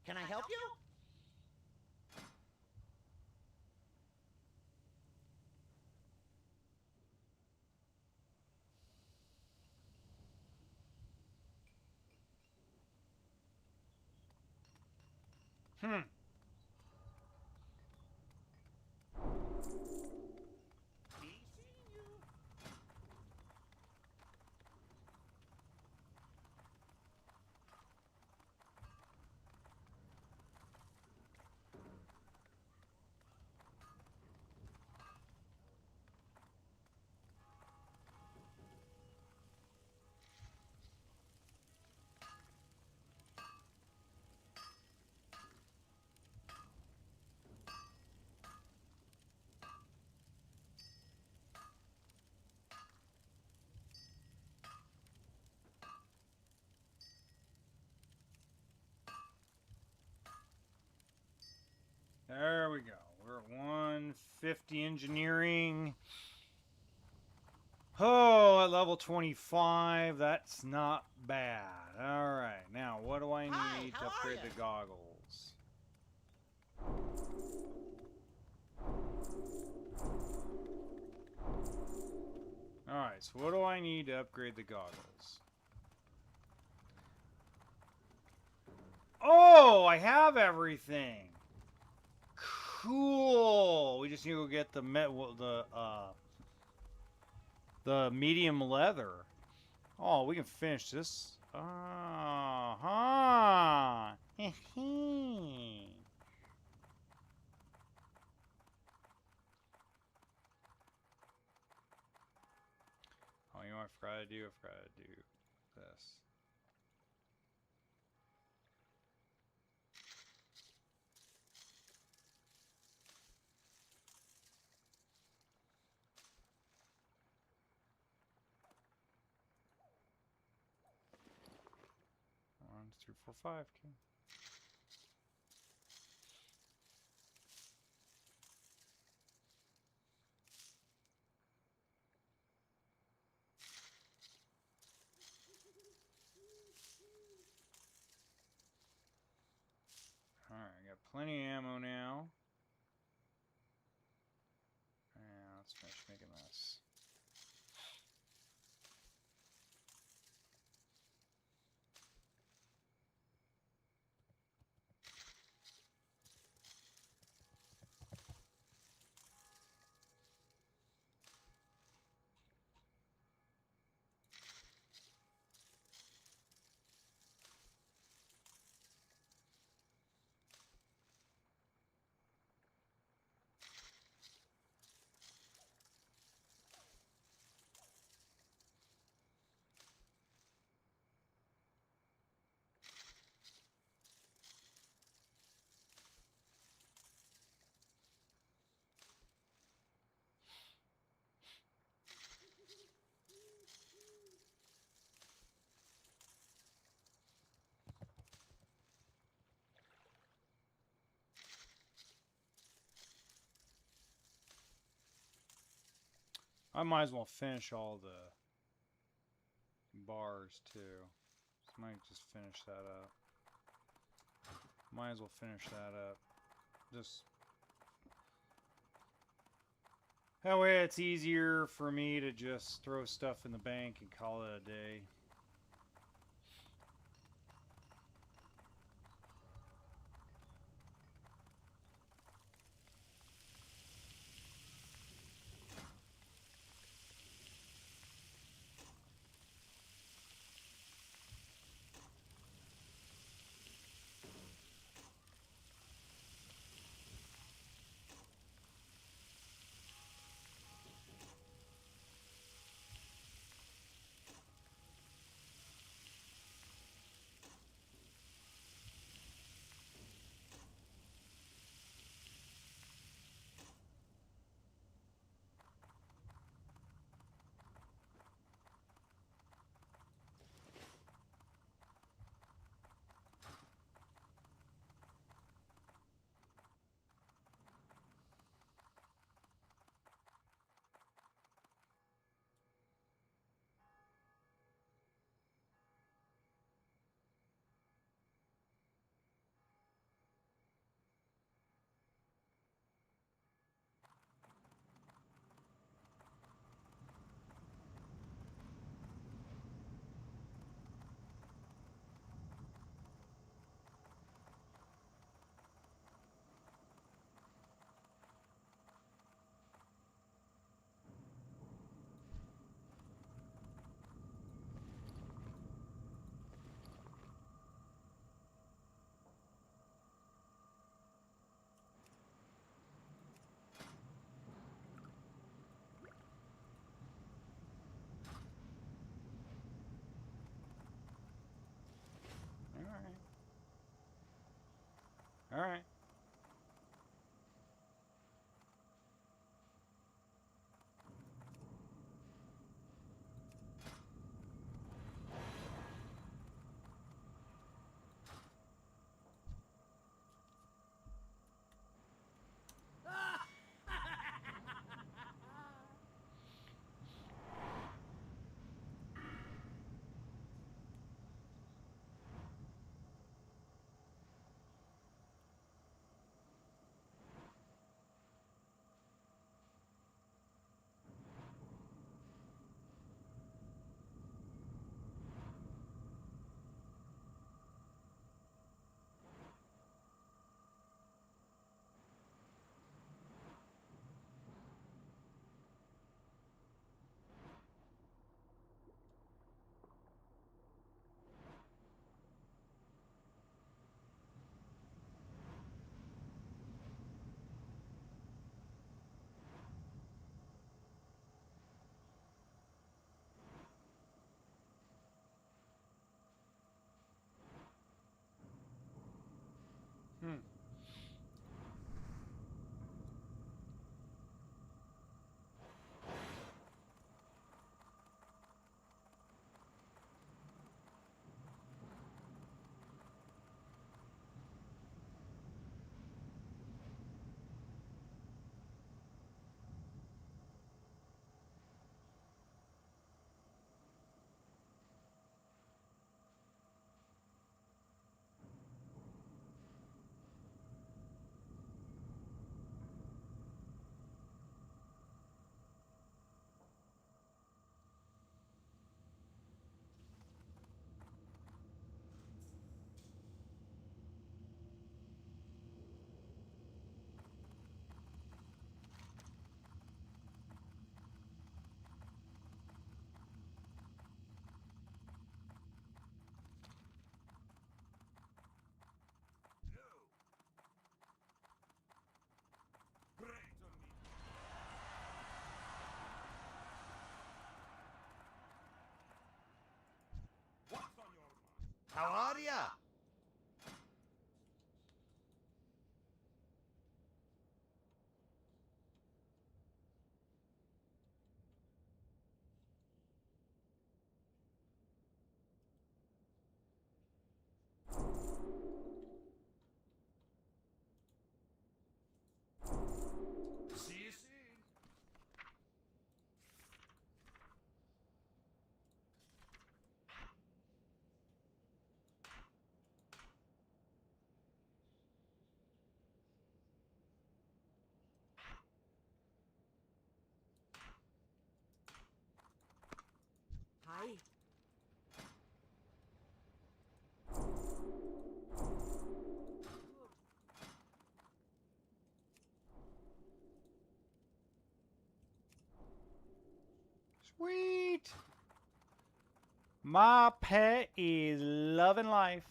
Can I help you? Hmm. Be seeing you. There we go. We're at 150 engineering. Oh, at level 25, that's not bad. All right, now what do I Hi, need to how are upgrade ya? the goggles? All right, so what do I need to upgrade the goggles? Oh, I have everything. Cool. We just need to go get the medium leather. Oh, we can finish this. Ah, Oh, you know what I forgot to do? I forgot to do this. One, two, four, five. Okay. Alright, I got plenty of ammo now. Yeah, let's finish making this. I might as well finish all the bars too. So might just finish that up. Might as well finish that up. Just that way it's easier for me to just throw stuff in the bank and call it a day. All right. Hmm. How are ya? See you soon. Hi. Sweet. My pet is loving life.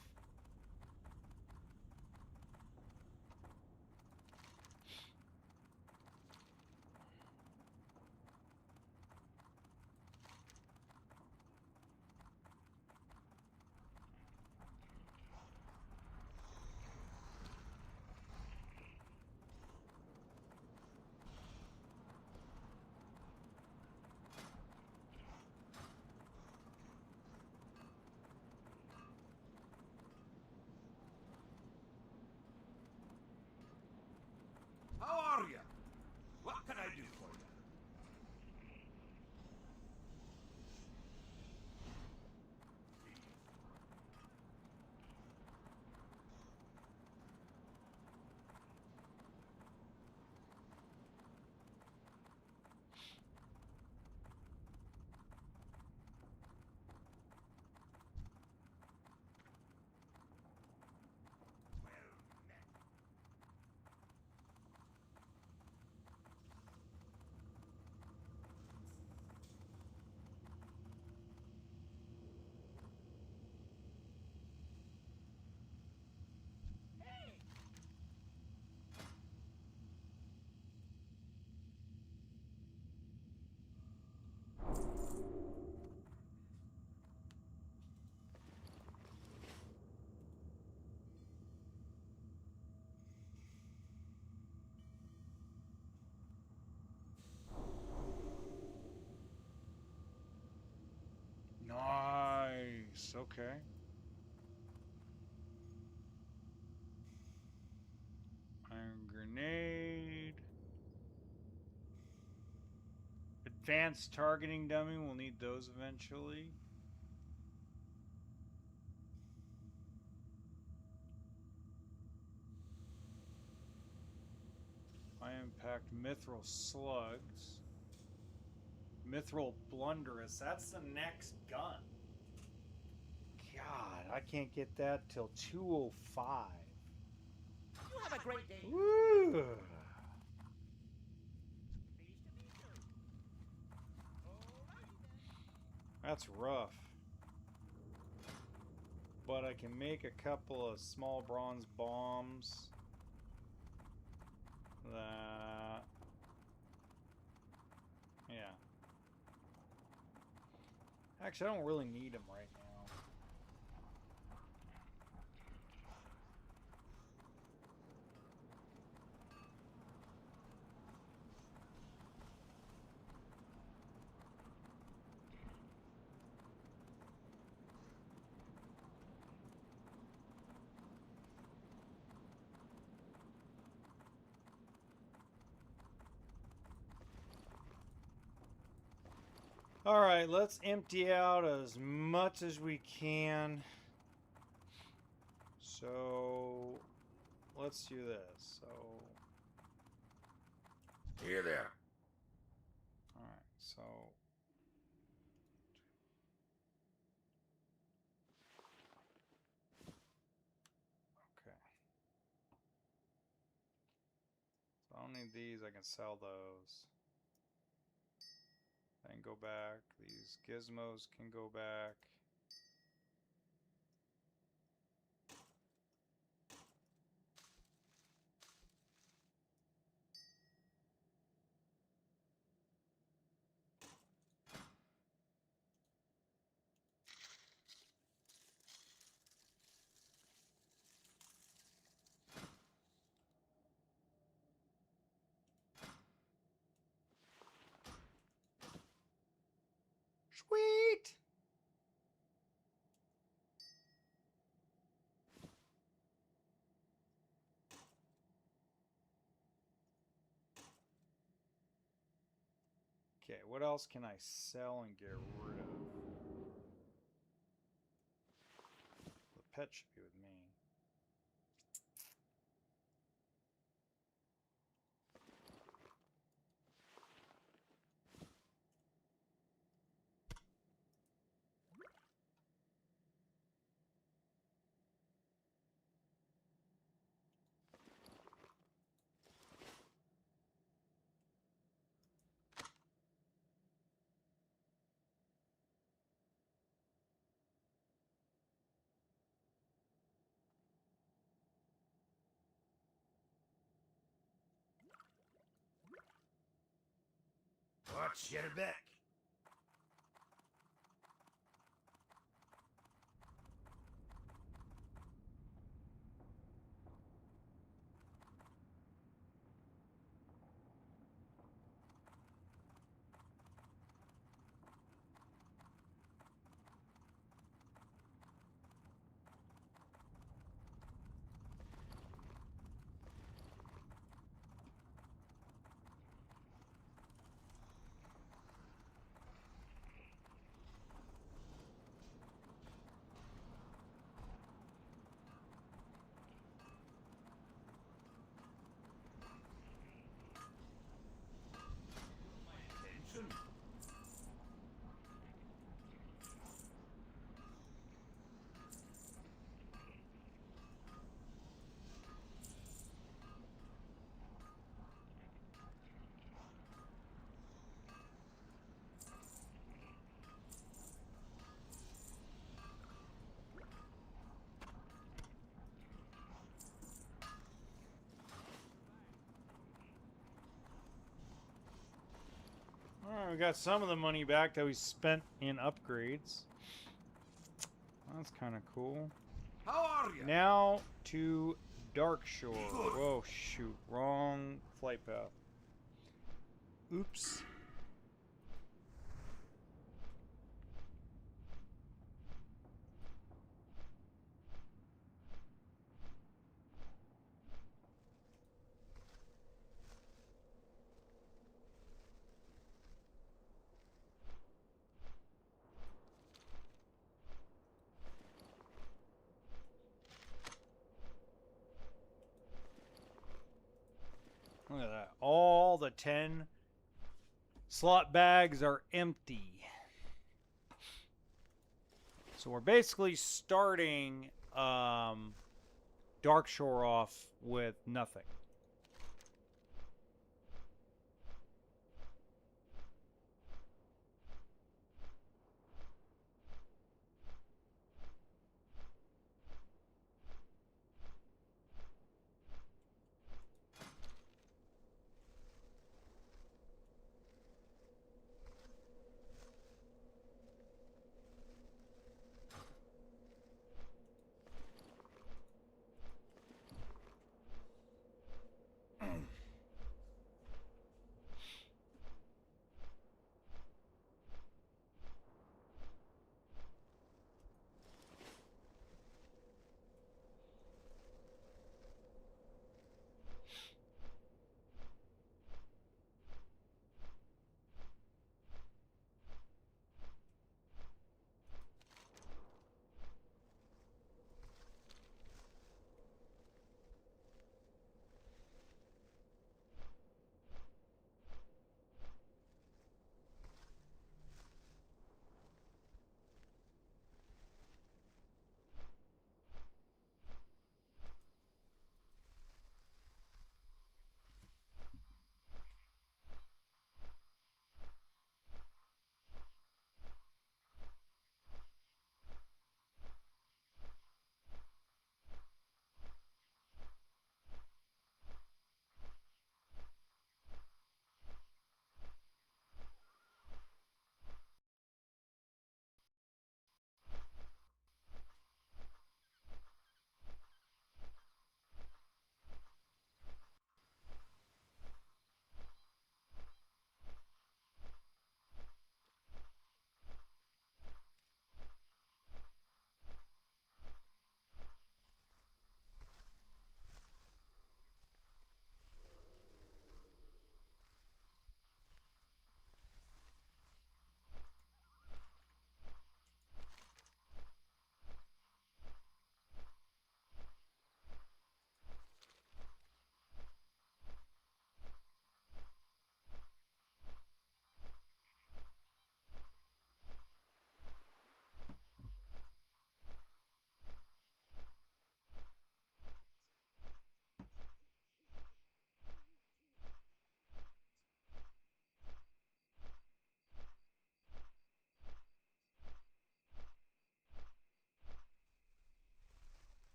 Nice, okay. Iron grenade. Advanced targeting dummy, we'll need those eventually. High impact mithril slugs. Mithril blunderous, that's the next gun. God, I can't get that till 205. You have a great day. Woo! Pleased to meet you. Alrighty then. That's rough. But I can make a couple of small bronze bombs. That... Yeah. Actually, I don't really need them right now. All right, let's empty out as much as we can. So, let's do this. So, Here there. all right, so. Okay. So I don't need these, I can sell those. Then go back. These gizmos can go back. Sweet! Okay, what else can I sell and get rid of? The pet should be with me. Watch your back. Attention. Alright, we got some of the money back that we spent in upgrades. That's kind of cool. How are you? Now to Darkshore. Whoa, shoot. Wrong flight path. Oops. 10 slot bags are empty. So we're basically starting Darkshore off with nothing.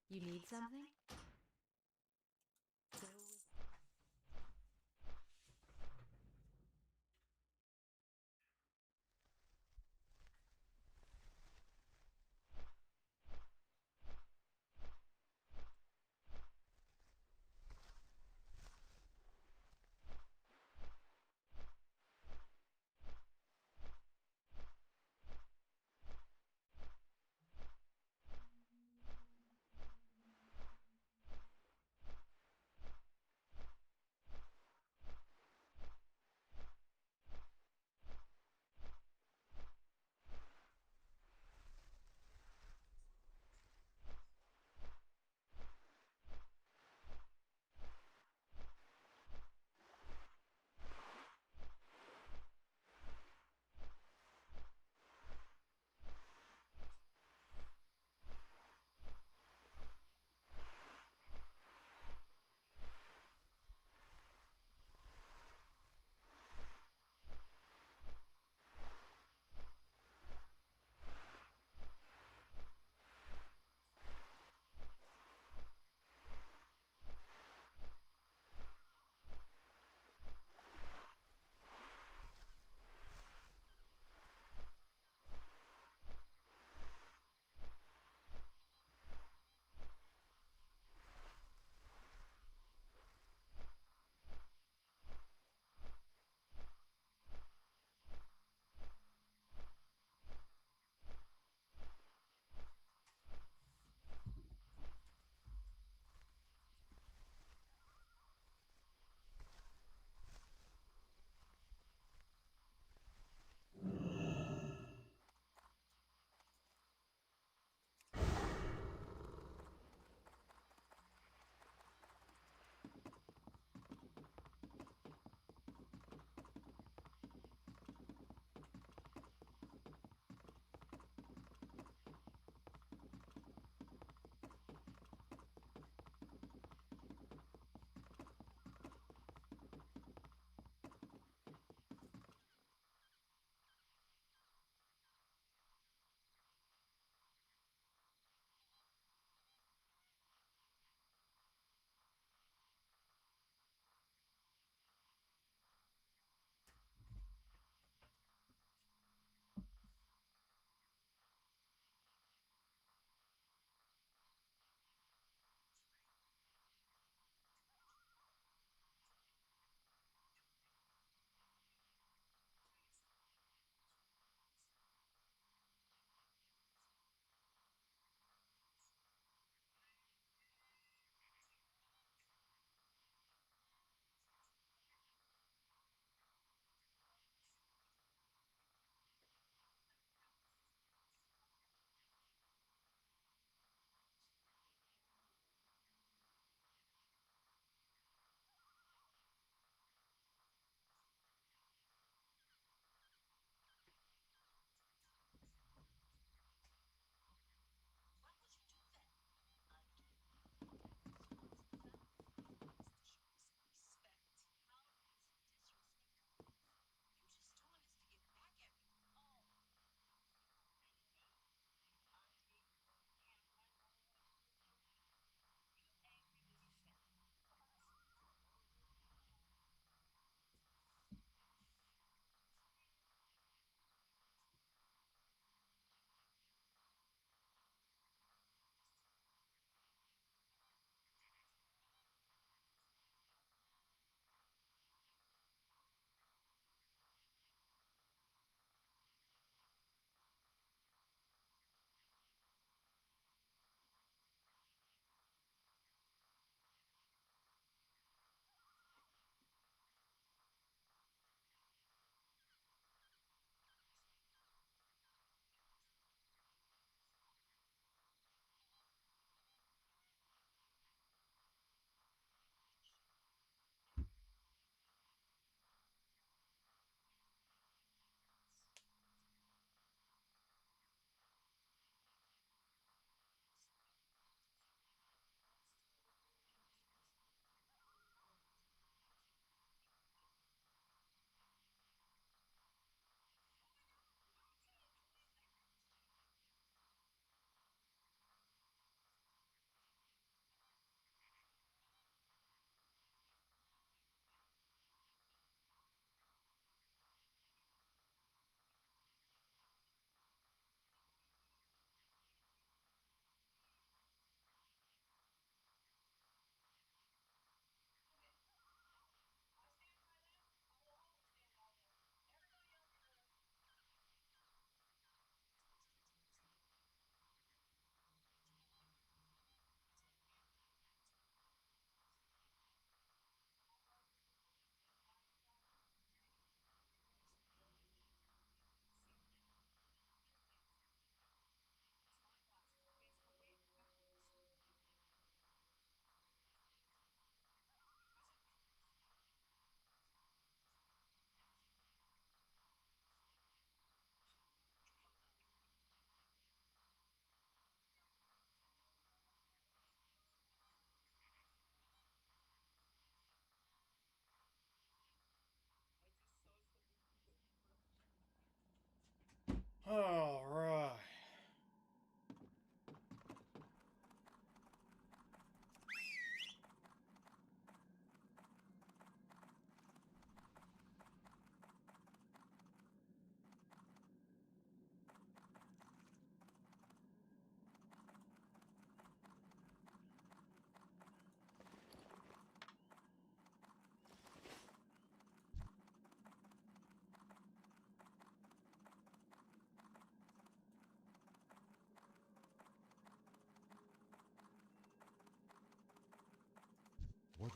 You need something?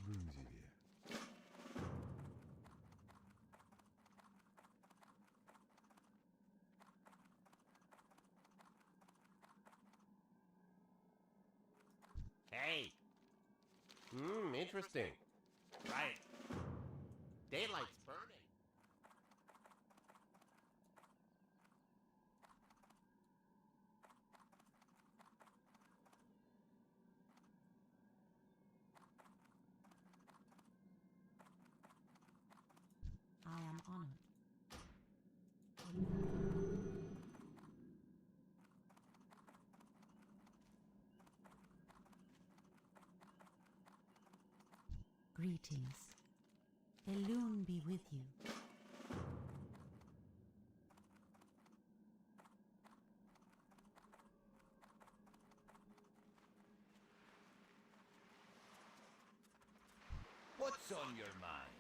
Grüßen Sie wir. Hey, Interesting. right. Daylight's burning. I am honored. Greetings. Elune be with you. What's on your mind?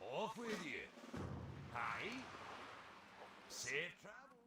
Off with you. Hi. Safe travels.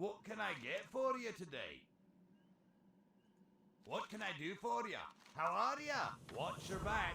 What can I get for you today? What can I do for you? How are ya? Watch your back.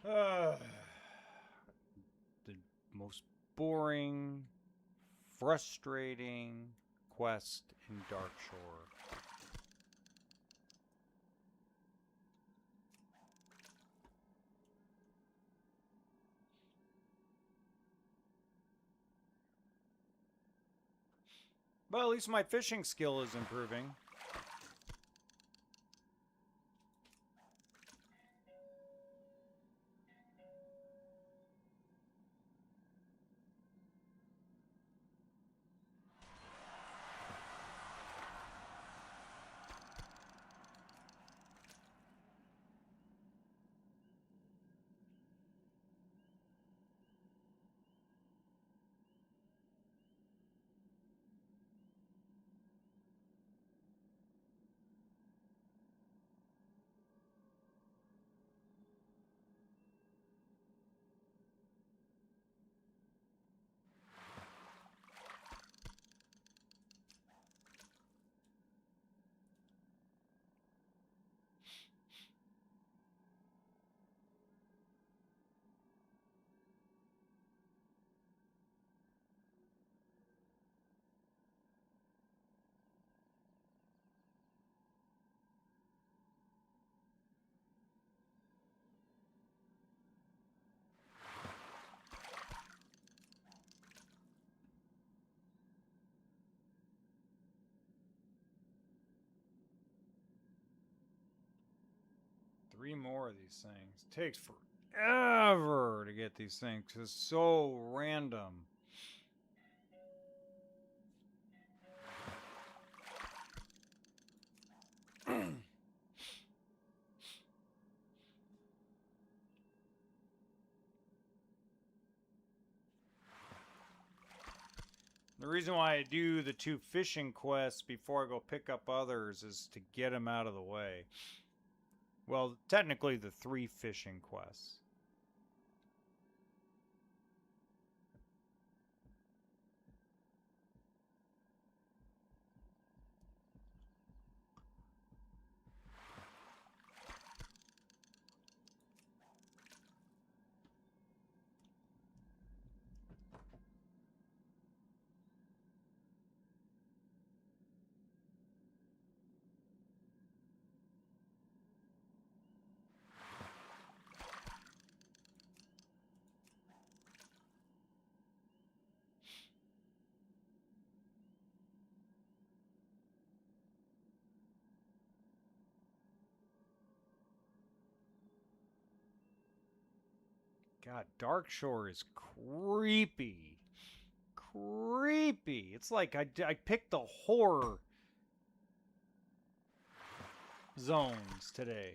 The most boring, frustrating quest in Darkshore. But at least my fishing skill is improving. Three more of these things. It takes forever to get these things because it's so random. The reason why I do the 2 fishing quests before I go pick up others is to get them out of the way. Well, technically the 3 fishing quests. God, Darkshore is creepy. Creepy. It's like I picked the horror zones today.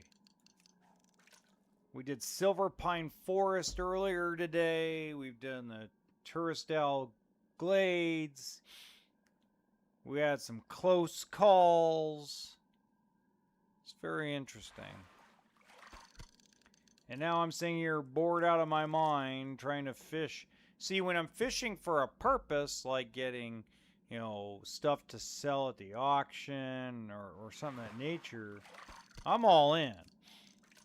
We did Silverpine Forest earlier today. We've done the Turisdale Glades. We had some close calls. It's very interesting. And now I'm sitting here bored out of my mind trying to fish. See, when I'm fishing for a purpose, like getting, you know, stuff to sell at the auction or something of that nature, I'm all in.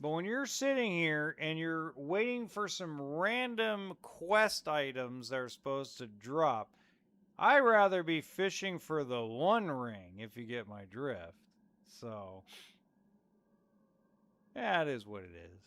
But when you're sitting here and you're waiting for some random quest items that are supposed to drop, I'd rather be fishing for the One Ring, if you get my drift. So, yeah, it is what it is.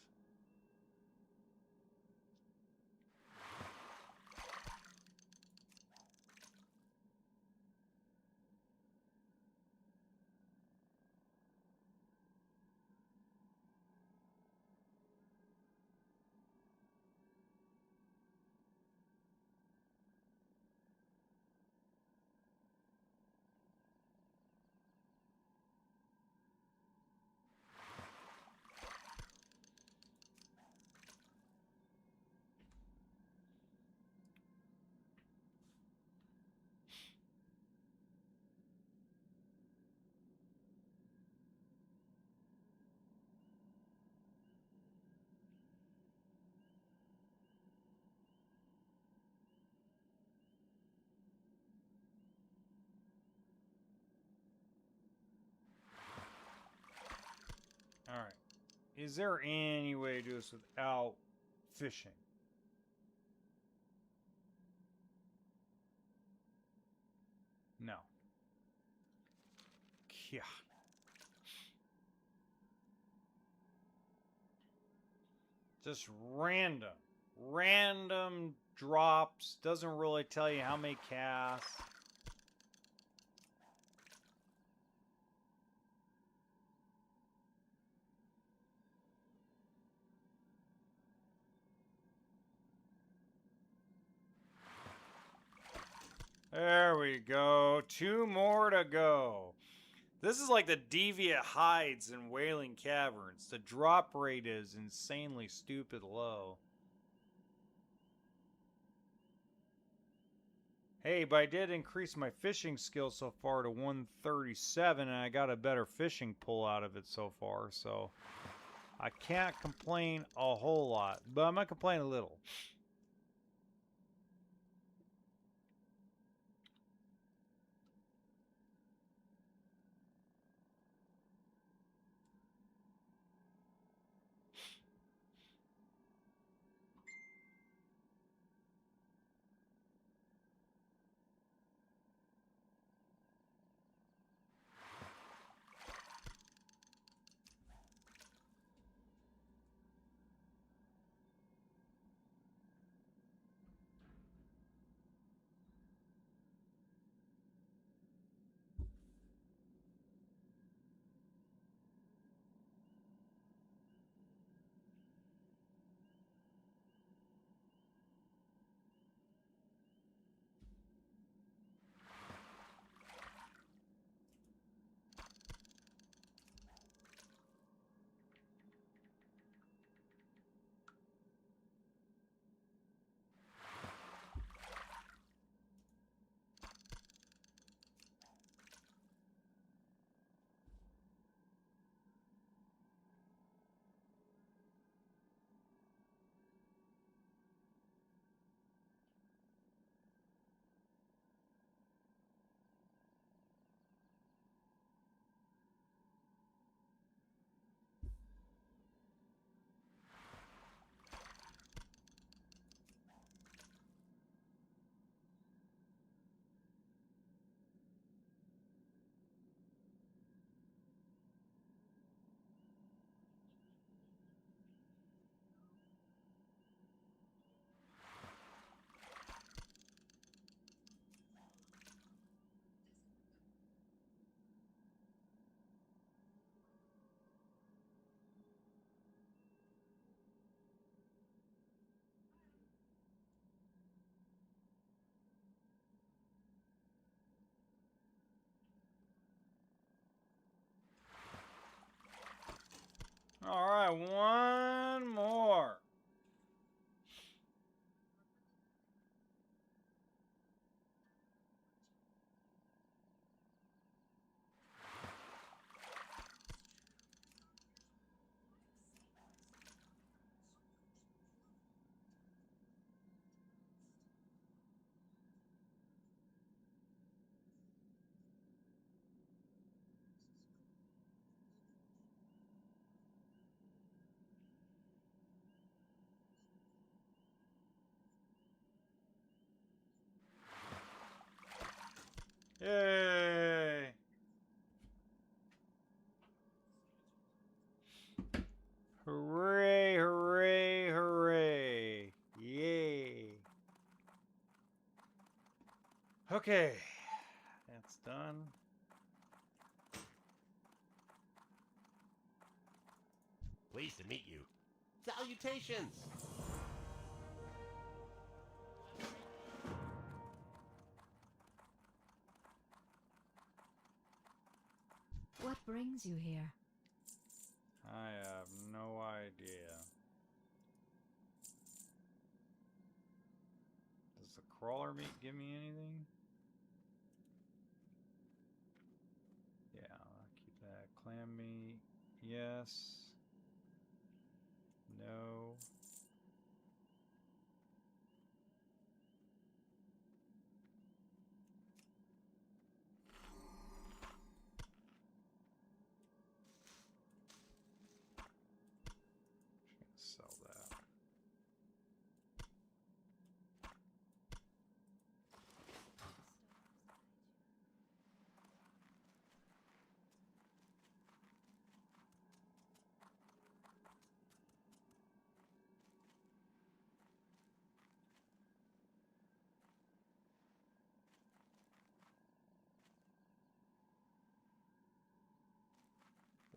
Alright. Is there any way to do this without fishing. No. Yeah. Just random drops. Doesn't really tell you how many casts. There we go. 2 more to go. This is like the deviant hides in Wailing Caverns. The drop rate is insanely stupid low. Hey, but I did increase my fishing skill so far to 137, and I got a better fishing pull out of it so far, so I can't complain a whole lot, but I'm going to complain a little. All right, one more. Yay! Hooray, hooray, hooray. Yay. Okay, that's done. Pleased to meet you. Salutations! What brings you here? I have no idea. Does the crawler meat give me anything? Yeah, I'll keep that. Clam meat, yes. No. Just gonna sell that.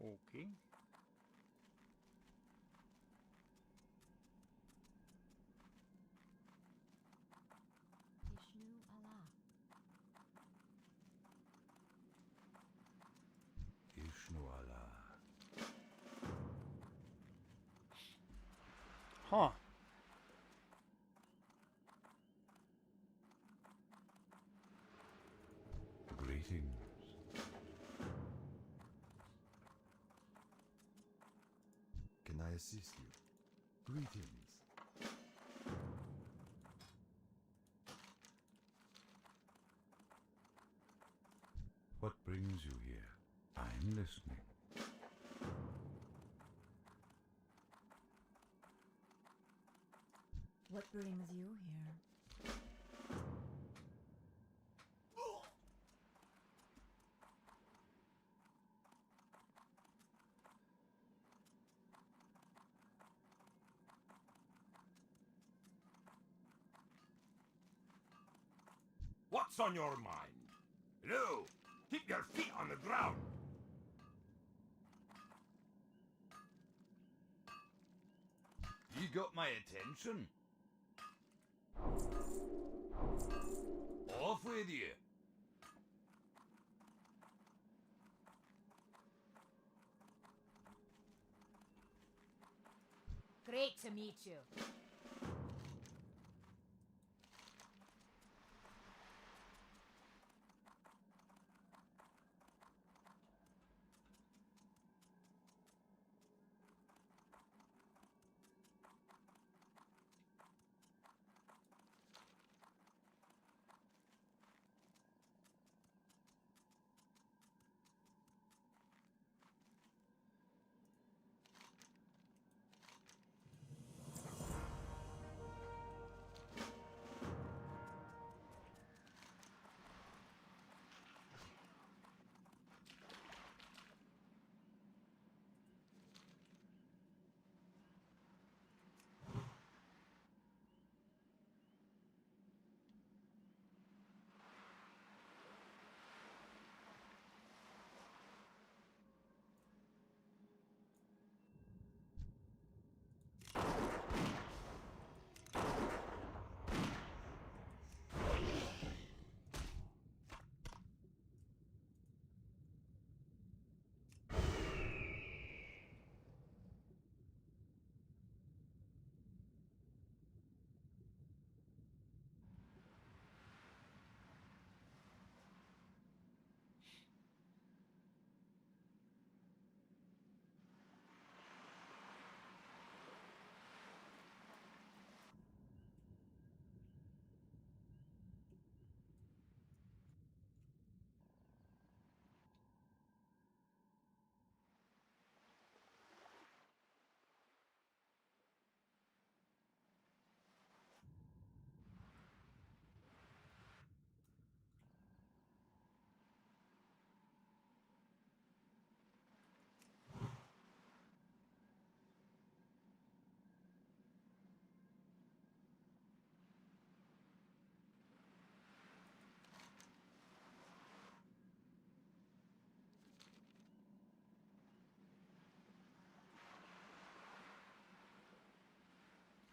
Okay. Ishnu Allah. Ishnu Allah. Huh. Greetings. Can I assist you? Greetings. What brings you here? I'm listening. What brings you here? What's on your mind? Hello! Keep your feet on the ground! You got my attention? Off with you! Great to meet you.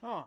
Huh.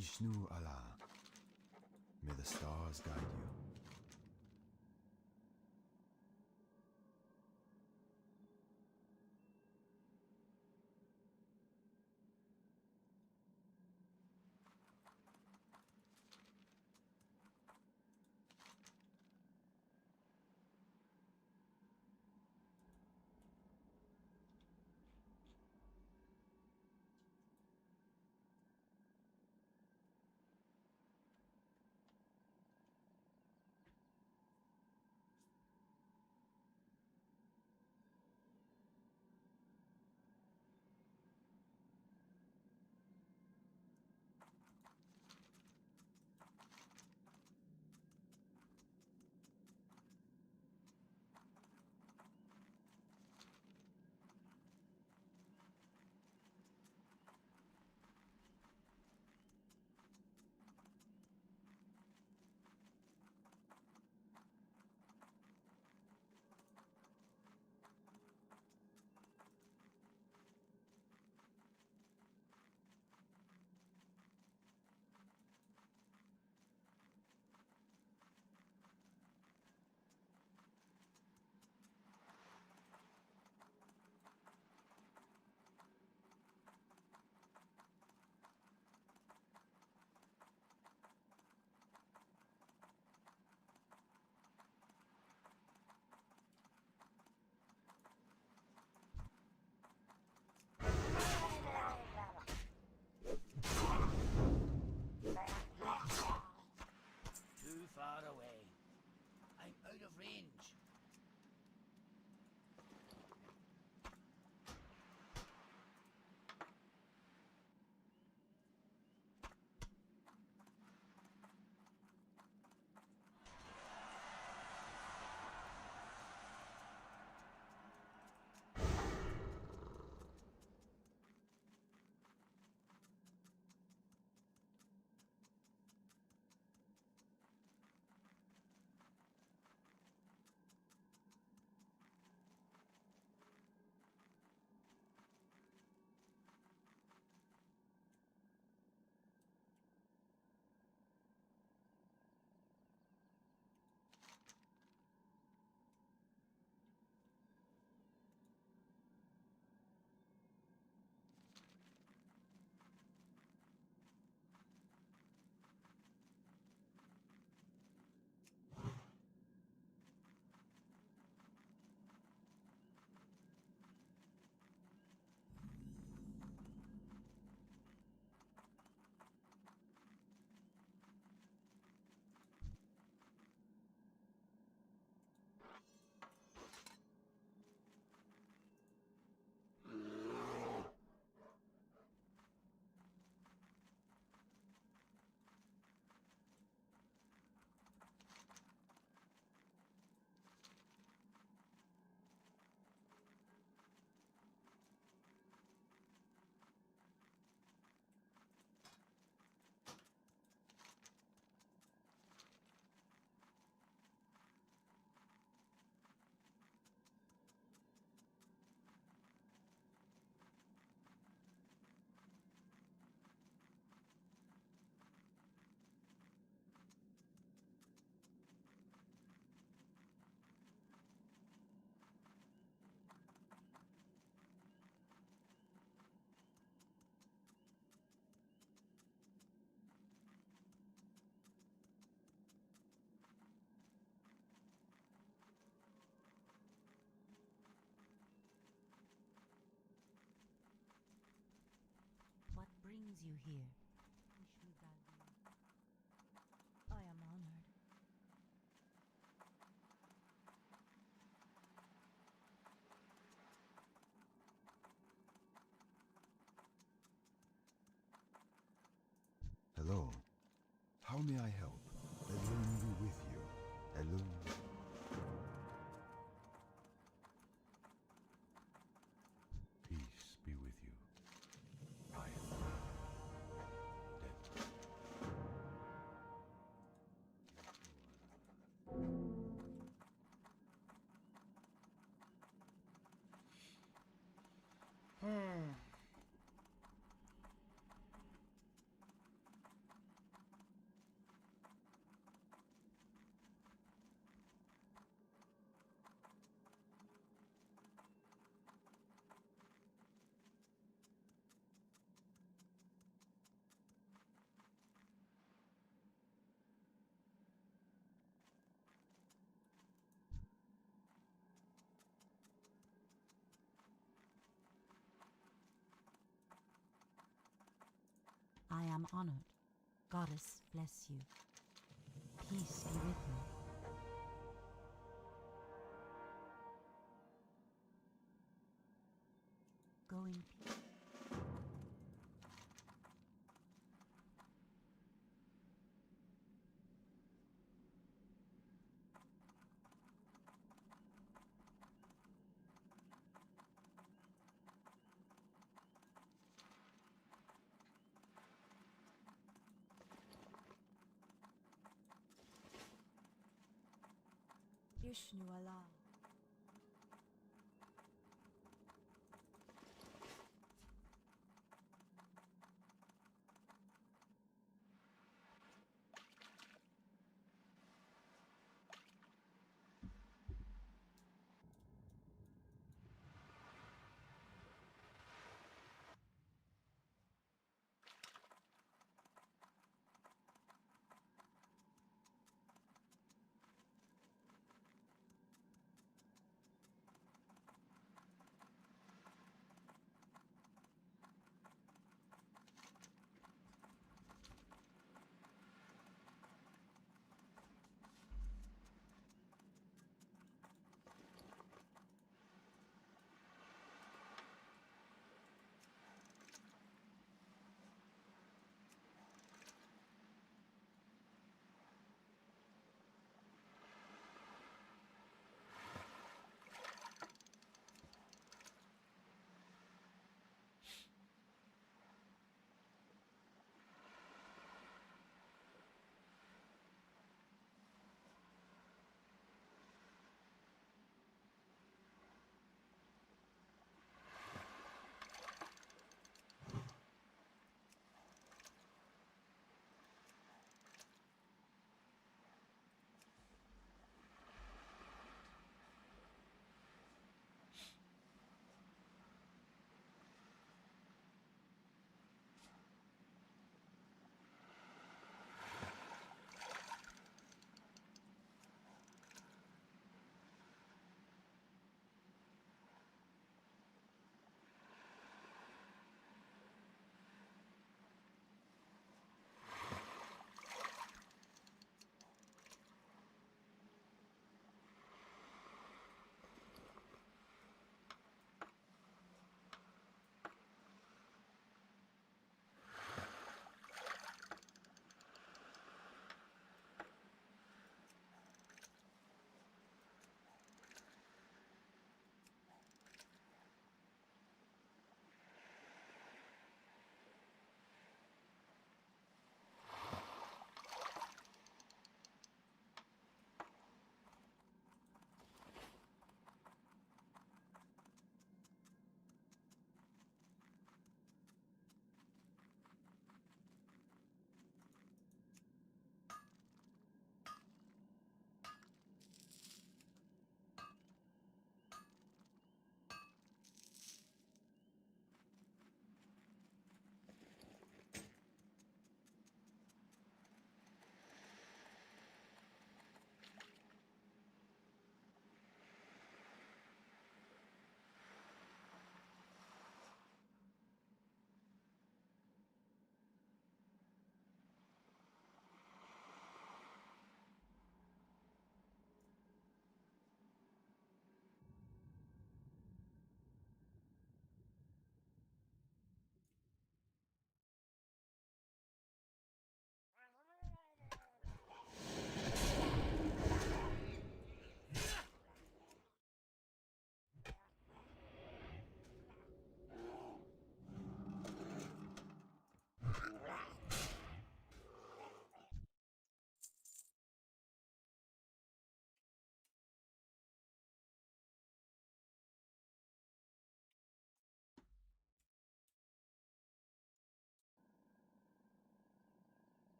Ishnu Allah, may the stars guide you. brings you here? I am honored. Hello. How may I help? Alone be with you. Alone. Peace be with you. I am dead. Hmm. I am honored. Goddess bless you. Peace be with me. Go in peace. Ishnu Allah.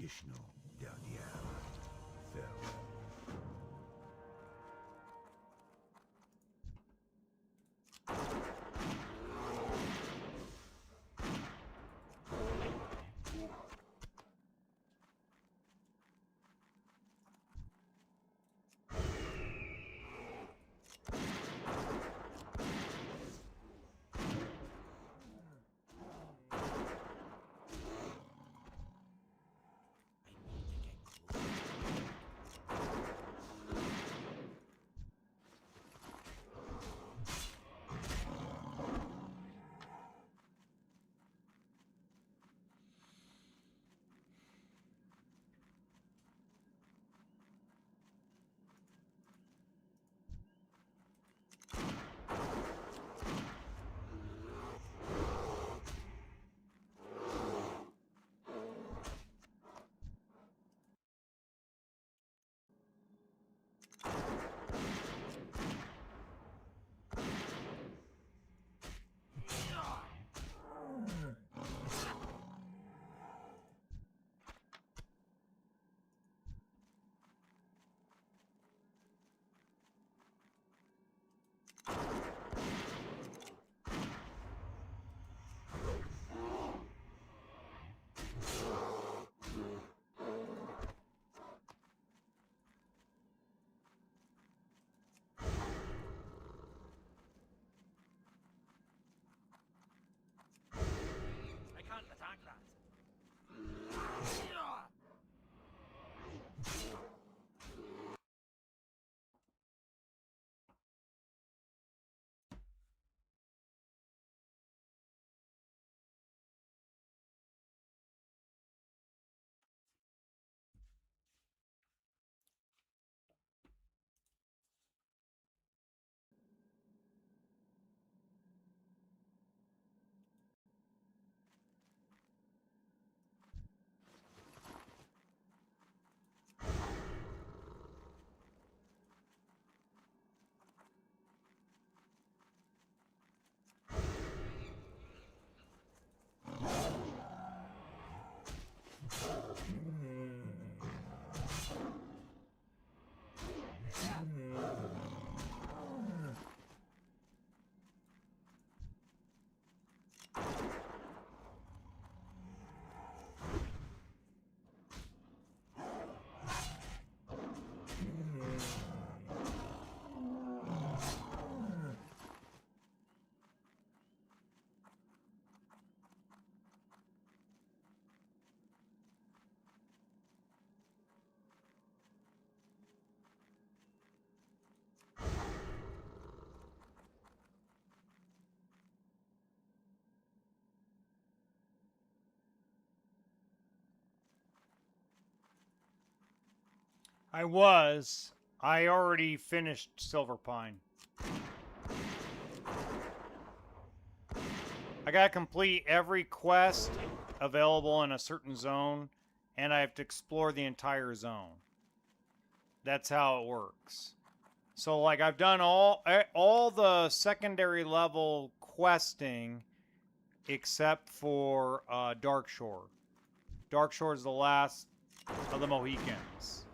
Vishnu, derrière. Farewell. I can't attack that. I already finished Silverpine. I gotta complete every quest available in a certain zone, and I have to explore the entire zone. That's how it works. So, like, I've done all the secondary level questing except for Darkshore. Darkshore is the last of the Mohicans.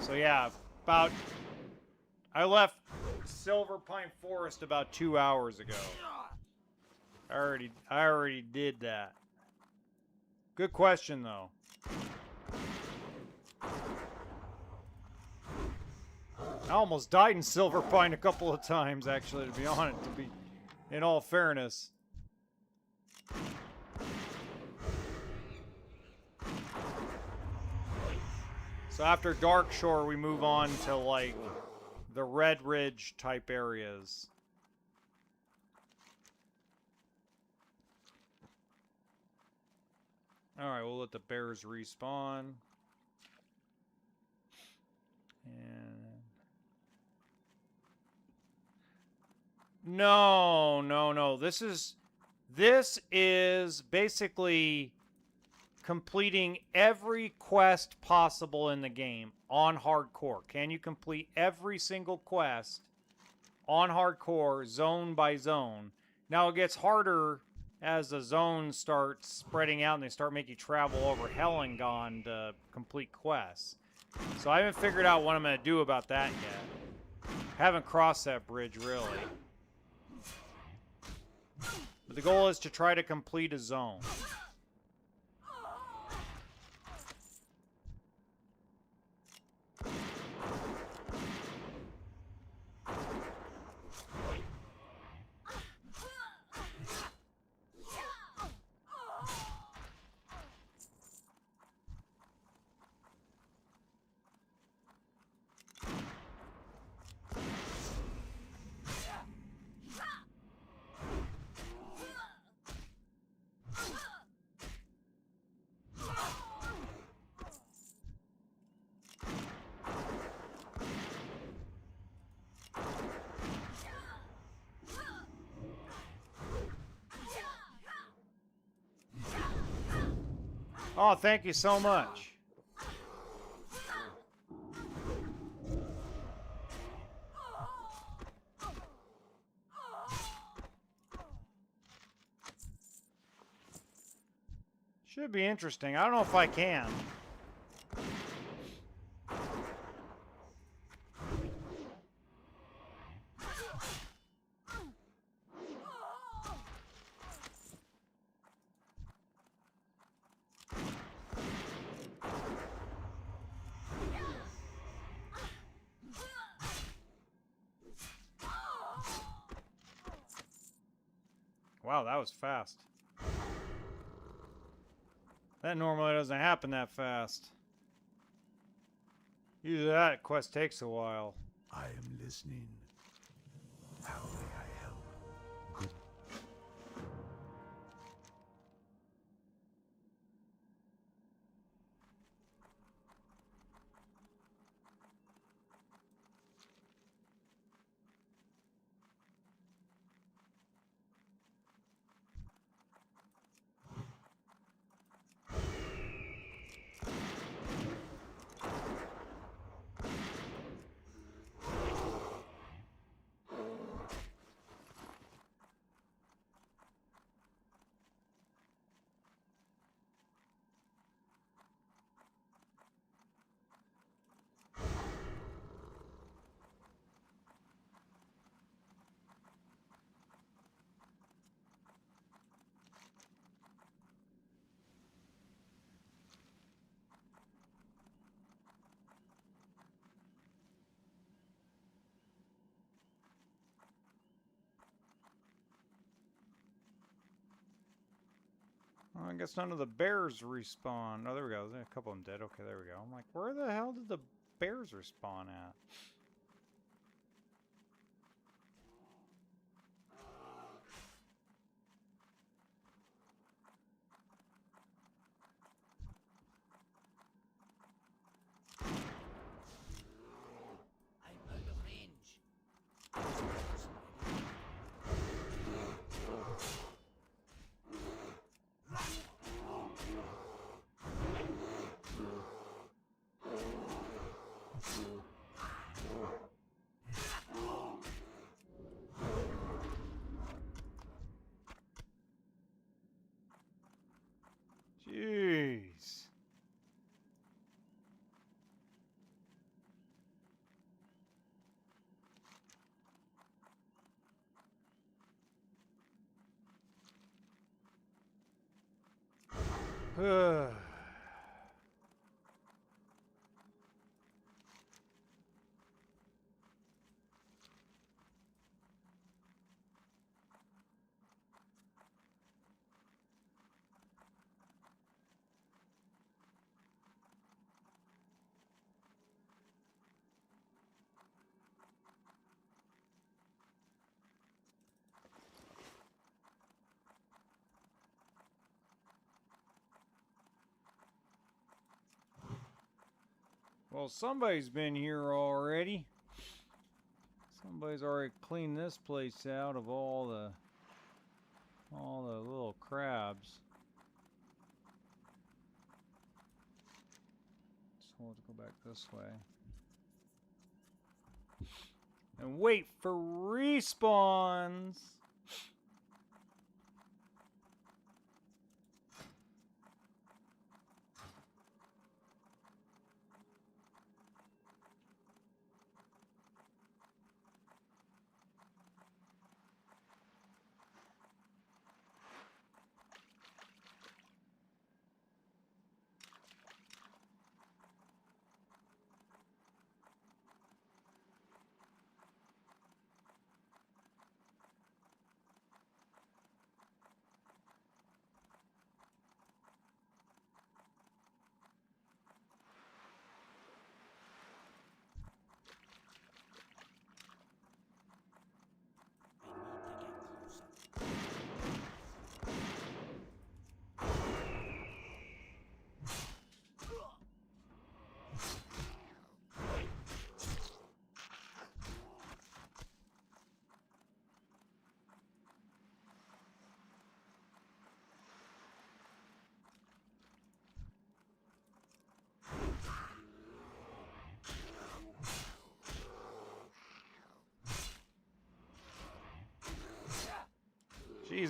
So yeah, I left Silverpine Forest about 2 hours ago. I already did that. Good question though. I almost died in Silverpine a couple of times actually, to be honest, in all fairness. So after Darkshore, we move on to, like, the Red Ridge type areas. Alright, we'll let the bears respawn. And... No. This is basically completing every quest possible in the game on hardcore. Can you complete every single quest on hardcore, zone by zone? Now it gets harder as the zones start spreading out and they start making you travel over Hellingon to complete quests. So I haven't figured out what I'm going to do about that yet. Haven't crossed that bridge, really. But the goal is to try to complete a zone. Oh, thank you so much. Should be interesting. I don't know if I can. Wow, that was fast. That normally doesn't happen that fast. Usually that quest takes a while. I am listening. How may I help? Good. Well, I guess none of the bears respawn. Oh, there we go. There's a couple of them dead. Okay, there we go. I'm like, where the hell did the bears respawn at? I'm out of range. Jeez. Well, somebody's been here already. Somebody's already cleaned this place out of all the little crabs. So let's go back this way. And wait for respawns.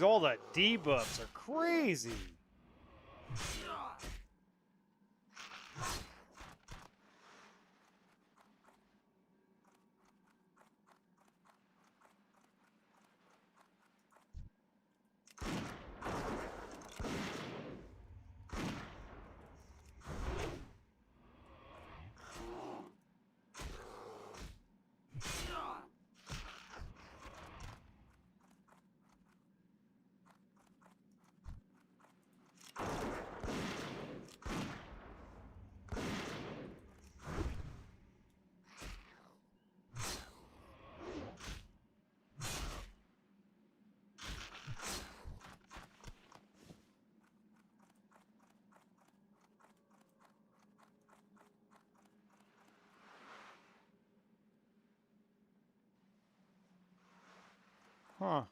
Jeez, all the debuffs are crazy. Huh.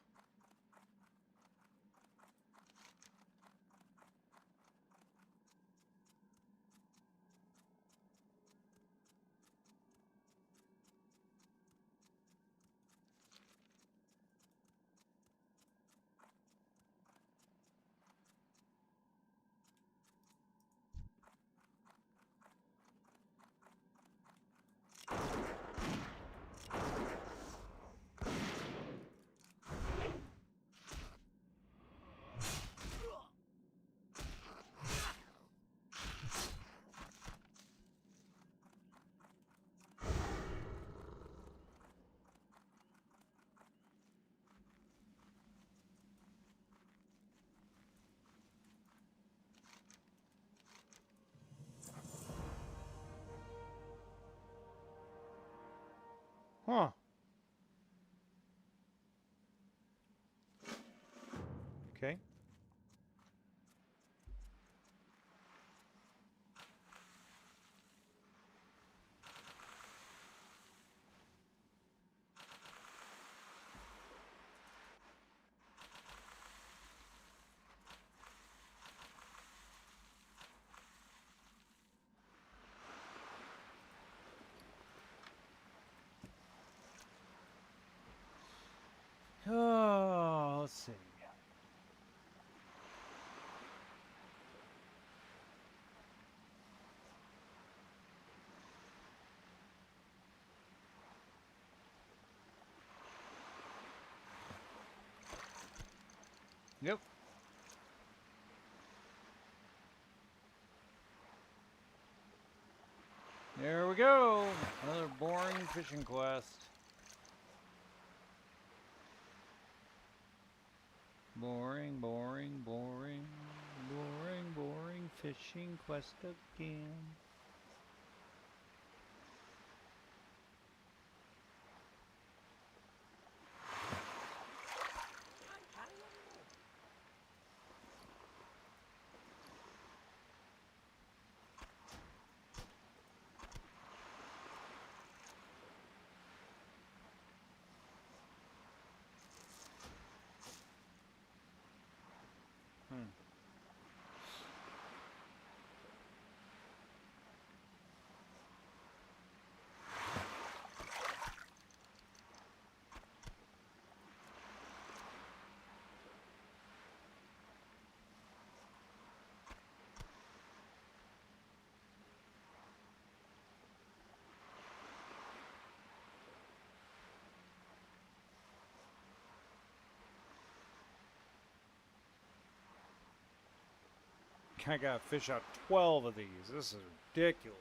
Huh. Okay. Oh, let's see. Yep. There we go. Another boring fishing quest. Boring, boring, boring, boring, boring fishing quest again. I gotta fish out 12 of these. This is ridiculous.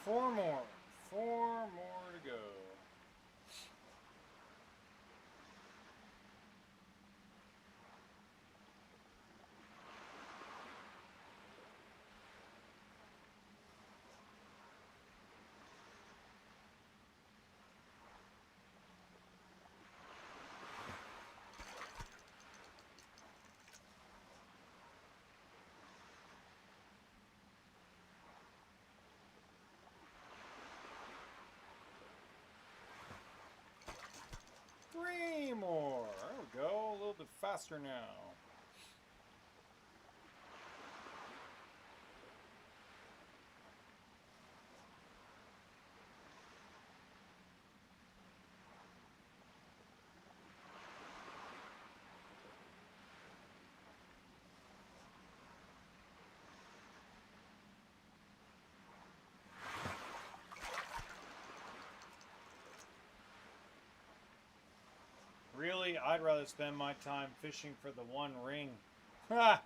Four more. Four more to go. Three more. There we go. A little bit faster now. Really, I'd rather spend my time fishing for the one ring. Ha!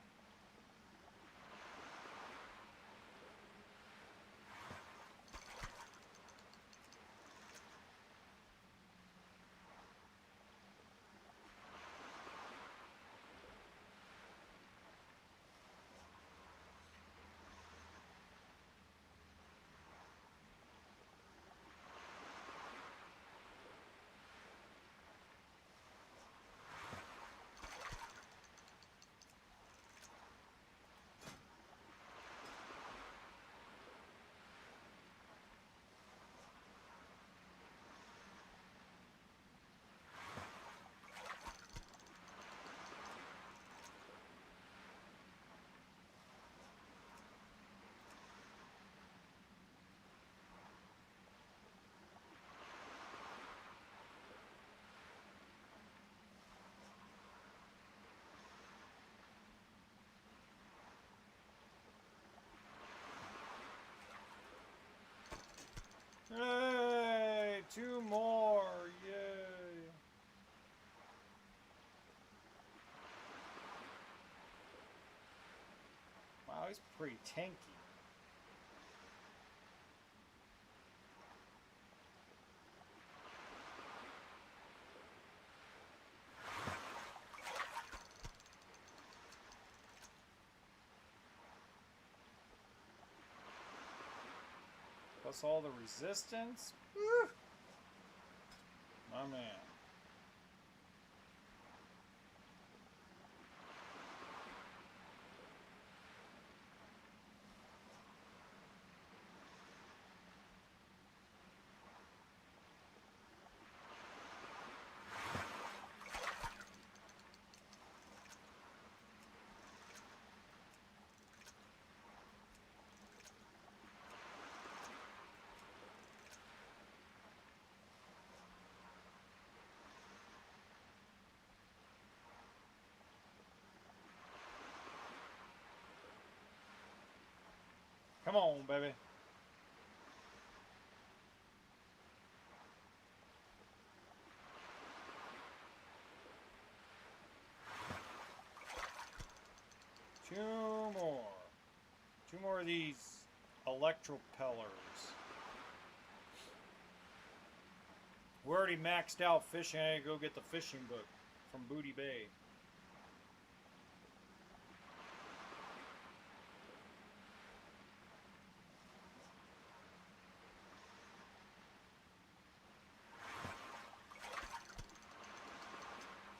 Yay! Two more! Yay! Wow, he's pretty tanky. Plus all the resistance. Woo! My man. Come on, baby. Two more. Two more of these electropellers. We're already maxed out fishing. I gotta go get the fishing book from Booty Bay.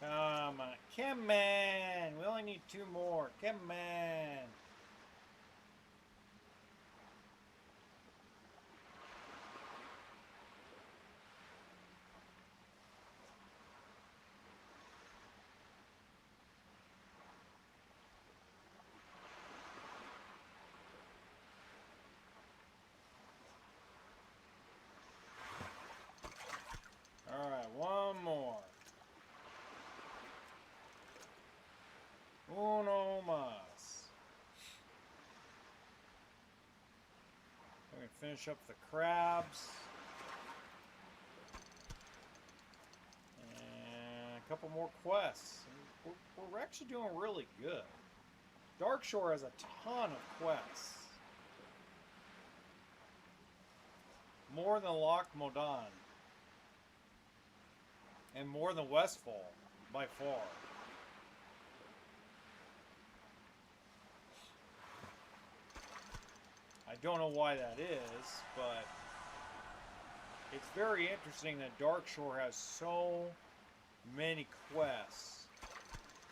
Come on. Come on. We only need two more. Come on. Alright, one more. Uno mas. We can finish up the crabs. And a couple more quests. We're actually doing really good. Darkshore has a ton of quests. more than Loch Modan. And more than Westfall, by far. I don't know why that is, but it's very interesting that Darkshore has so many quests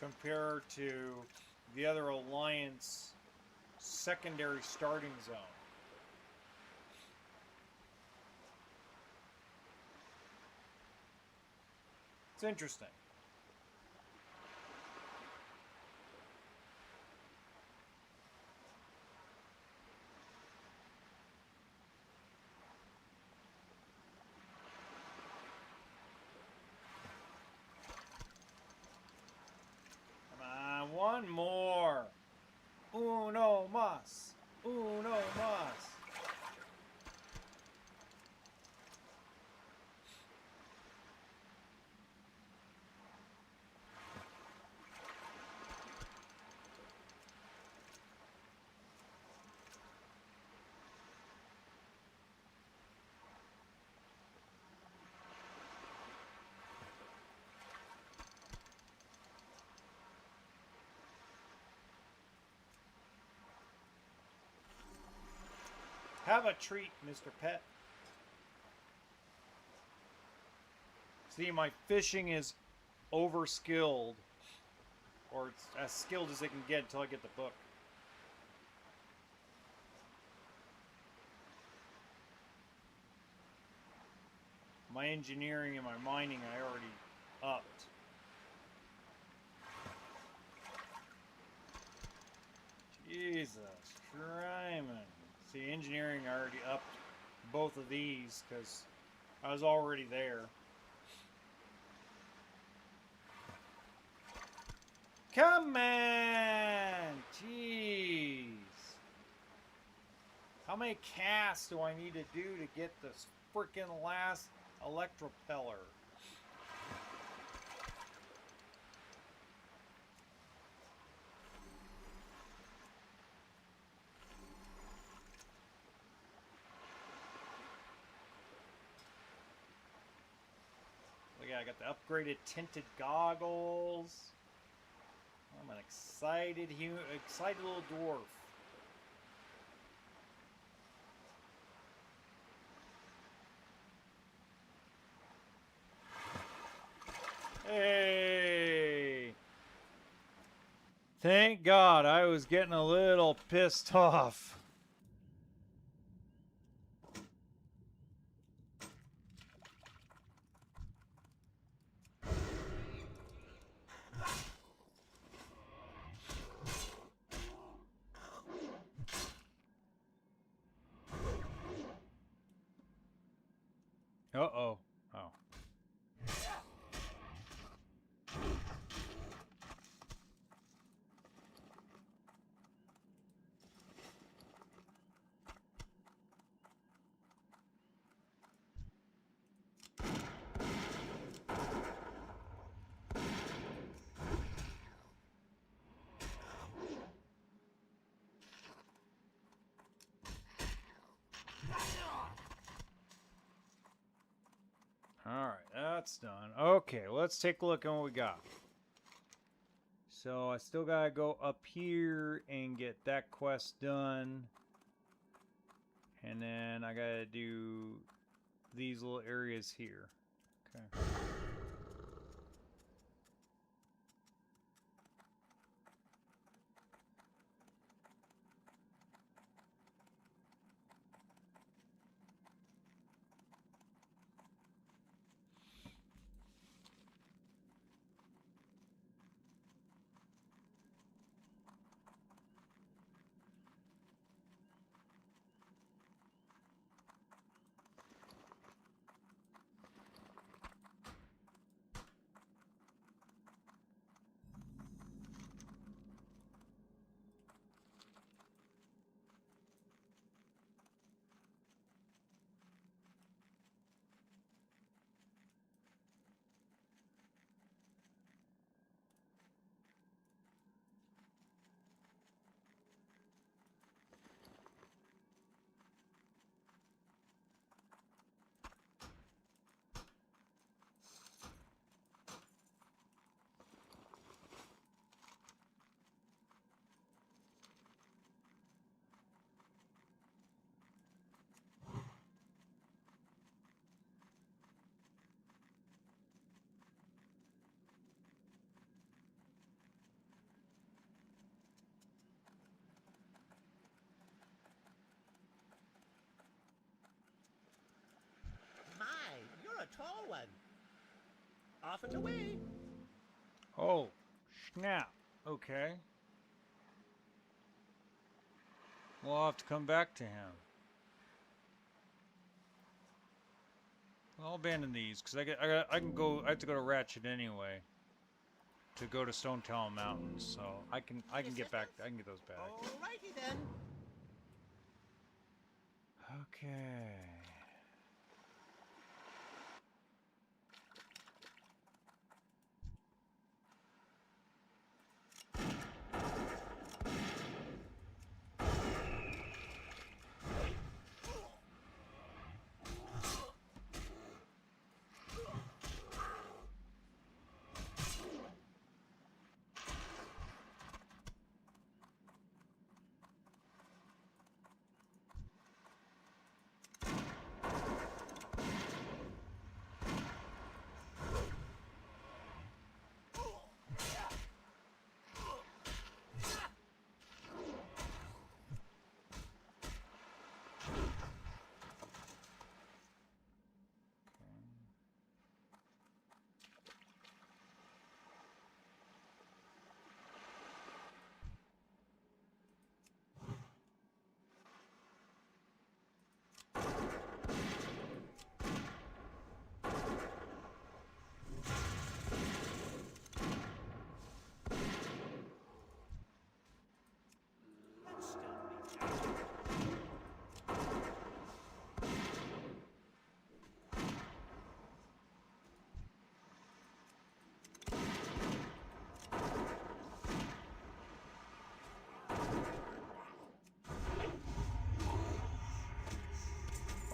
compared to the other Alliance secondary starting zone. It's interesting. Come on, one more. Uno mas. Uno mas. Have a treat, Mr. Pet. See, my fishing is over-skilled. Or it's as skilled as it can get until I get the book. My engineering and my mining I already upped. Jesus, Tryman. See, engineering I already upped both of these because I was already there. Come on! Jeez. How many casts do I need to do to get this freaking last electropeller? Look, I got the upgraded tinted goggles. I'm an excited little dwarf. Hey! Thank God, I was getting a little pissed off. Uh-oh. Oh. Alright, that's done. Okay, let's take a look at what we got. So I still gotta go up here and get that quest done. And then I gotta do these little areas here. Okay. off and away. Oh, snap. Okay. We'll have to come back to him. I'll abandon these because I can go. I have to go to Ratchet anyway to go to Stone Talon Mountains, so I can get back. I can get those back. Alrighty then. Okay.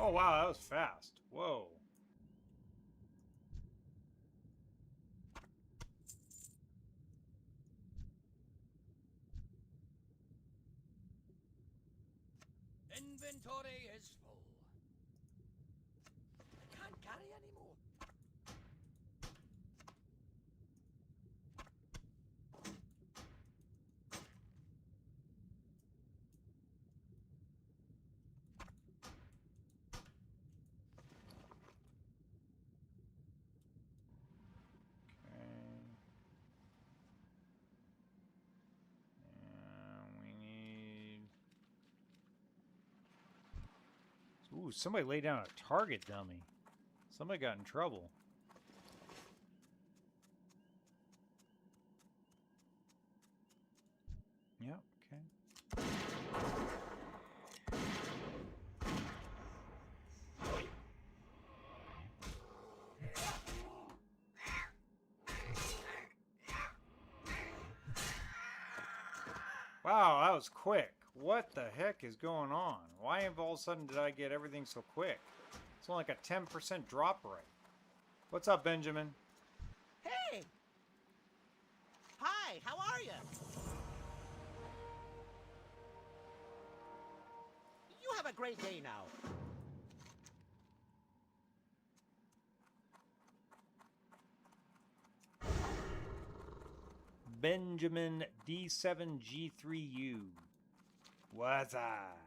Oh wow, that was fast. Whoa. Inventory is full. I can't carry anymore. Ooh, somebody laid down a target dummy. Somebody got in trouble. Yeah, okay. Wow, that was quick. What the heck is going on? Why all of a sudden did I get everything so quick? It's only like a 10% drop rate. What's up, Benjamin? Hey! Hi, how are you? You have a great day now. Benjamin D7G3U. What's up?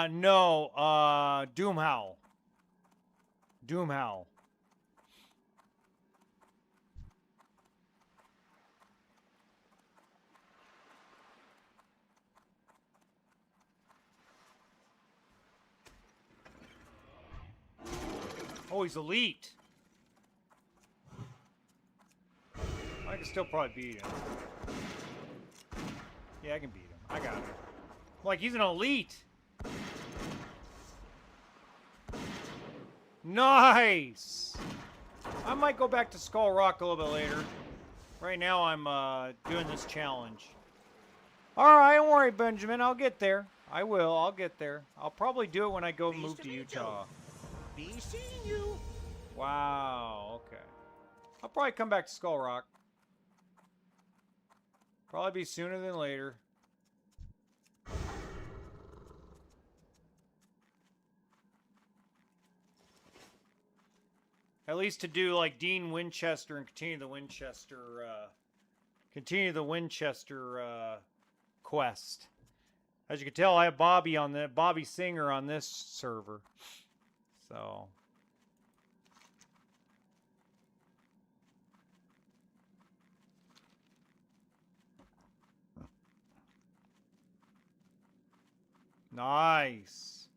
No, Doomhowl. Doomhowl. Oh, he's elite. I can still probably beat him. Yeah, I can beat him. I got him. Like, he's an elite. Nice! I might go back to Skull Rock a little bit later. Right now, I'm doing this challenge. Alright, don't worry, Benjamin. I'll get there. I will. I'll get there. I'll probably do it when I go move to Utah. Be seeing you. Wow, okay. I'll probably come back to Skull Rock. Probably be sooner than later. At least to do like Dean Winchester and continue the Winchester quest. As you can tell, I have Bobby Singer on this server. So nice.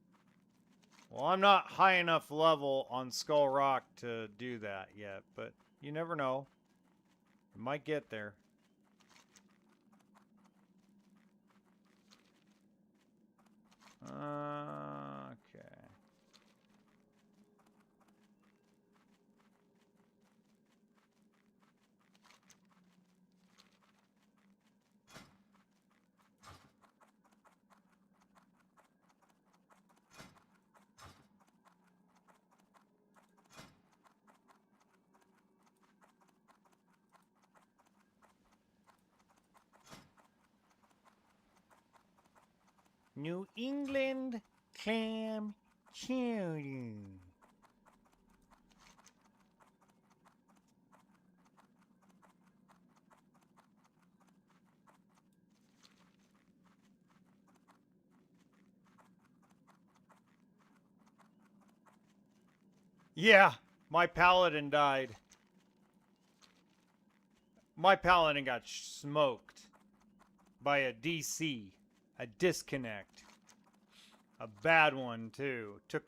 Well, I'm not high enough level on Skull Rock to do that yet, but you never know. You might get there. Okay. New England clam chowder. Yeah, my paladin died. My paladin got smoked by a DC, a disconnect. A bad one, too. Took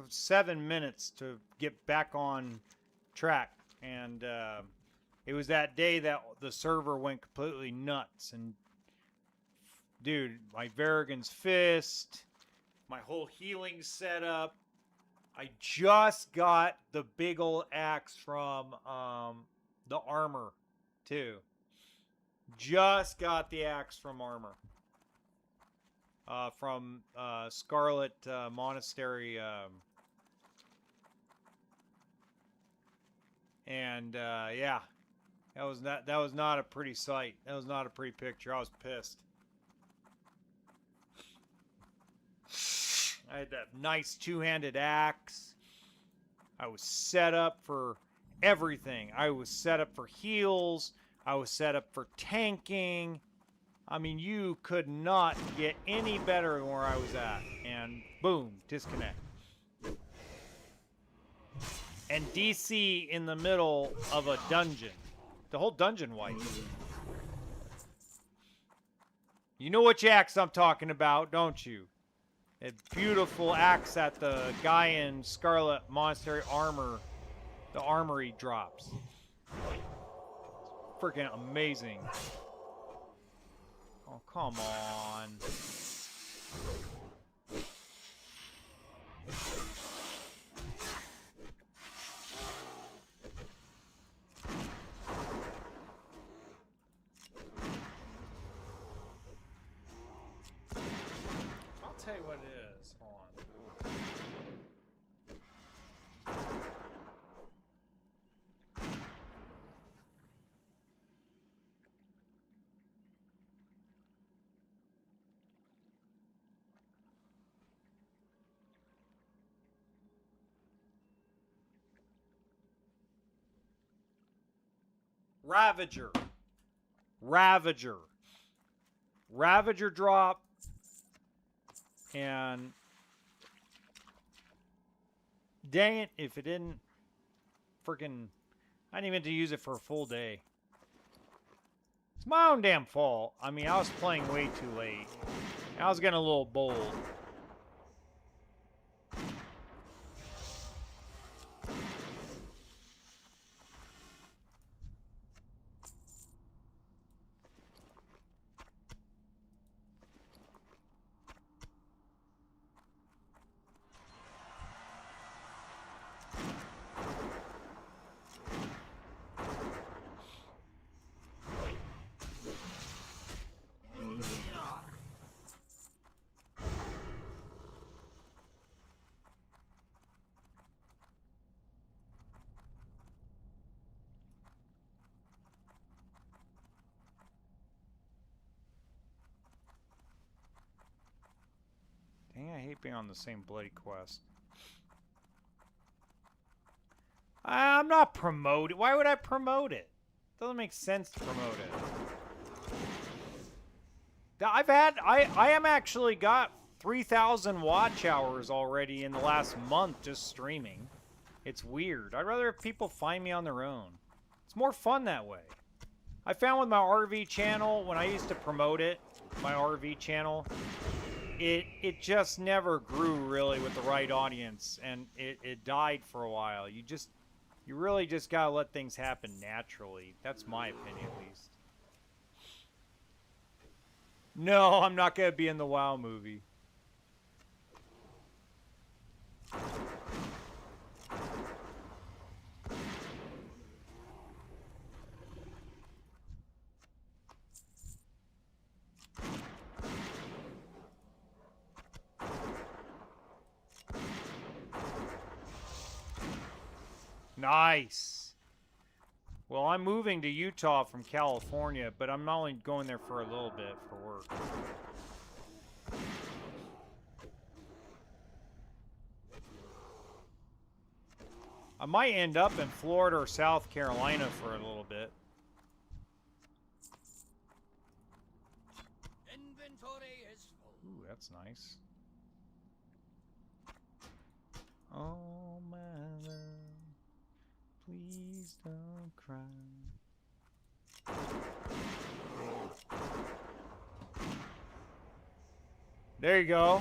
7 minutes to get back on track. And it was that day that the server went completely nuts. And, dude, my Varrigan's Fist, my whole healing setup. I just got the big old axe from the armor, too. Just got the axe from armor. From Scarlet Monastery. And yeah, that was not a pretty sight. That was not a pretty picture. I was pissed. I had that nice two-handed axe. I was set up for everything. I was set up for heals. I was set up for tanking. I mean, you could not get any better than where I was at. And boom, disconnect. And DC in the middle of a dungeon. The whole dungeon wiped. You know which axe I'm talking about, don't you? A beautiful axe that the guy in Scarlet Monastery armor, the armory drops. Freaking amazing. Oh, come on. I'll tell you what it is. Hold on. Ravager. Ravager. Ravager drop. And dang it, if it didn't freaking... I didn't even have to use it for a full day. It's my own damn fault. I mean, I was playing way too late. I was getting a little bold. hate being on the same bloody quest. I'm not promoting. Why would I promote it? Doesn't make sense to promote it. I am actually got 3,000 watch hours already in the last month just streaming. It's weird. I'd rather have people find me on their own. It's more fun that way. I found with my RV channel, when I used to promote it, my RV channel, it just never grew really with the right audience, and it died for a while. You really just gotta let things happen naturally. That's my opinion, at least. No, I'm not gonna be in the WoW movie. Nice. Well, I'm moving to Utah from California, but I'm only going there for a little bit for work. I might end up in Florida or South Carolina for a little bit. Inventory is full. Ooh, that's nice. Oh, my love, please don't cry. There you go.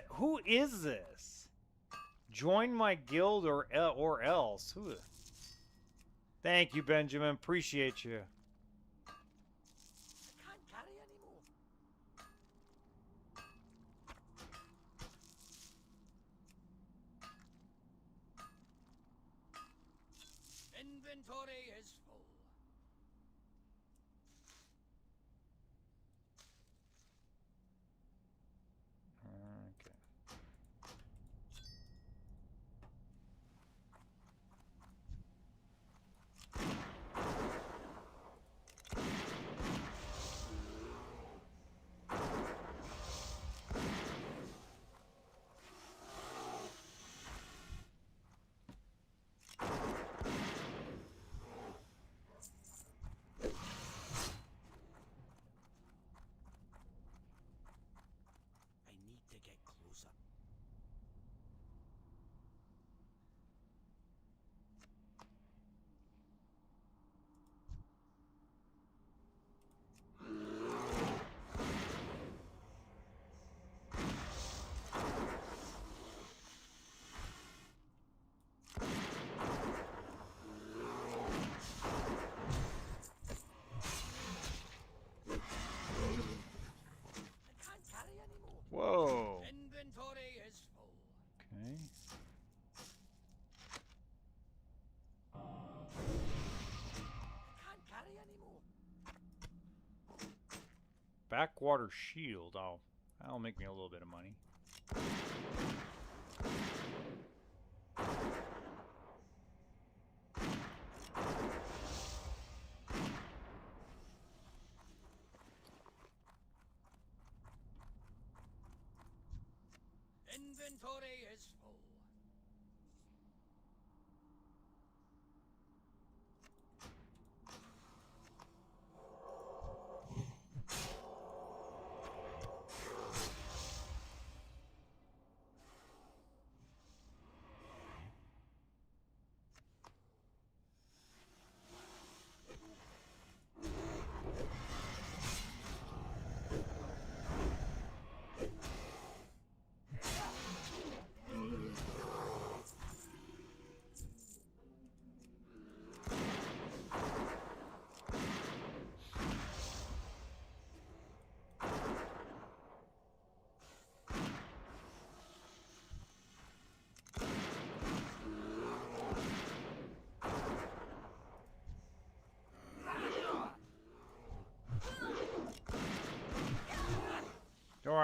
Who is this? Join my guild or else. Who? Thank you, Benjamin. Appreciate you. I can't carry anymore. Inventory is full. Okay. I need to get closer. I can't carry anymore. Whoa. Inventory is full. Okay. Can't carry anymore. Backwater shield. Oh, that'll make me a little bit of money. Inventory is full.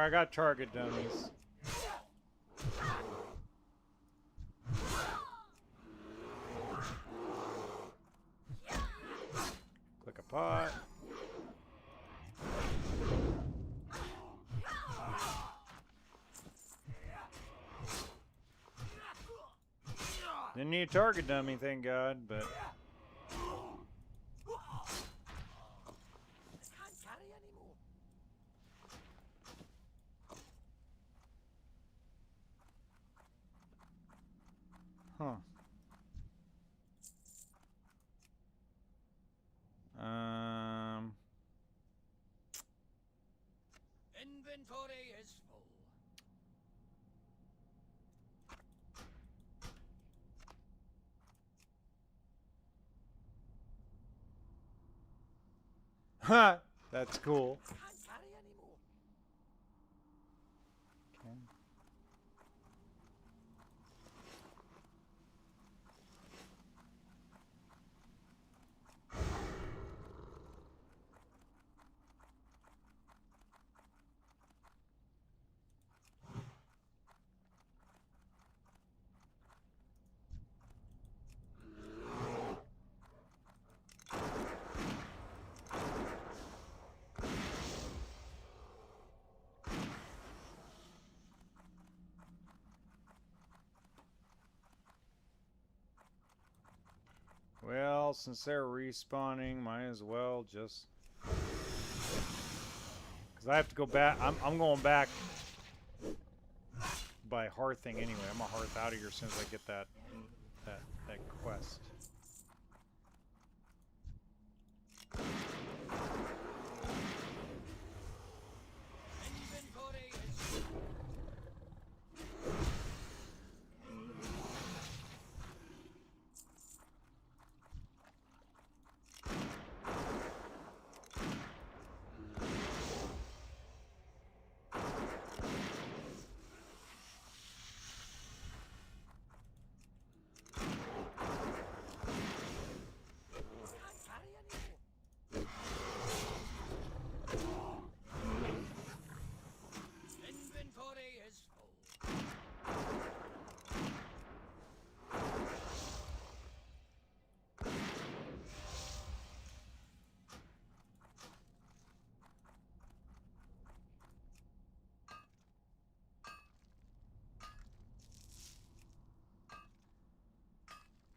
Alright, I got target dummies. Click a pot. Didn't need a target dummy, thank God, but... I can't carry anymore. Huh. Inventory is full. Huh. That's cool. Can't carry anymore. Okay. Well, since they're respawning, might as well just... Because I have to go back. I'm going back by hearthing anyway. I'm going to hearth out of here as soon as I get that quest. Inventory is full. Can't carry anymore. Inventory is full.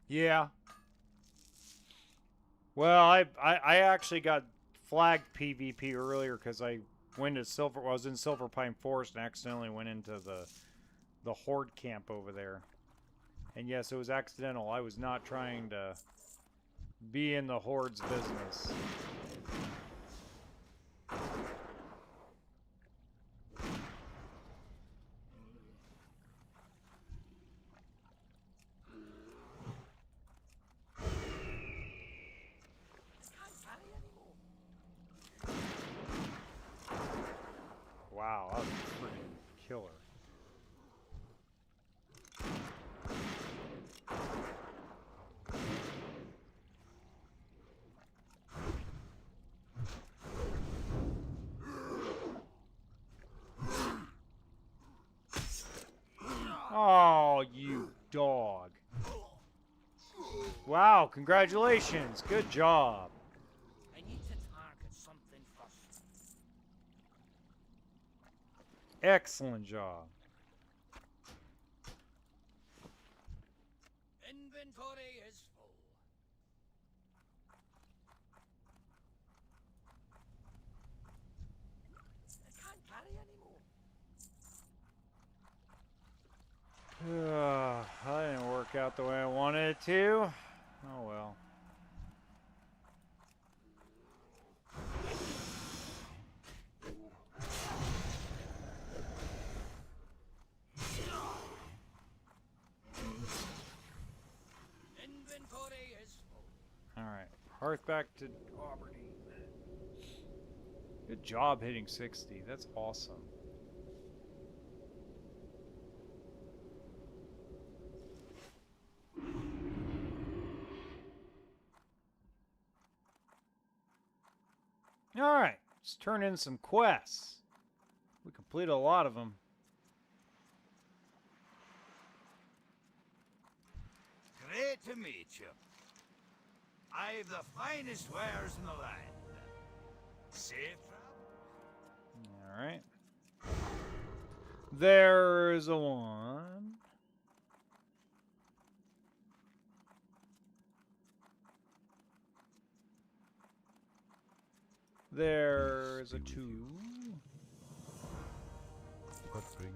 Yeah. Well, I actually got flagged PvP earlier because I went to I was in Silverpine Forest and accidentally went into the Horde camp over there. And yes, it was accidental. I was not trying to be in the Horde's business. Can't carry anymore. Wow, that was freaking killer. Oh, you dog. Wow, congratulations. Good job. I need to target something first. Excellent job. Inventory is full. I can't carry anymore. That didn't work out the way I wanted it to. Oh well. Inventory is full. Alright. Hearth back to Aubertine. Good job hitting 60. That's awesome. Alright. Let's turn in some quests. We completed completed a lot of them. Great to meet you. I've the finest wares in the land. Safe travel? All right. There's a one. There's a Peace be with two. you. What brings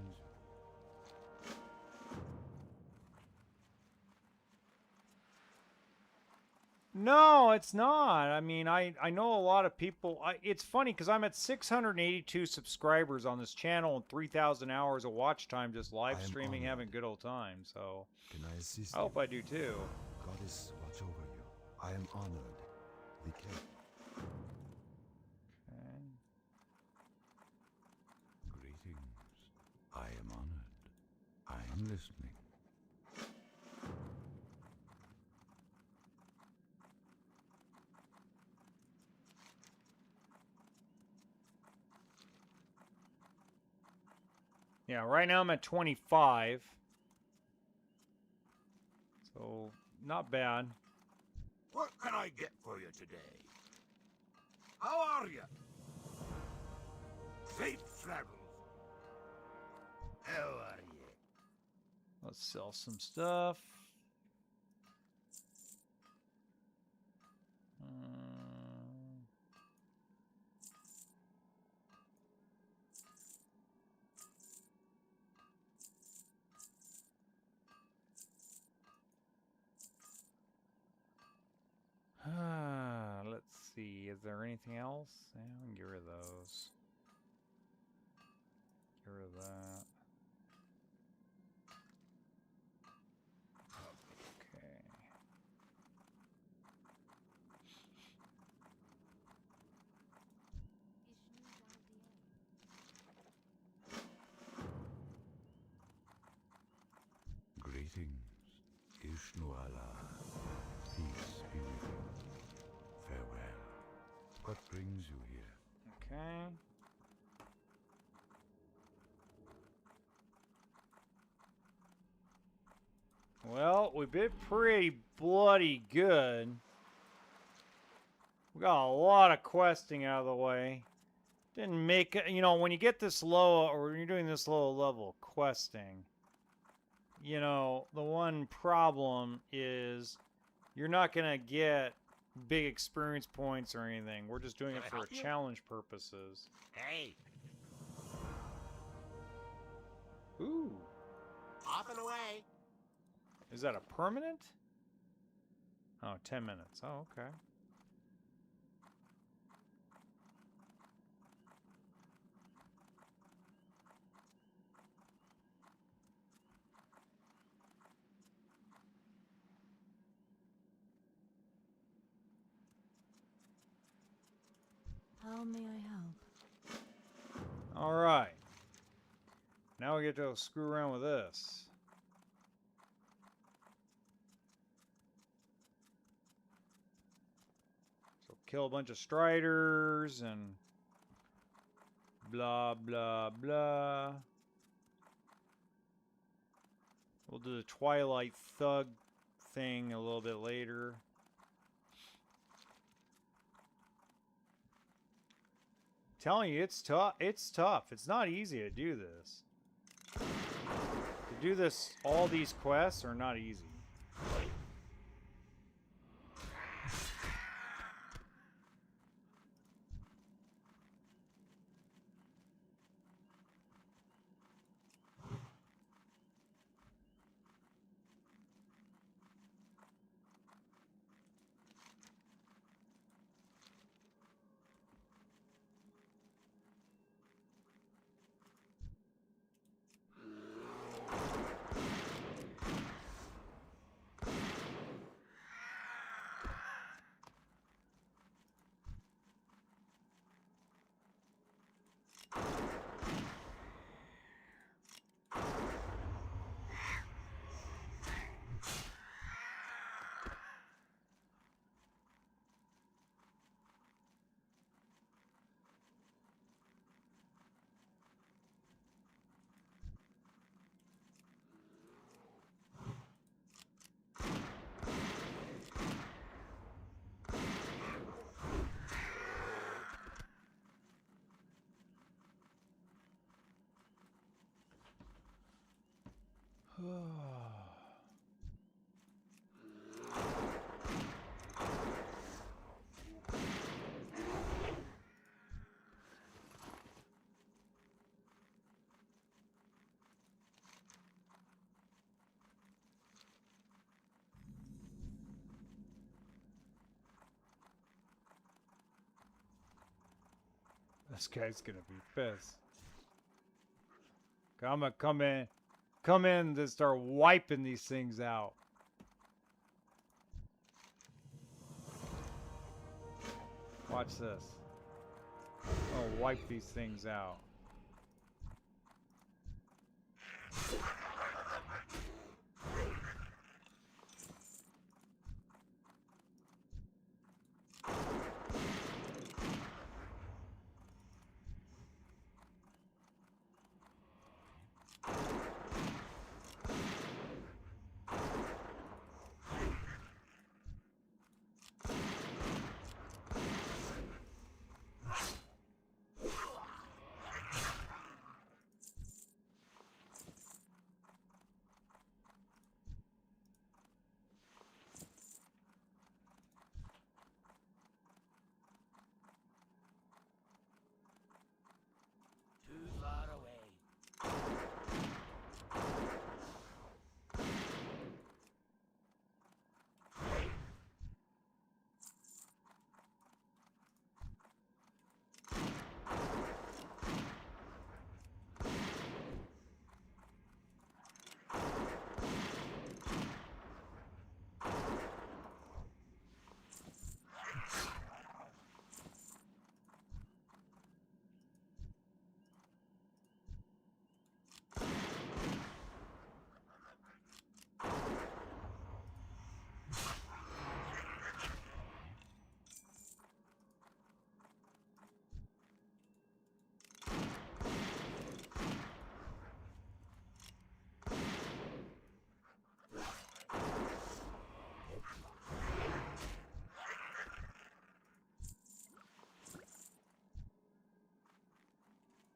No, it's not. I mean, I know a lot of people. It's funny because I'm at 682 subscribers on this channel and 3,000 hours of watch time just live I am streaming, honored. having a good old time. So Can I assist I you? hope I do too. Goddess, watch over you. I am honored. Be careful. Okay. greetings? I am honored. I am listening. Yeah, right now I'm at 25. So not bad. What can I get for you today? How are you? Safe travels. How are you? Let's sell some stuff. Let's see. Is there anything else? Yeah, we can get rid of those. Get rid of that. Okay. Greetings. Ishnu Allah. Peace be with you. Farewell. What brings you here? Okay. Well, we did pretty bloody good. We got a lot of questing out of the way. Didn't make it, you know, when you get this low, or when you're doing this low level of questing, you know, the one problem is you're not going to get big experience points or anything. We're just doing it for challenge purposes. Hey, Ooh. off and away. Is that a permanent? Oh, 10 minutes. Oh, okay. How may I help? All right. Now we get to screw around with this. So kill a bunch of striders and blah, blah, blah. We'll do the Twilight Thug thing a little bit later. Telling you, it's tough. It's tough. It's not easy to do this. To do this, all these quests are not easy. This guy's gonna be pissed. I'm gonna come in to start wiping these things out. Watch this. I'll wipe these things out. Too far away.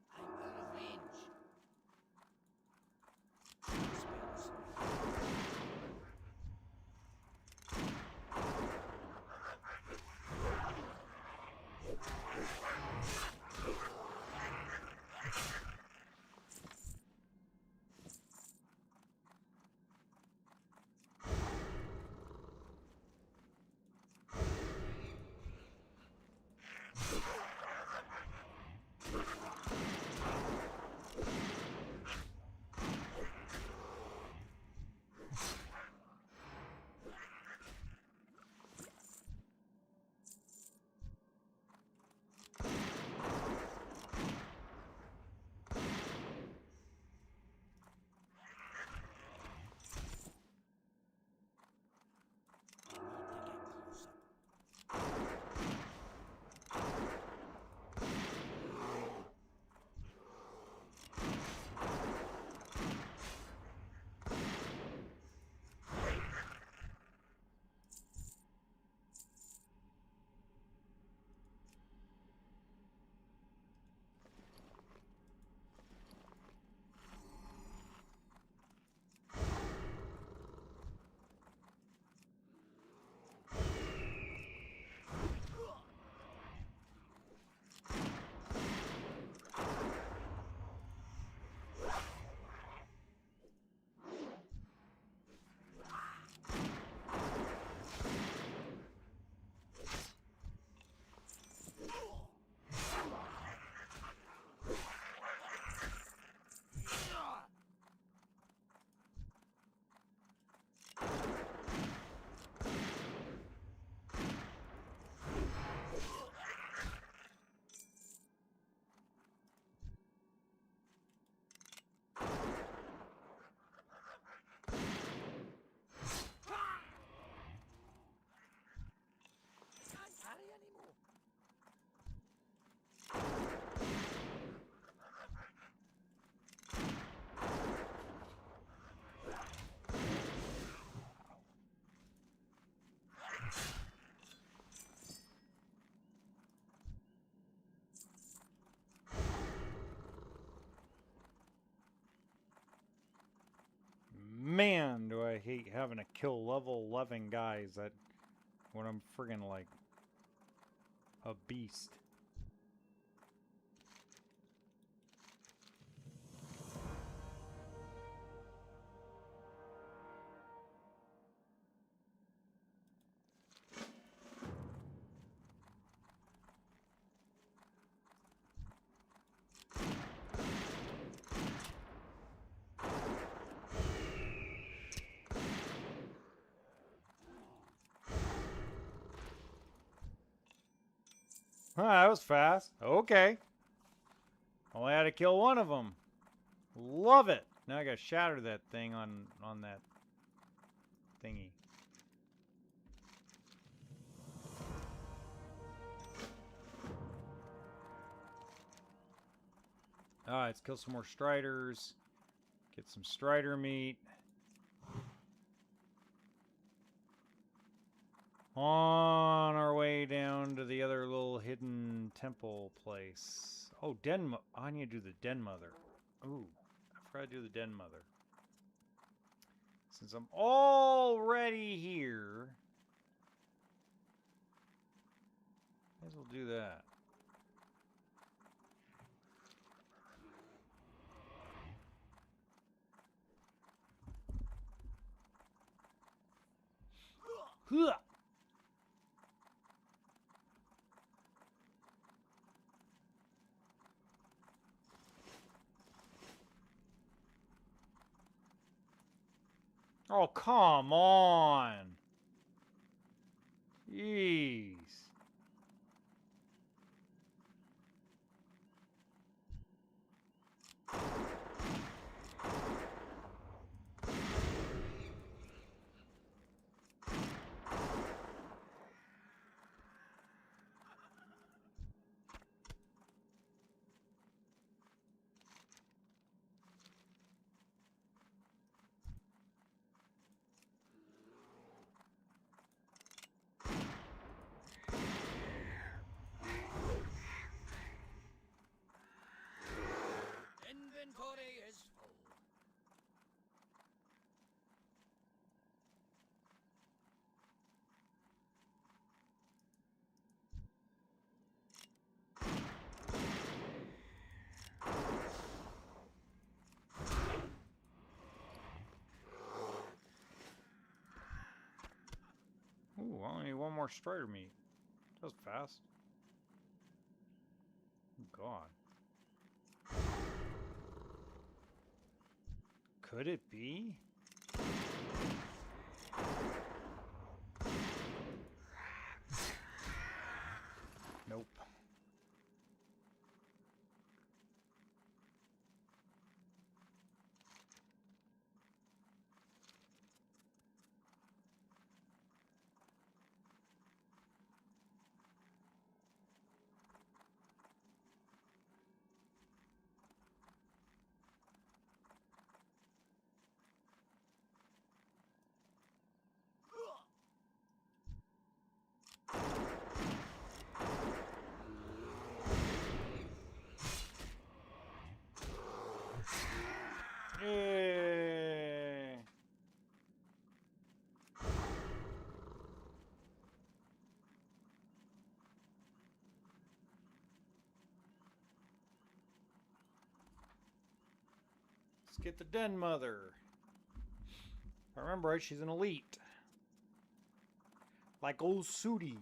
I'm out of range. Spells. I need to get closer. Can't carry anymore. Man, do I hate having to kill level 11 guys that when I'm friggin' like a beast. That was fast. Okay. Only had to kill one of them. Love it. Now I gotta shatter that thing on that thingy. Alright, let's kill some more striders. Get some strider meat. On our way down to the other little hidden temple place. Oh, I need to do the Den Mother. Ooh, I forgot to do the Den Mother. Since I'm already here, might as well do that. Huh. Oh, come on. Jeez. Inventory is full. Ooh, I only need one more strider meat. That was fast. Oh, God. Could it be? Nope. Yay. Let's get the Den Mother. If I remember right, she's an elite. Like old Sooty.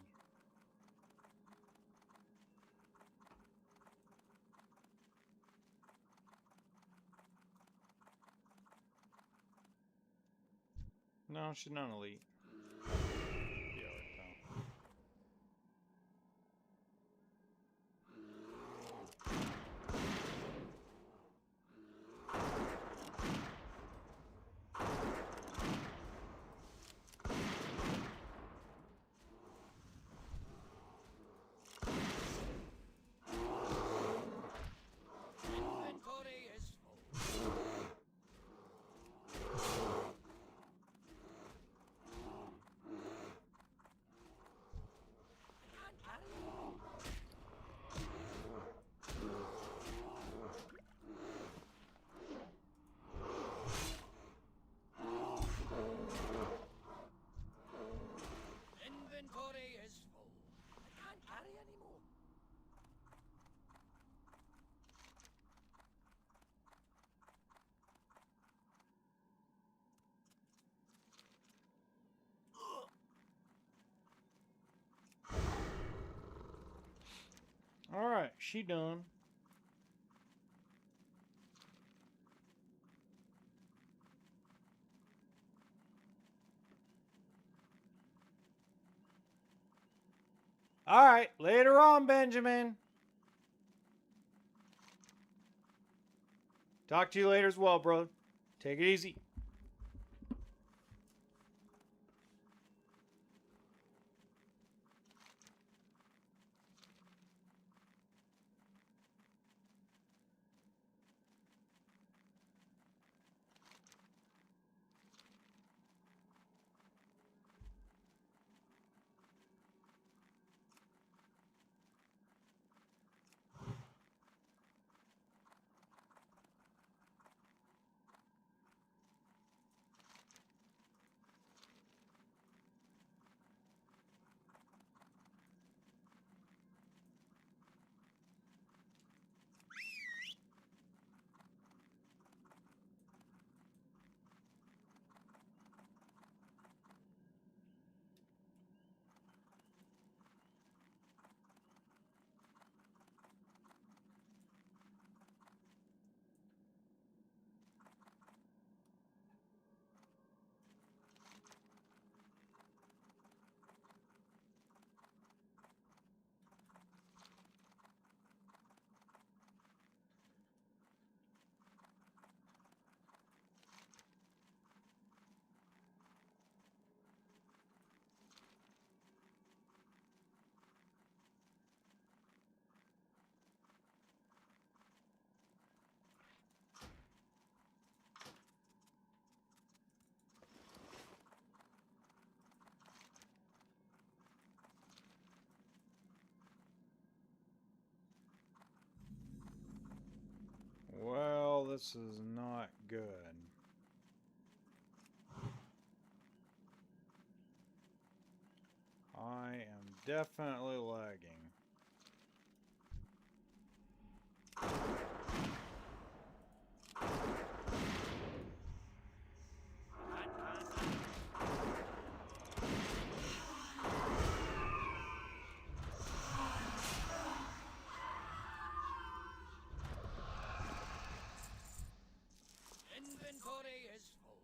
No, she's not an elite. Yeah, right now. Inventory is full. Can't carry it. Inventory is full. I can't carry anymore. Alright, she done. All right, later on, Benjamin. Talk to you later as well, bro. Take it easy. Well, this is not good. I am definitely lagging. Inventory is full.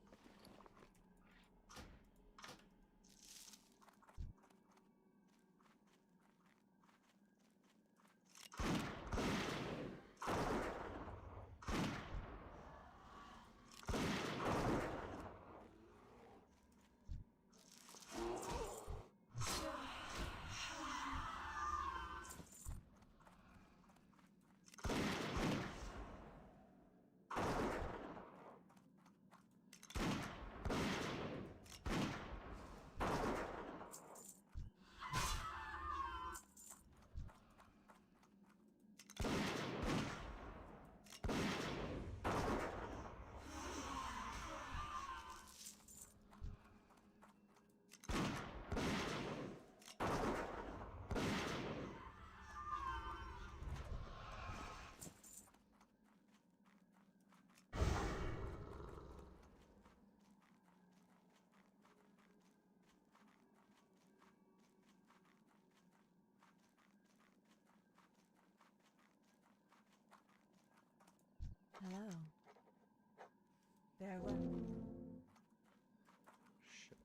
Hello. Farewell. Shit.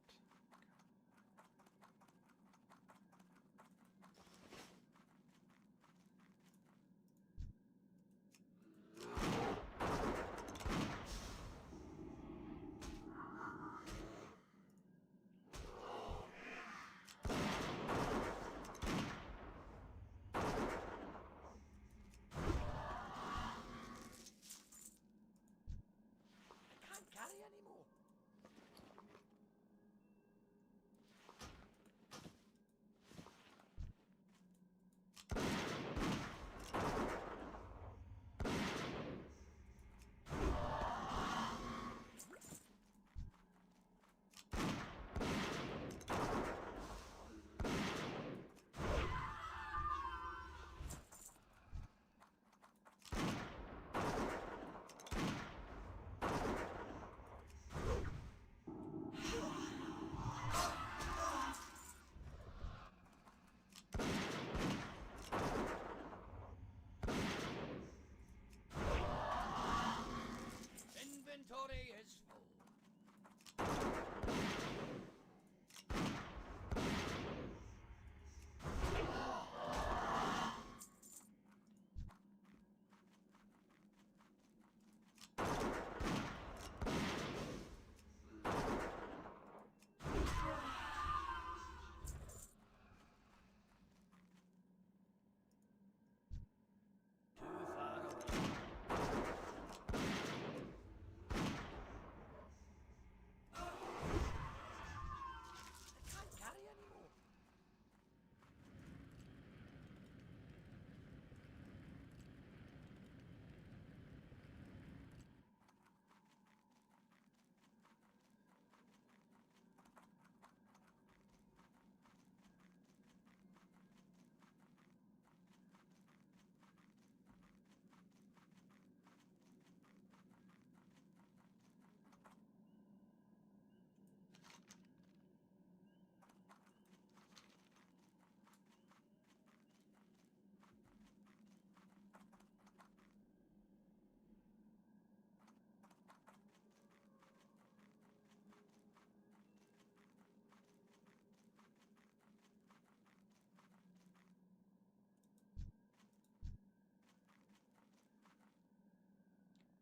I can't carry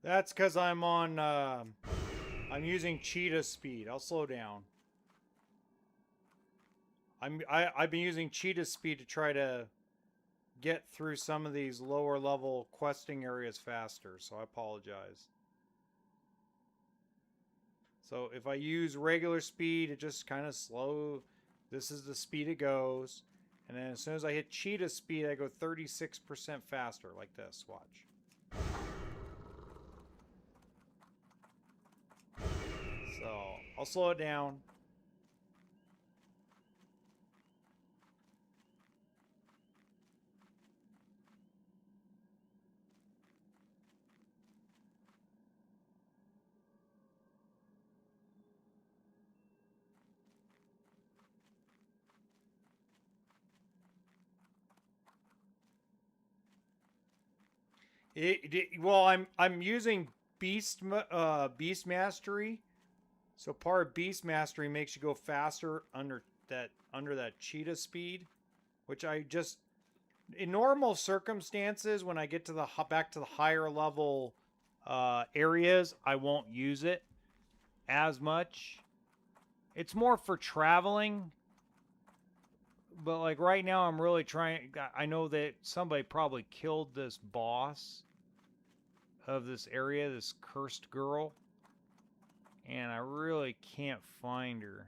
That's because I'm on, I'm using cheetah speed. I'll slow down. I've been using cheetah speed to try to get through some of these lower level questing areas faster, so I apologize. So if I use regular speed, it just kind of slow. This is the speed it goes. And then as soon as I hit cheetah speed, I go 36% faster, like this. Watch. So I'll slow it down. Well, I'm using beast mastery. So part of beast mastery makes you go faster under that cheetah speed, which I just in normal circumstances when I get to the back to the higher level areas, I won't use it as much. It's more for traveling. But like right now I'm really trying. I know that somebody probably killed this boss of this area, this cursed girl, and I really can't find her.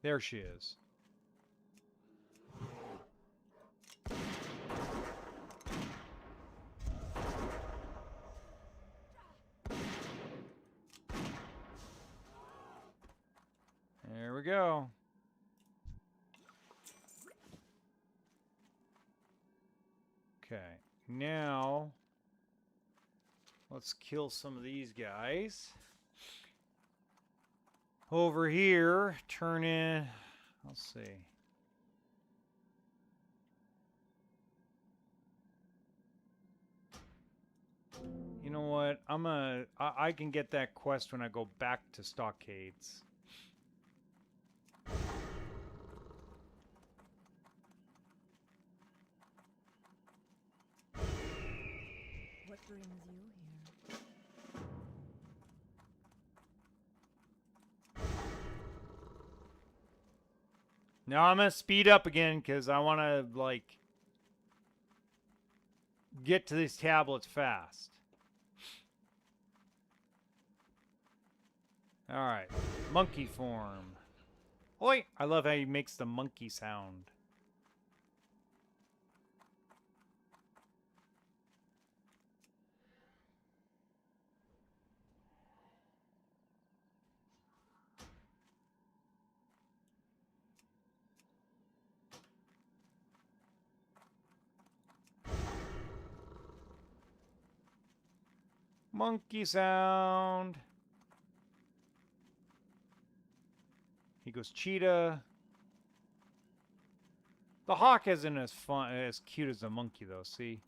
There she is. There we go. Okay, now let's kill some of these guys. Over here, turn in, let's see. You know what? I can get that quest when I go back to Stockades. What brings you here? Now I'm gonna speed up again because I want to like get to these tablets fast. All right, monkey form. Oi! I love how he makes the monkey sound. Monkey sound. He goes cheetah. The hawk isn't as fun, as cute as the monkey, though. See?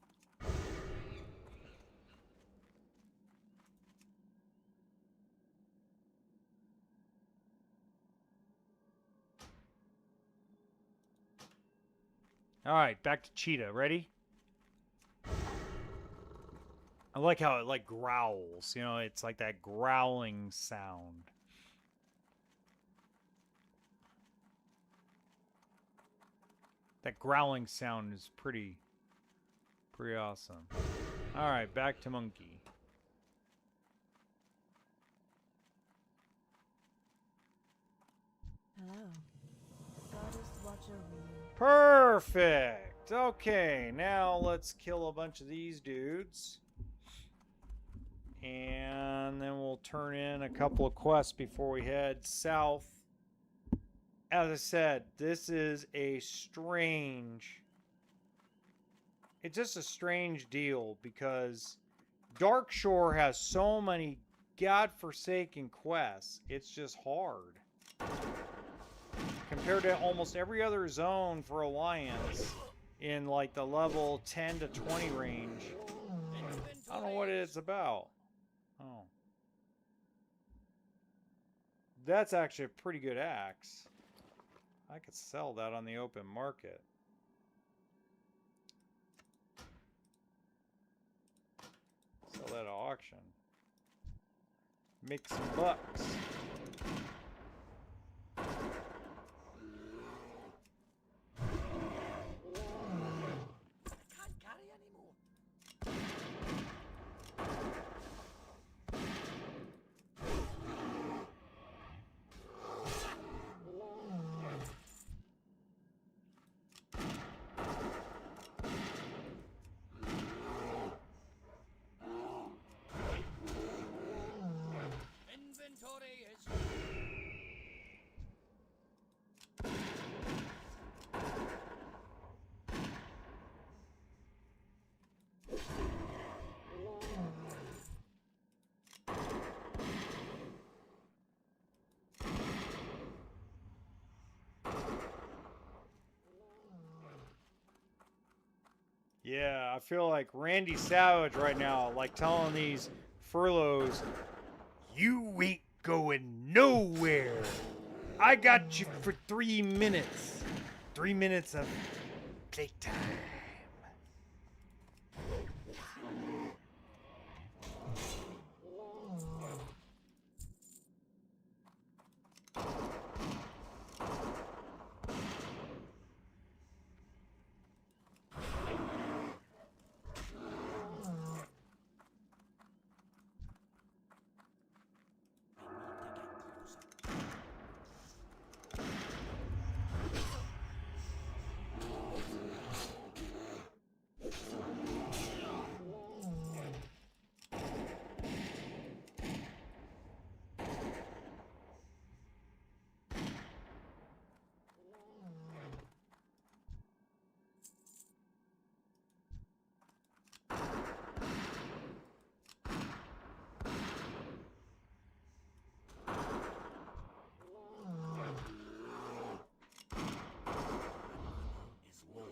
All right, back to cheetah. Ready? I like how it like growls. You know, it's like that growling sound. That growling sound is pretty awesome. All right, back to monkey. Hello. Goddess, watch over you. Perfect. Okay, now let's kill a bunch of these dudes. And then we'll turn in a couple of quests before we head south. As I said, this is a strange... It's just a strange deal because Darkshore has so many godforsaken quests. It's just hard. Compared to almost every other zone for Alliance in like the level 10 to 20 range. I don't know what it's about. Oh. That's actually a pretty good axe. I could sell that on the open market. Sell that at auction. Make some bucks. Can't carry anymore. Inventory is Yeah, I feel like Randy Savage right now, like telling these furloughs, you ain't going nowhere. I got you for 3 minutes. 3 minutes of playtime. is low.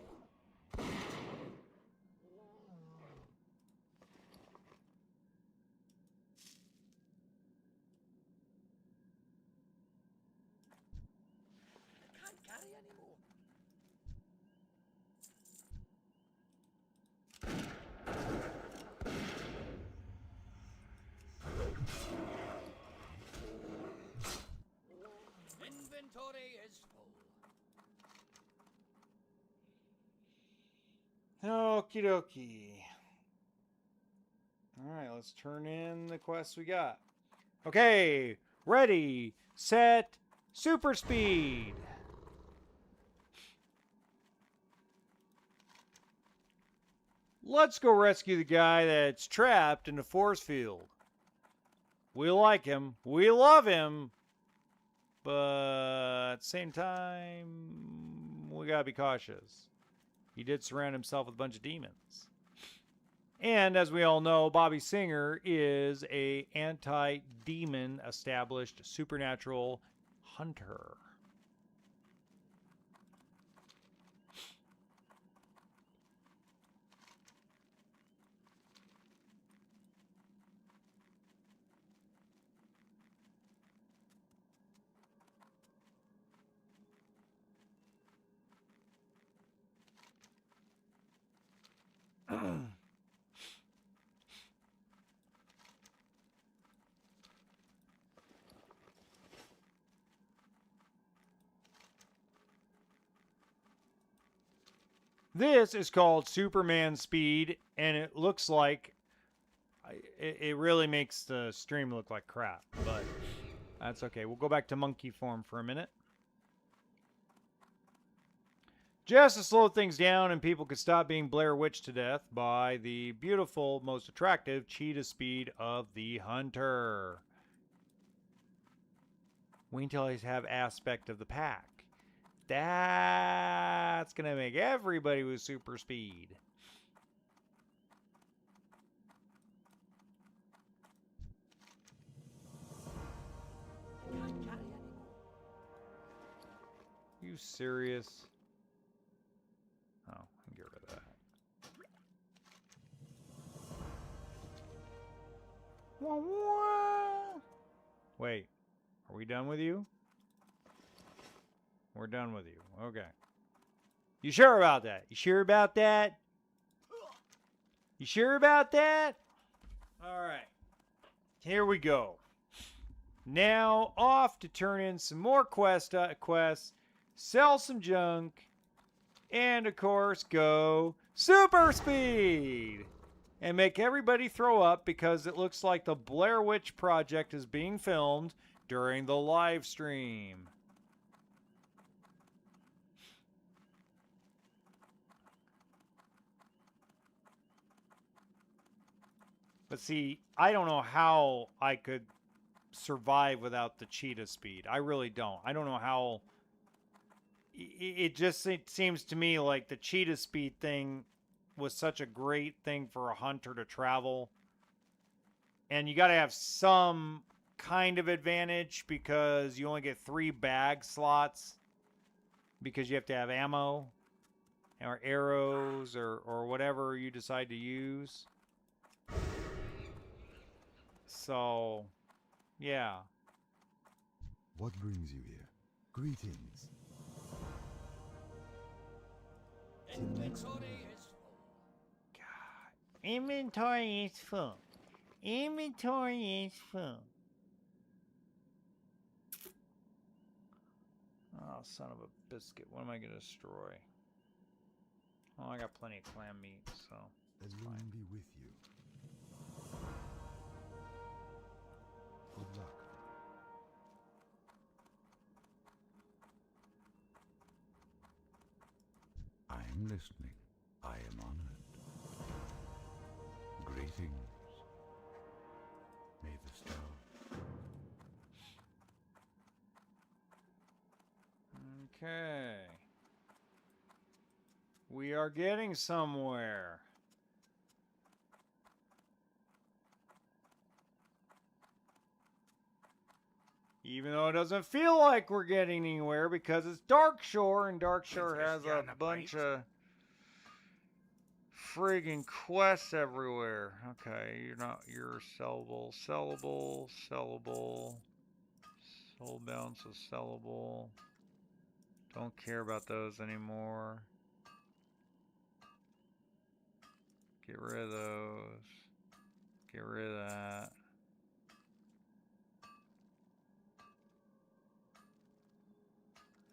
Can't carry anymore. Inventory is full. Okie dokie. Alright, let's turn in the quests we got. Okay, ready, set, super speed. Let's go rescue the guy that's trapped in the force field. We like him, we love him, but at the same time, we gotta be cautious. He did surround himself with a bunch of demons. And as we all know, Bobby Singer is a anti-demon established supernatural hunter. This is called Superman Speed, and it looks like it really makes the stream look like crap, but that's okay. We'll go back to monkey form for a minute. Just to slow things down and people could stop being Blair Witch to death by the beautiful, most attractive cheetah speed of the hunter. Wait until I have aspect of the pack. That's going to make everybody with super speed. Can't carry anymore. You serious? Oh, I can get rid of that. Wah, wah. Wait, Are we done with you? We're done with you. Okay. You sure about that? You sure about that? You sure about that? All right. Here we go. Now off to turn in some more quests, sell some junk, and of course go super speed and make everybody throw up because it looks like the Blair Witch Project is being filmed during the live stream. But see, I don't know how I could survive without the cheetah speed. I really don't. I don't know how. It just seems to me like the cheetah speed thing was such a great thing for a hunter to travel. And you got to have some kind of advantage because you only get 3 bag slots because you have to have ammo or arrows or whatever you decide to use. So, yeah. What brings you here? Greetings. Inventory is Inventory is full. Inventory is full. Oh, son of a biscuit. What am I going to destroy? Oh, I got plenty of clam meat, so The it's moon fine. be with you. Good luck. I'm listening. I am honored. Greetings. May the star. Okay. We are getting somewhere. Even though it doesn't feel like we're getting anywhere because it's Darkshore, and Darkshore has a bunch of friggin' quests everywhere. Okay, you're sellable, sellable, sellable. Soulbound, so sellable. Don't care about those anymore. Get rid of those. Get rid of that.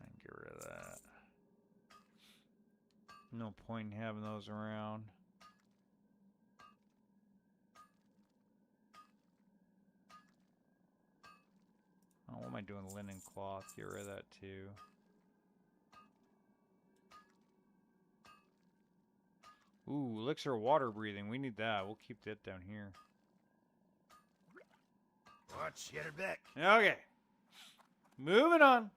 And get rid of that. No point in having those around. Oh, what am I doing? Linen cloth. Get rid of that too. Ooh, elixir water breathing. We need that. We'll keep that down here. Watch your back. Okay. Moving on.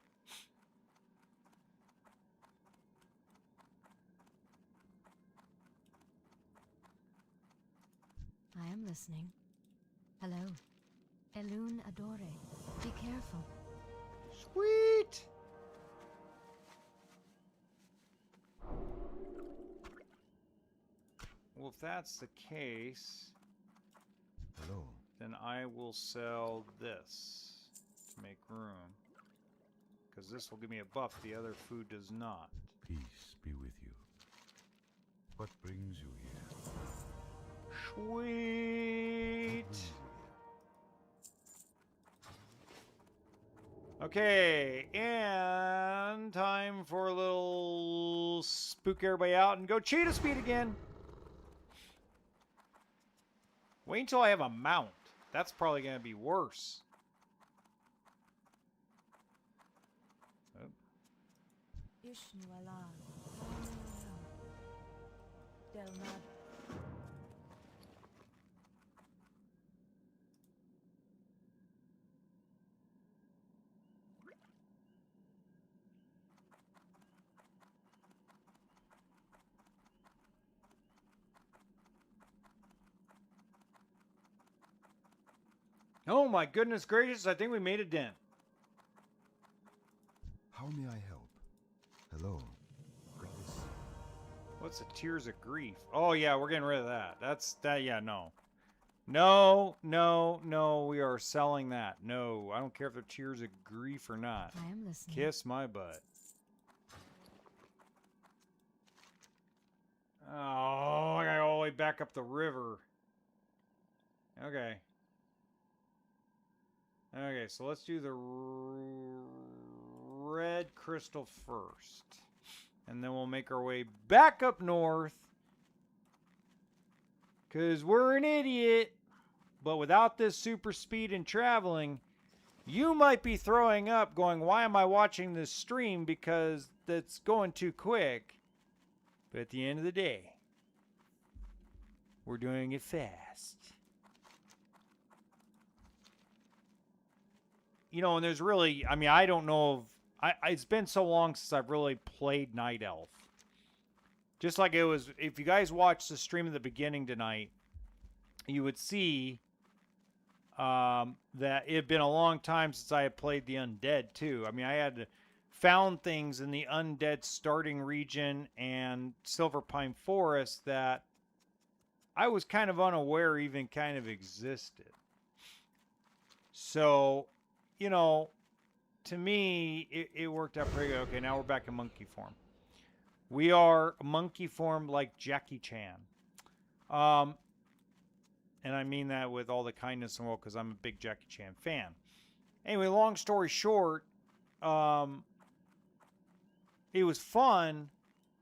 I am listening. Hello. Elune Adore. Be careful. Sweet. Well, if that's the case, Hello. then I will sell this to make room. Because this will give me a buff the other food does not. Peace be with you. What brings you here? What Sweet. brings you here? Okay, and time for a little spook everybody out and go cheetah speed again. Wait until I have a mount. That's probably going to be worse. Oh. Ishnu Allah. Del Mad. Oh my goodness gracious, I think we made a dent. How may I help? Hello. Goddess. What's the Tears of Grief? Oh yeah, we're getting rid of that. Yeah, no. No, no, no. We are selling that. No, I don't care if they're tears of grief or not. I am listening. Kiss my butt. Oh, I gotta go all the way back up the river. Okay. Okay, so let's do the red crystal first. And then we'll make our way back up north. Because we're an idiot. But without this super speed and traveling, you might be throwing up going, why am I watching this stream? Because that's going too quick. But at the end of the day, we're doing it fast. You know, and there's really, I mean, I don't know if, it's been so long since I've really played Night Elf. Just like it was, if you guys watched the stream at the beginning tonight, you would see that it had been a long time since I had played the Undead too. I mean, I had found things in the Undead starting region and Silverpine Forest that I was kind of unaware even kind of existed. So, you know, to me, it worked out pretty good. Okay, now we're back in monkey form. We are monkey form like Jackie Chan. And I mean that with all the kindness in the world because I'm a big Jackie Chan fan. Anyway, long story short, it was fun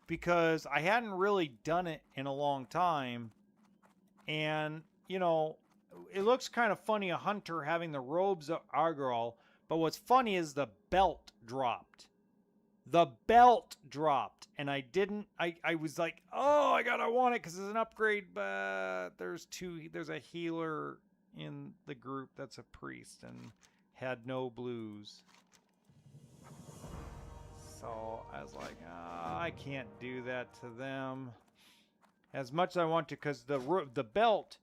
because I hadn't really done it in a long time. And, you know, it looks kind of funny, a hunter having the robes of Argral. But what's funny is the belt dropped. The belt dropped. And I didn't, I was like, oh, I want it because it's an upgrade. But there's a healer in the group that's a priest and had no blues. So I was like, oh, I can't do that to them as much as I want to because the belt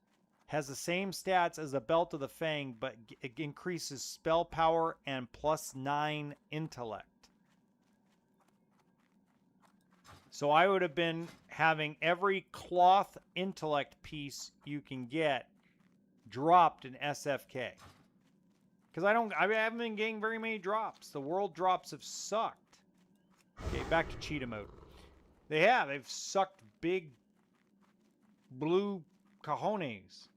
has the same stats as the belt of the Fang, but it increases spell power and +9 intellect. So I would have been having every cloth intellect piece you can get dropped in SFK. Because I haven't been getting very many drops. The world drops have sucked. Okay, back to cheetah mode. They've sucked big blue cojones.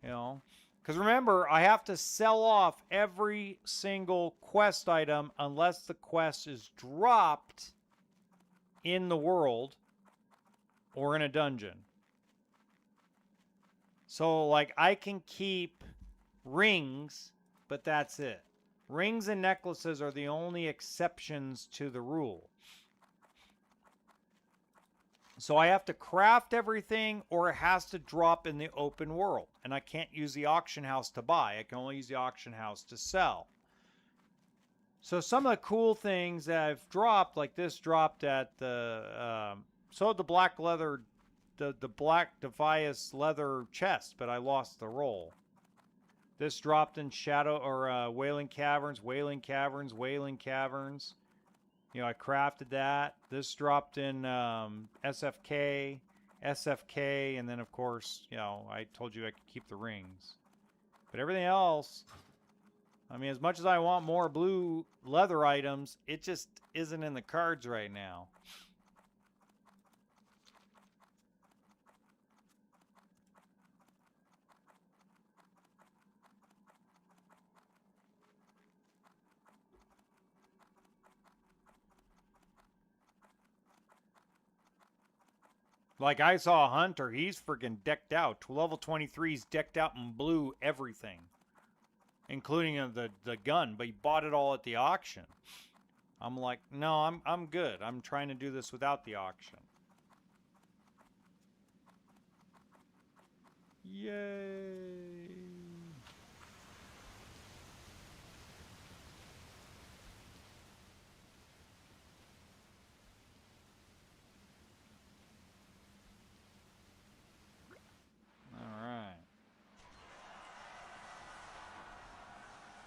You know? Because remember, I have to sell off every single quest item unless the quest is dropped in the world or in a dungeon. So, like, I can keep rings, but that's it. Rings and necklaces are the only exceptions to the rule. So I have to craft everything or it has to drop in the open world. And I can't use the auction house to buy. I can only use the auction house to sell. So some of the cool things that I've dropped, like this dropped at the... so the black leather... The black Devious leather chest, but I lost the roll. This dropped in Shadow or Wailing Caverns, Wailing Caverns, Wailing Caverns. You know, I crafted that. This dropped in SFK, SFK, and then, of course, you know, I told you I could keep the rings. But everything else, I mean, as much as I want more blue leather items, it just isn't in the cards right now. Like, I saw a hunter. He's freaking decked out. Level 23's decked out in blue everything. Including the gun. But he bought it all at the auction. I'm like, no, I'm good. I'm trying to do this without the auction. Yay.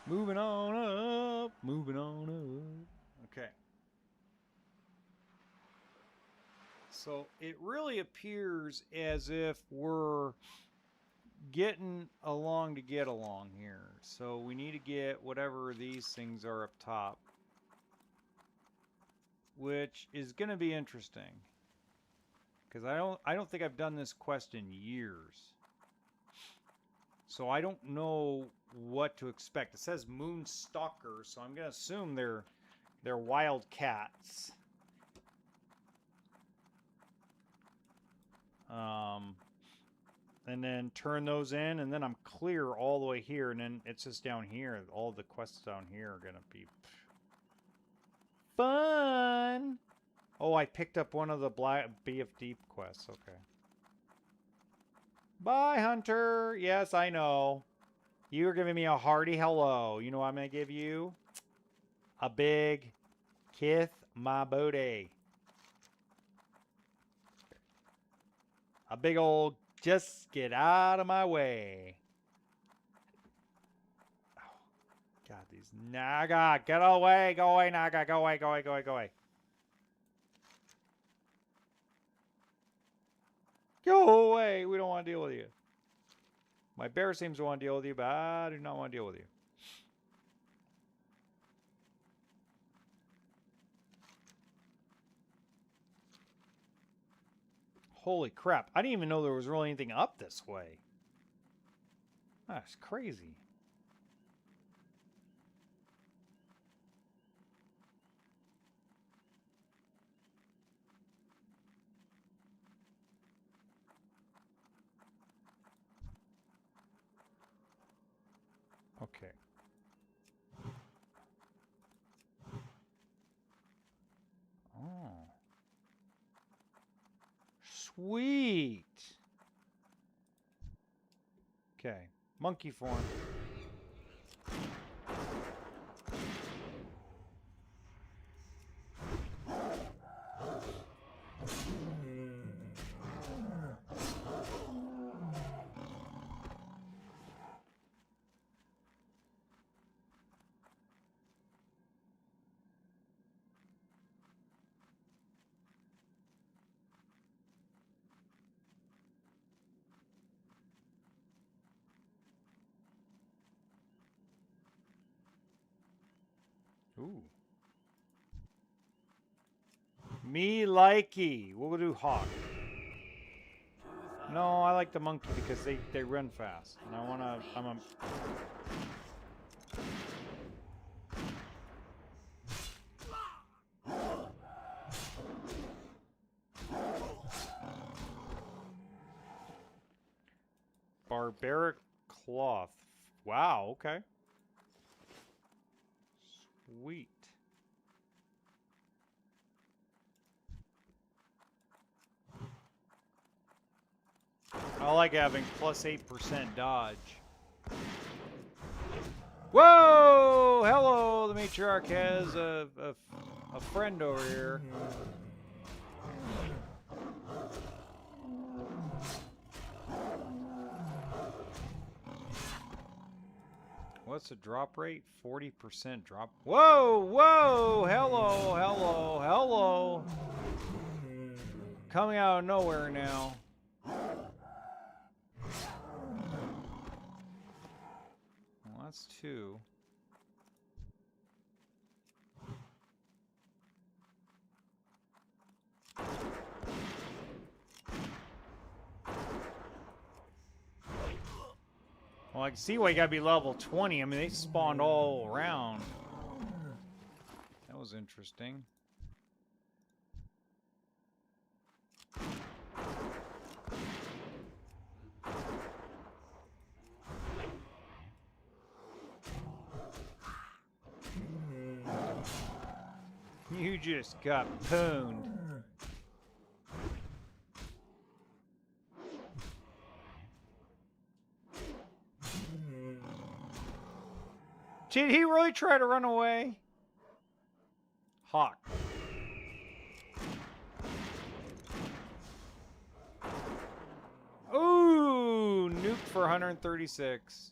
Moving on up, moving on up. Okay. So it really appears as if we're getting along to get along here. So we need to get whatever these things are up top, which is going to be interesting because I don't think I've done this quest in years. So I don't know what to expect. It says moon stalker, so I'm going to assume they're wild cats. And then turn those in, and then I'm clear all the way here, and then it's just down here. All the quests down here are gonna be fun. Oh, I picked up one of the Black BFD quests. Okay. Bye, Hunter. Yes, I know. You were giving me a hearty hello. You know what I'm gonna give you? A big kiss my booty. A big old just get out of my way. Oh, God, these Naga, get away, go away, Naga, go away, go away, go away, go away. Go away, we don't want to deal with you. My bear seems to want to deal with you, but I do not want to deal with you. Holy crap. I didn't even know there was really anything up this way. That's crazy. Okay. Oh. Sweet. Okay. Monkey form. Ooh. Me likey. We'll do hawk. No, I like the monkey because they run fast. And I wanna barbaric cloth. Wow, okay. Sweet. I like having plus 8% dodge. Whoa! Hello! The matriarch has a friend over here. What's the drop rate? 40% drop. Whoa! Whoa! Hello! Hello! Hello! Coming out of nowhere now. Well, that's 2. Well, I can see why you gotta be level 20. I mean, they spawned all around. That was interesting. You just got pwned. Did he really try to run away? Hawk. Ooh, nuke for 136.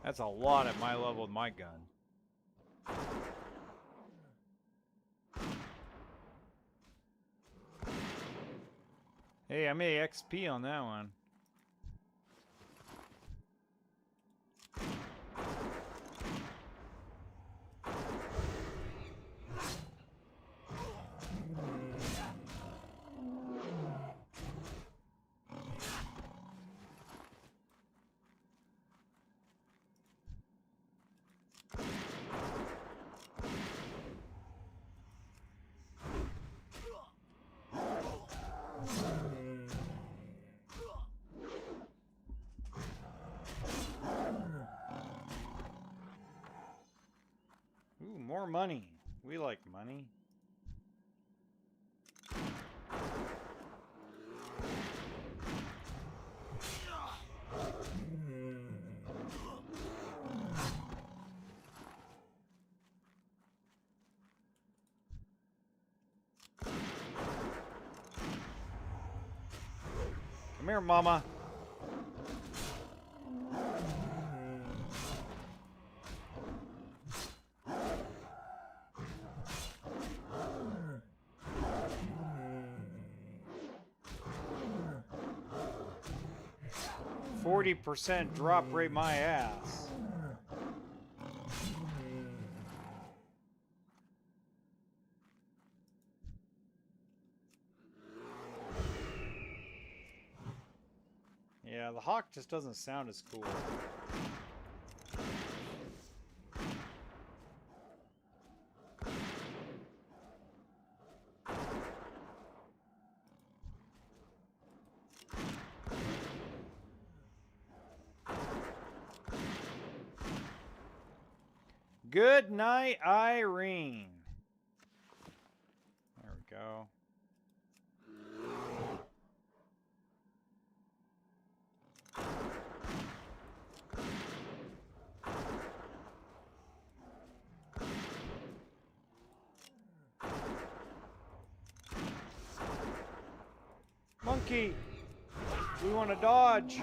That's a lot at my level with my gun. Hey, I made XP on that one. Ooh, more money. We like money. Come here, mama. 40% drop rate my ass. Yeah, the hawk just doesn't sound as cool. Good night, Irene. There we go. Monkey! We want to dodge!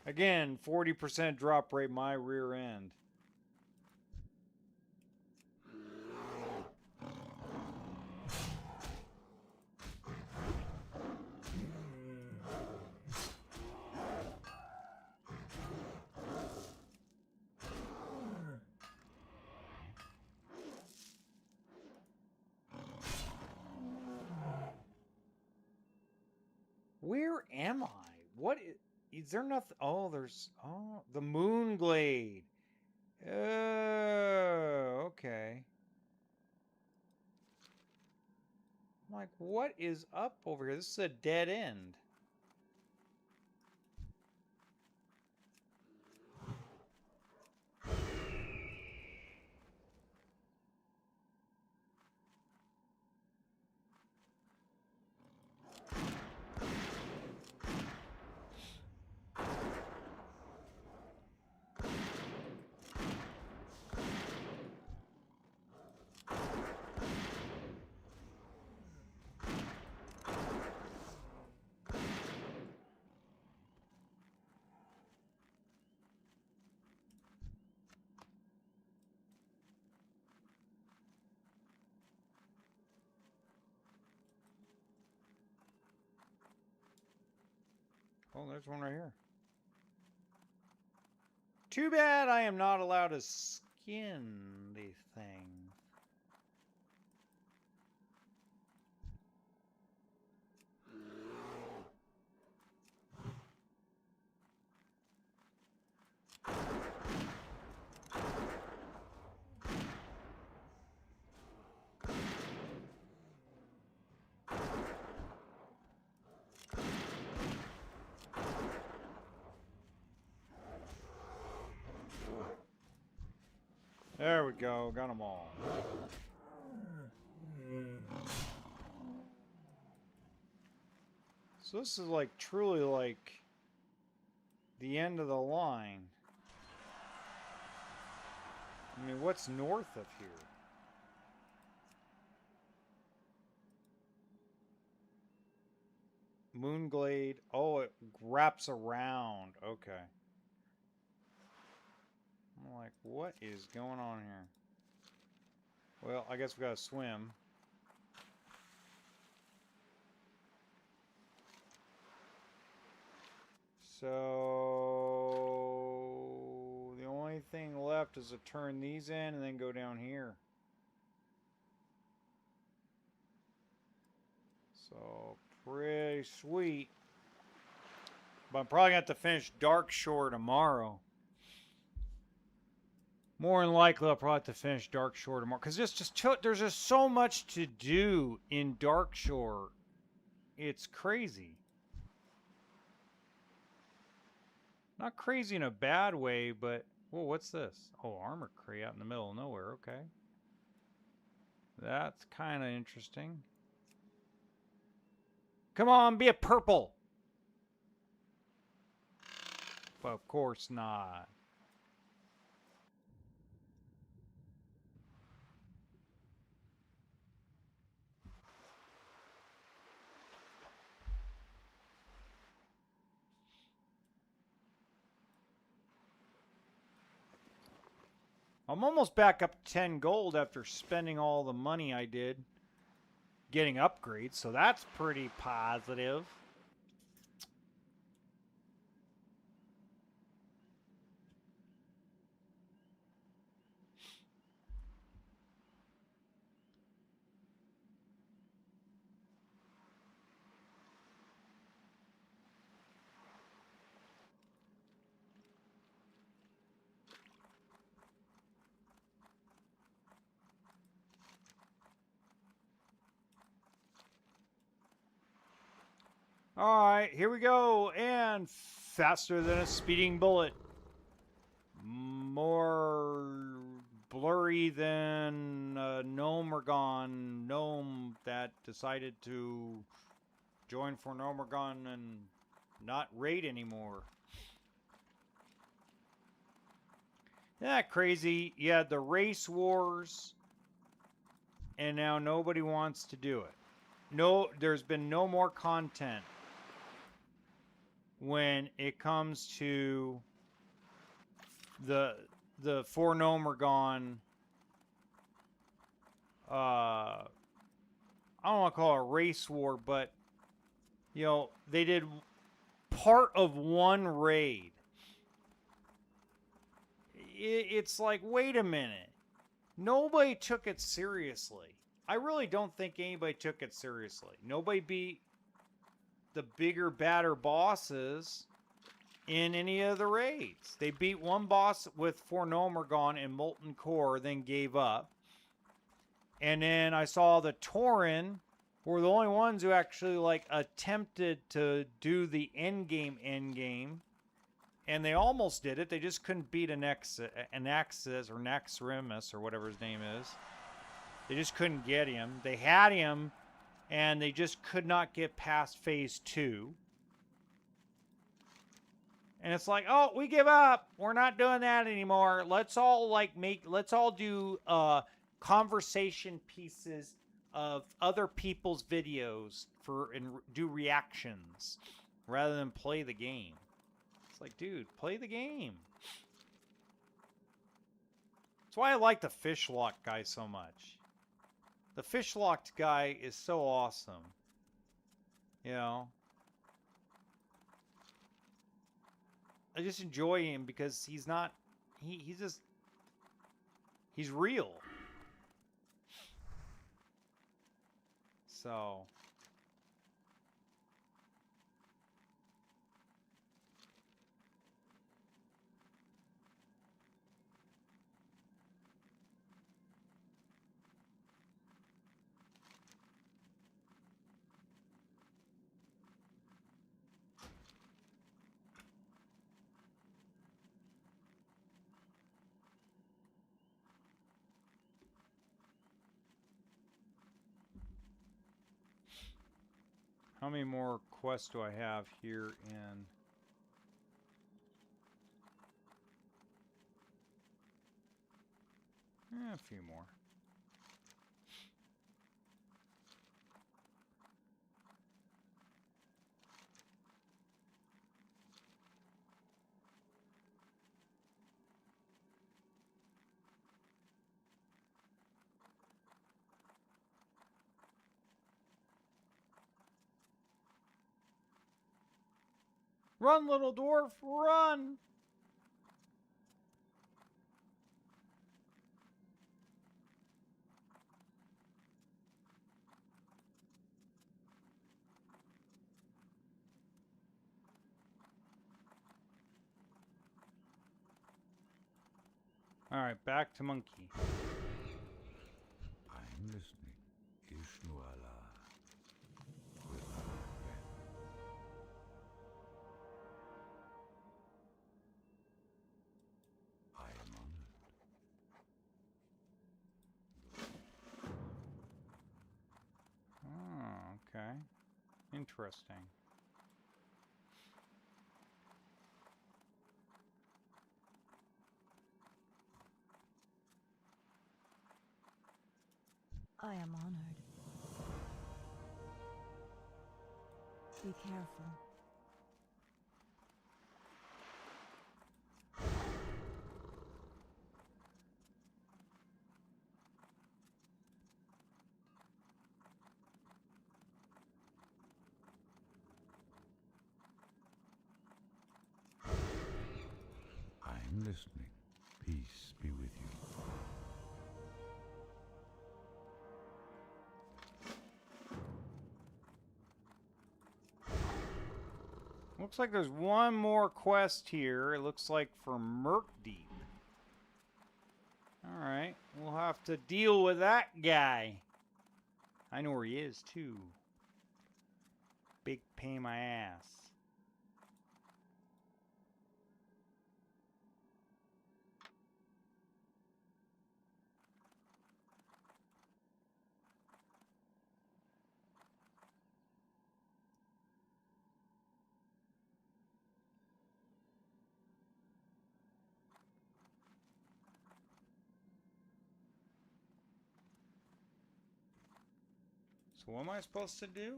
Again, 40% drop rate my rear end. Where am I? What is there nothing? Oh, there's the moon glade. Oh, okay. I'm like, what is up over here? This is a dead end. Oh, there's one right here. Too bad I am not allowed to skin the thing. There we go, got them all. So this is like truly like the end of the line. I mean, what's north of here? Moonglade. Oh, it wraps around. Okay. I'm like, what is going on here? Well, I guess we gotta swim. So the only thing left is to turn these in and then go down here. So pretty sweet. But I'm probably going to have to finish Dark Shore tomorrow. More than likely, I'll probably have to finish Dark Shore tomorrow. Because there's just so much to do in Dark Shore. It's crazy. Not crazy in a bad way, but... Whoa, what's this? Oh, armor crate out in the middle of nowhere. Okay. That's kind of interesting. Come on, be a purple! But of course not. I'm almost back up to 10 gold after spending all the money I did getting upgrades, so that's pretty positive. Alright, here we go. And faster than a speeding bullet. More blurry than a Gnomergon gnome that decided to join for Gnomergon and not raid anymore. Isn't that crazy? You had the race wars, and now nobody wants to do it. No, there's been no more content when it comes to the For Gnomergon. I don't want to call it a race war, but you know, they did part of one raid. It's like, wait a minute. Nobody took it seriously. I really don't think anybody took it seriously. Nobody beat the bigger, badder bosses in any of the raids. They beat one boss with For Gnomergon and Molten Core, then gave up. And then I saw the Tauren were the only ones who actually like attempted to do the endgame. And they almost did it. They just couldn't beat Anaxis or Naxxramas or whatever his name is. They just couldn't get him. They had him, and they just could not get past phase 2. And it's like, oh, we give up. We're not doing that anymore. Let's all do conversation pieces of other people's videos and do reactions rather than play the game. It's like, dude, play the game. That's why I like the Fishlock guy so much. The Fishlocked guy is so awesome. You know? I just enjoy him because he's not... He's just... He's real. So... How many more quests do I have here in... a few more. Run, little dwarf, run! Alright, back to monkey. I'm listening. Ishnuala. I am honored. Oh, okay. Interesting. I am honored. Be careful. I'm listening. Peace be with you. Looks like there's one more quest here. It looks like for Murkdeep. Alright, we'll have to deal with that guy. I know where he is, too. Big pain in my ass. So what am I supposed to do?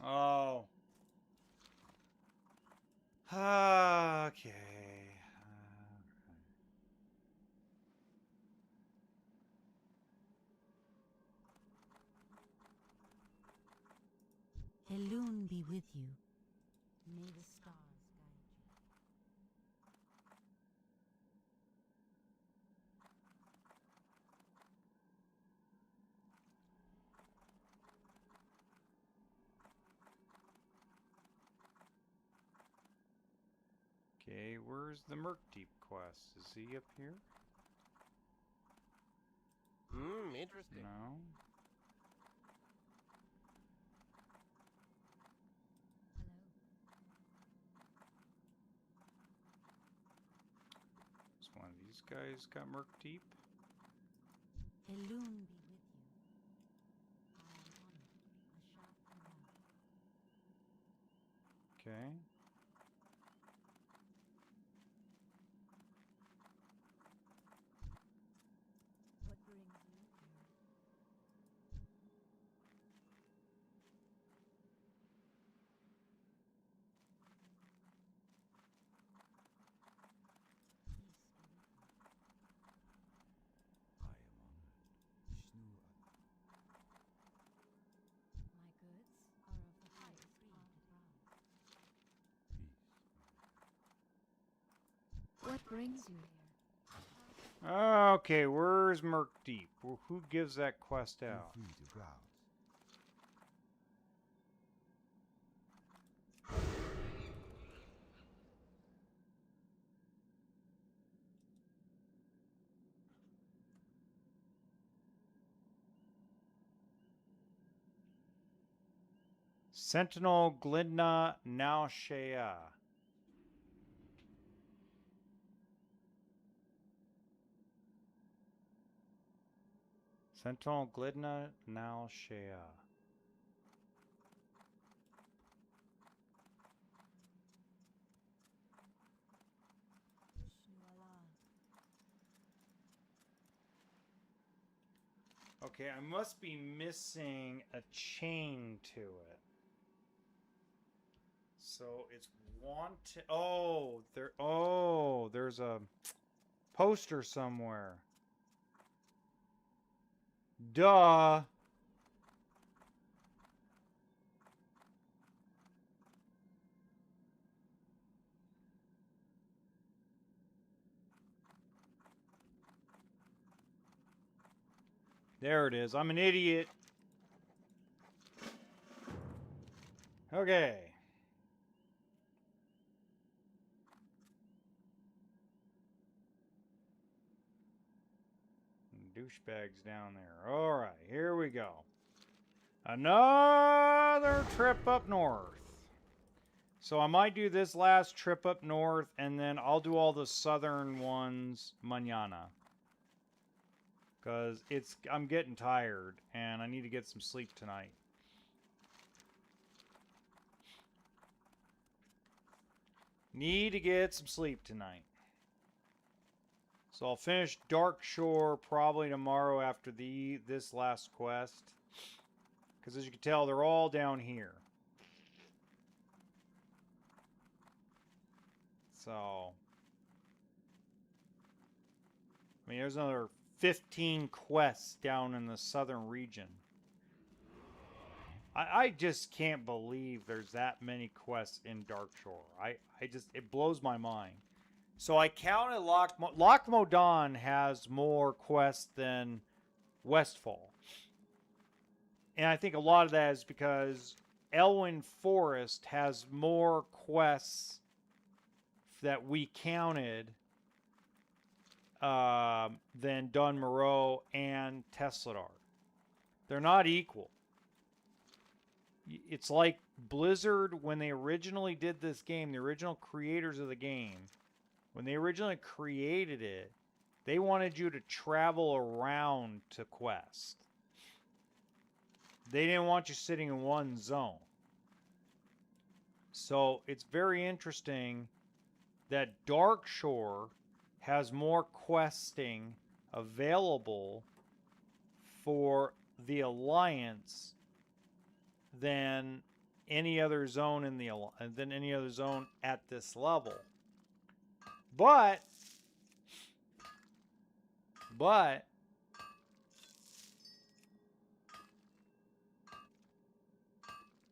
Oh. Okay. Elune be with you. May the stars guide you. Okay, where's the Murkdeep quest? Is he up here? Interesting. No. Is one of these guys got Murkdeep? Elune be with you. I am honored. Asha Kara. Okay. What brings you here? I am honored. Ishnuala. My goods are of the highest quality. Peace. What brings you here? Okay, where's Murkdeep? Well, who gives that quest Feel out? free to browse. Sentinel Glidna Now Shea. Sentinel Glidna Now Shea. Ishnuala. Okay, I must be missing a chain to it. So it's wanted. Oh, there. Oh, there's a poster somewhere. Duh. There it is. I'm an idiot. Okay. Douchebags down there. All right, here we go. Another trip up north. So I might do this last trip up north, and then I'll do all the southern ones mañana. Because I'm getting tired, and I need to get some sleep tonight. Need to get some sleep tonight. So I'll finish Dark Shore probably tomorrow after this last quest. Because as you can tell, they're all down here. So, I mean, there's another 15 quests down in the southern region. I just can't believe there's that many quests in Darkshore. It blows my mind. So I counted Loch Modan has more quests than Westfall. And I think a lot of that is because Elwyn Forest has more quests that we counted than Dun Moreau and Tesladar. They're not equal. It's like Blizzard, when they originally did this game, the original creators of the game, when they originally created it, they wanted you to travel around to quest. They didn't want you sitting in one zone. So it's very interesting that Darkshore has more questing available for the Alliance than any other zone at this level. But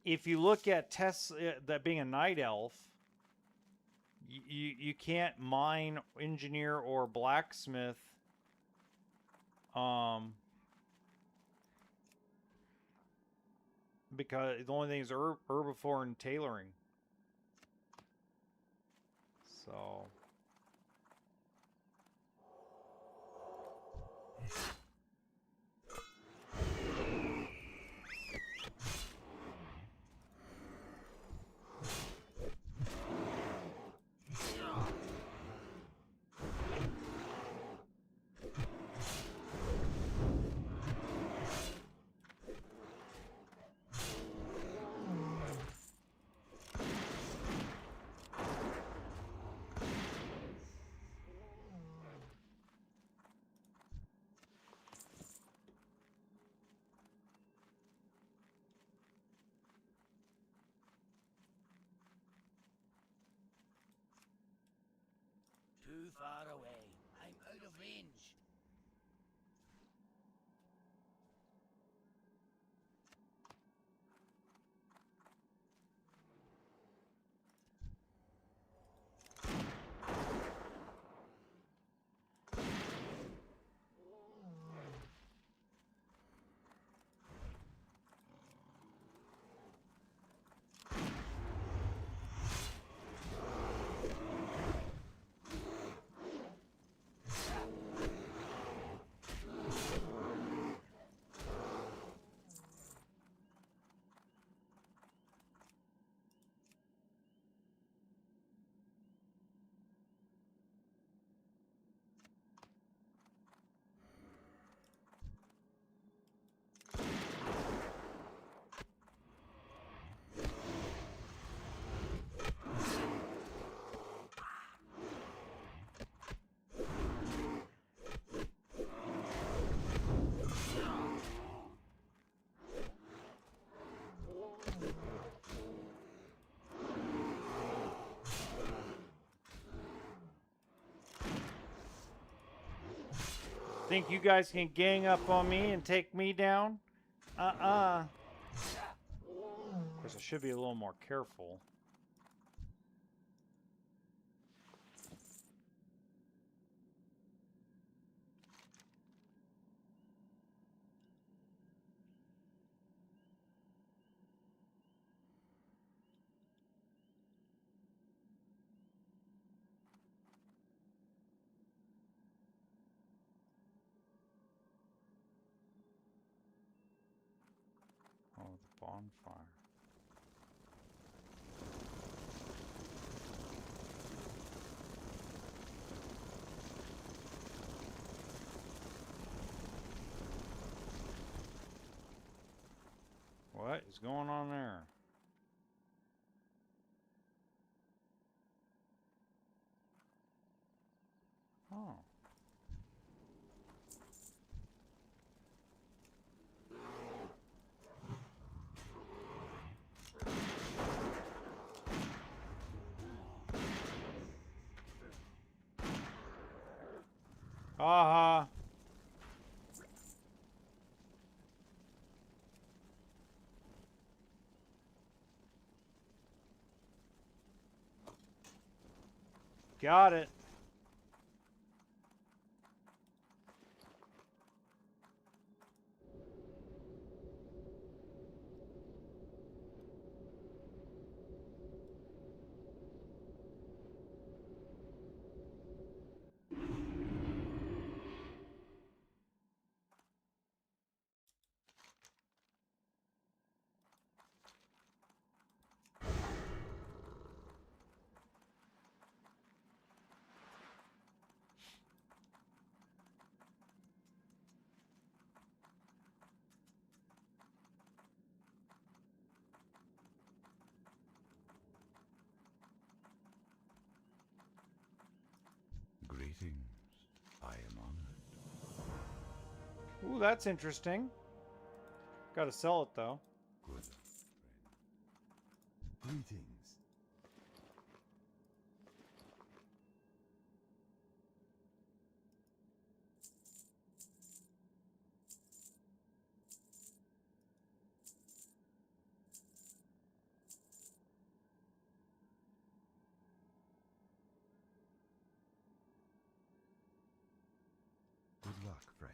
if you look at that being a night elf, you can't mine, engineer, or blacksmith because the only thing is herbivore and tailoring. So Too far away. I'm out of range. think you guys can gang up on me and take me down? Of course, I should be a little more careful. on fire. What is going on there? Oh. Aha. Got it. Greetings. I am honored. Ooh, that's interesting. Gotta sell it though. Good luck, friend. Greetings. Good luck, friend.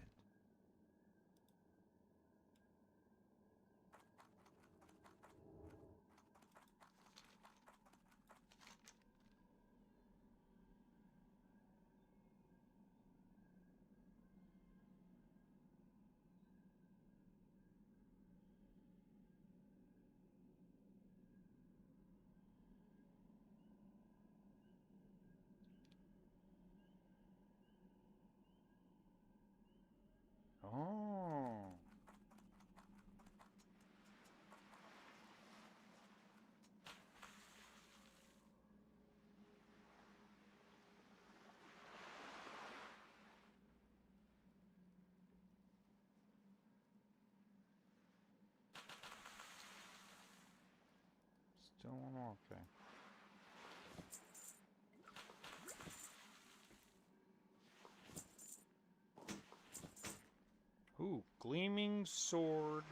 Oh. Still okay. Ooh, gleaming sword.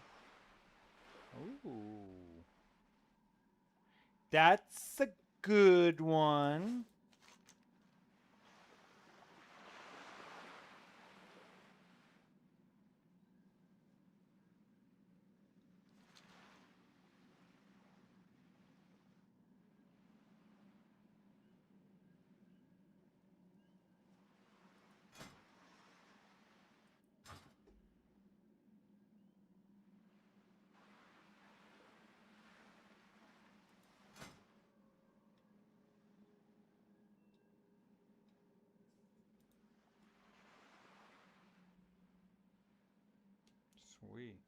Ooh. That's a good one. Sweet.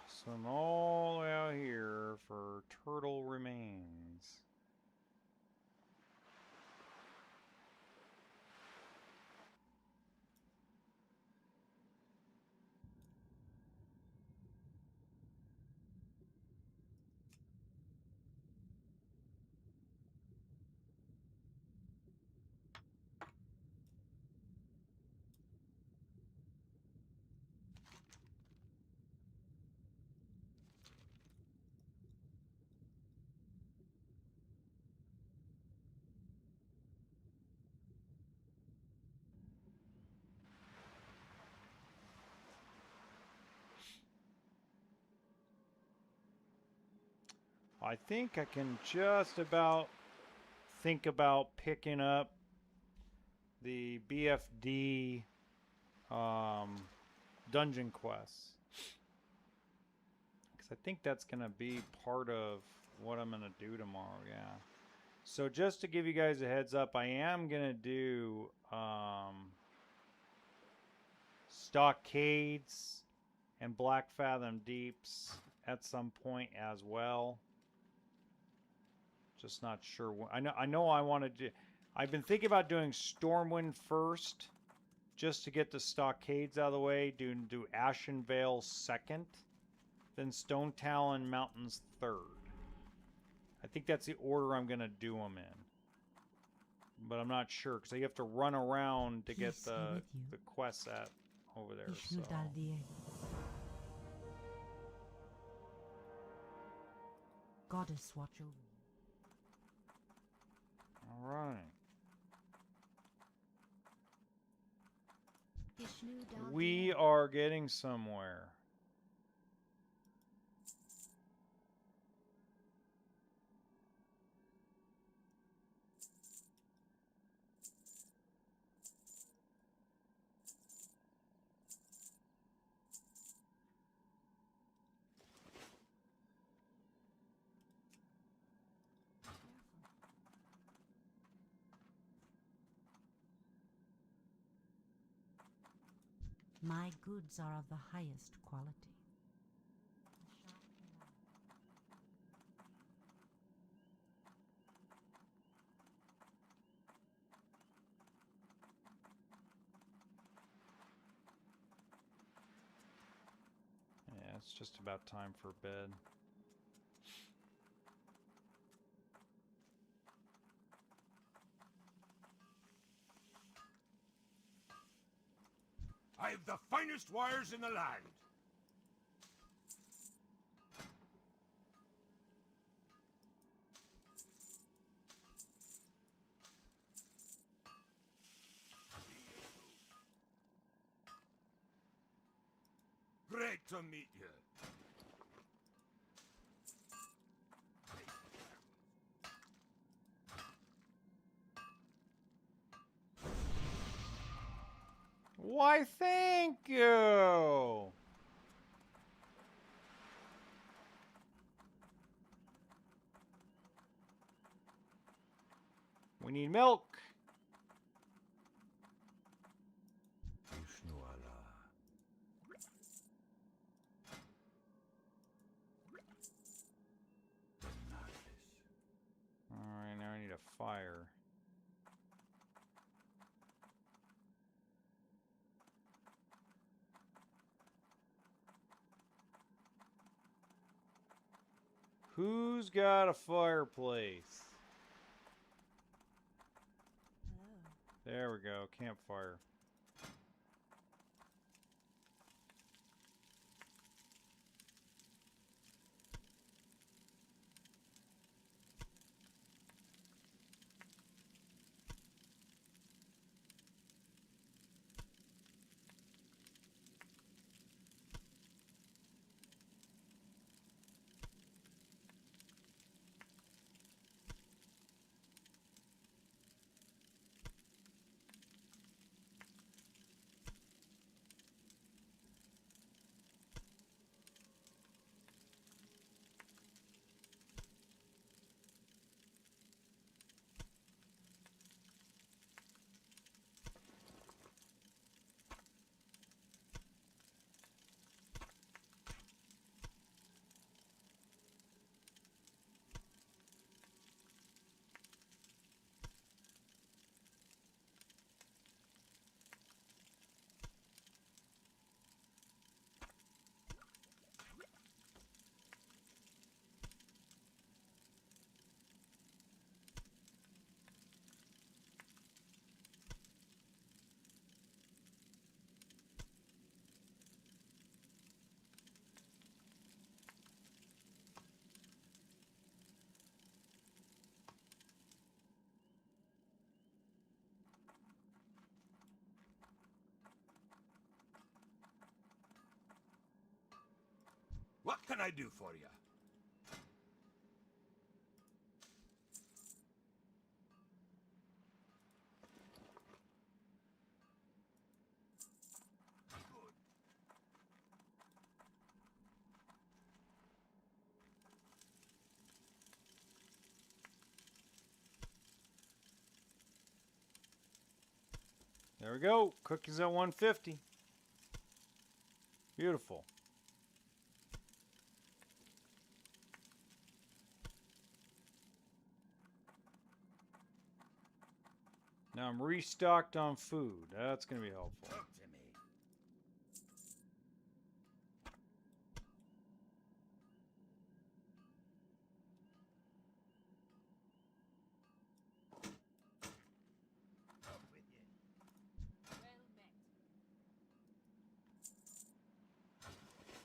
So I'm all the way out here for turtle remains. I think I can just about think about picking up the BFD dungeon quests. Because I think that's going to be part of what I'm going to do tomorrow, yeah. So just to give you guys a heads up, I am going to do Stockades and Black Fathom Deeps at some point as well. Just not sure. I know I want to do... I've been thinking about doing Stormwind first, just to get the Stockades out of the way. Do Ashen Vale second, then Stone Talon Mountains third. I think that's the order I'm going to do them in. But I'm not sure, because you have to run around to get the quests at over there. So. Goddess watch over. All right. We are getting somewhere. My goods are of the highest quality. Yeah, it's just about time for bed. I've the finest wires in the land. Great to meet you. Why, thank you. We need milk. Alright, now I need a fire. Who's got a fireplace? There we go, campfire. What can I do for you? There we go. Cookies at 150. Beautiful. Now I'm restocked on food. That's going to be helpful. Talk to me. Talk with you. Well met.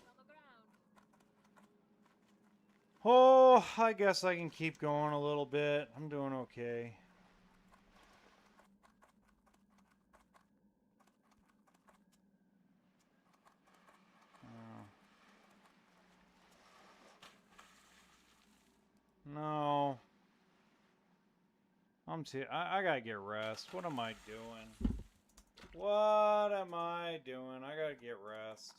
On the ground. Oh, I guess I can keep going a little bit. I'm doing okay. No. I gotta get rest. What am I doing? What am I doing? I gotta get rest.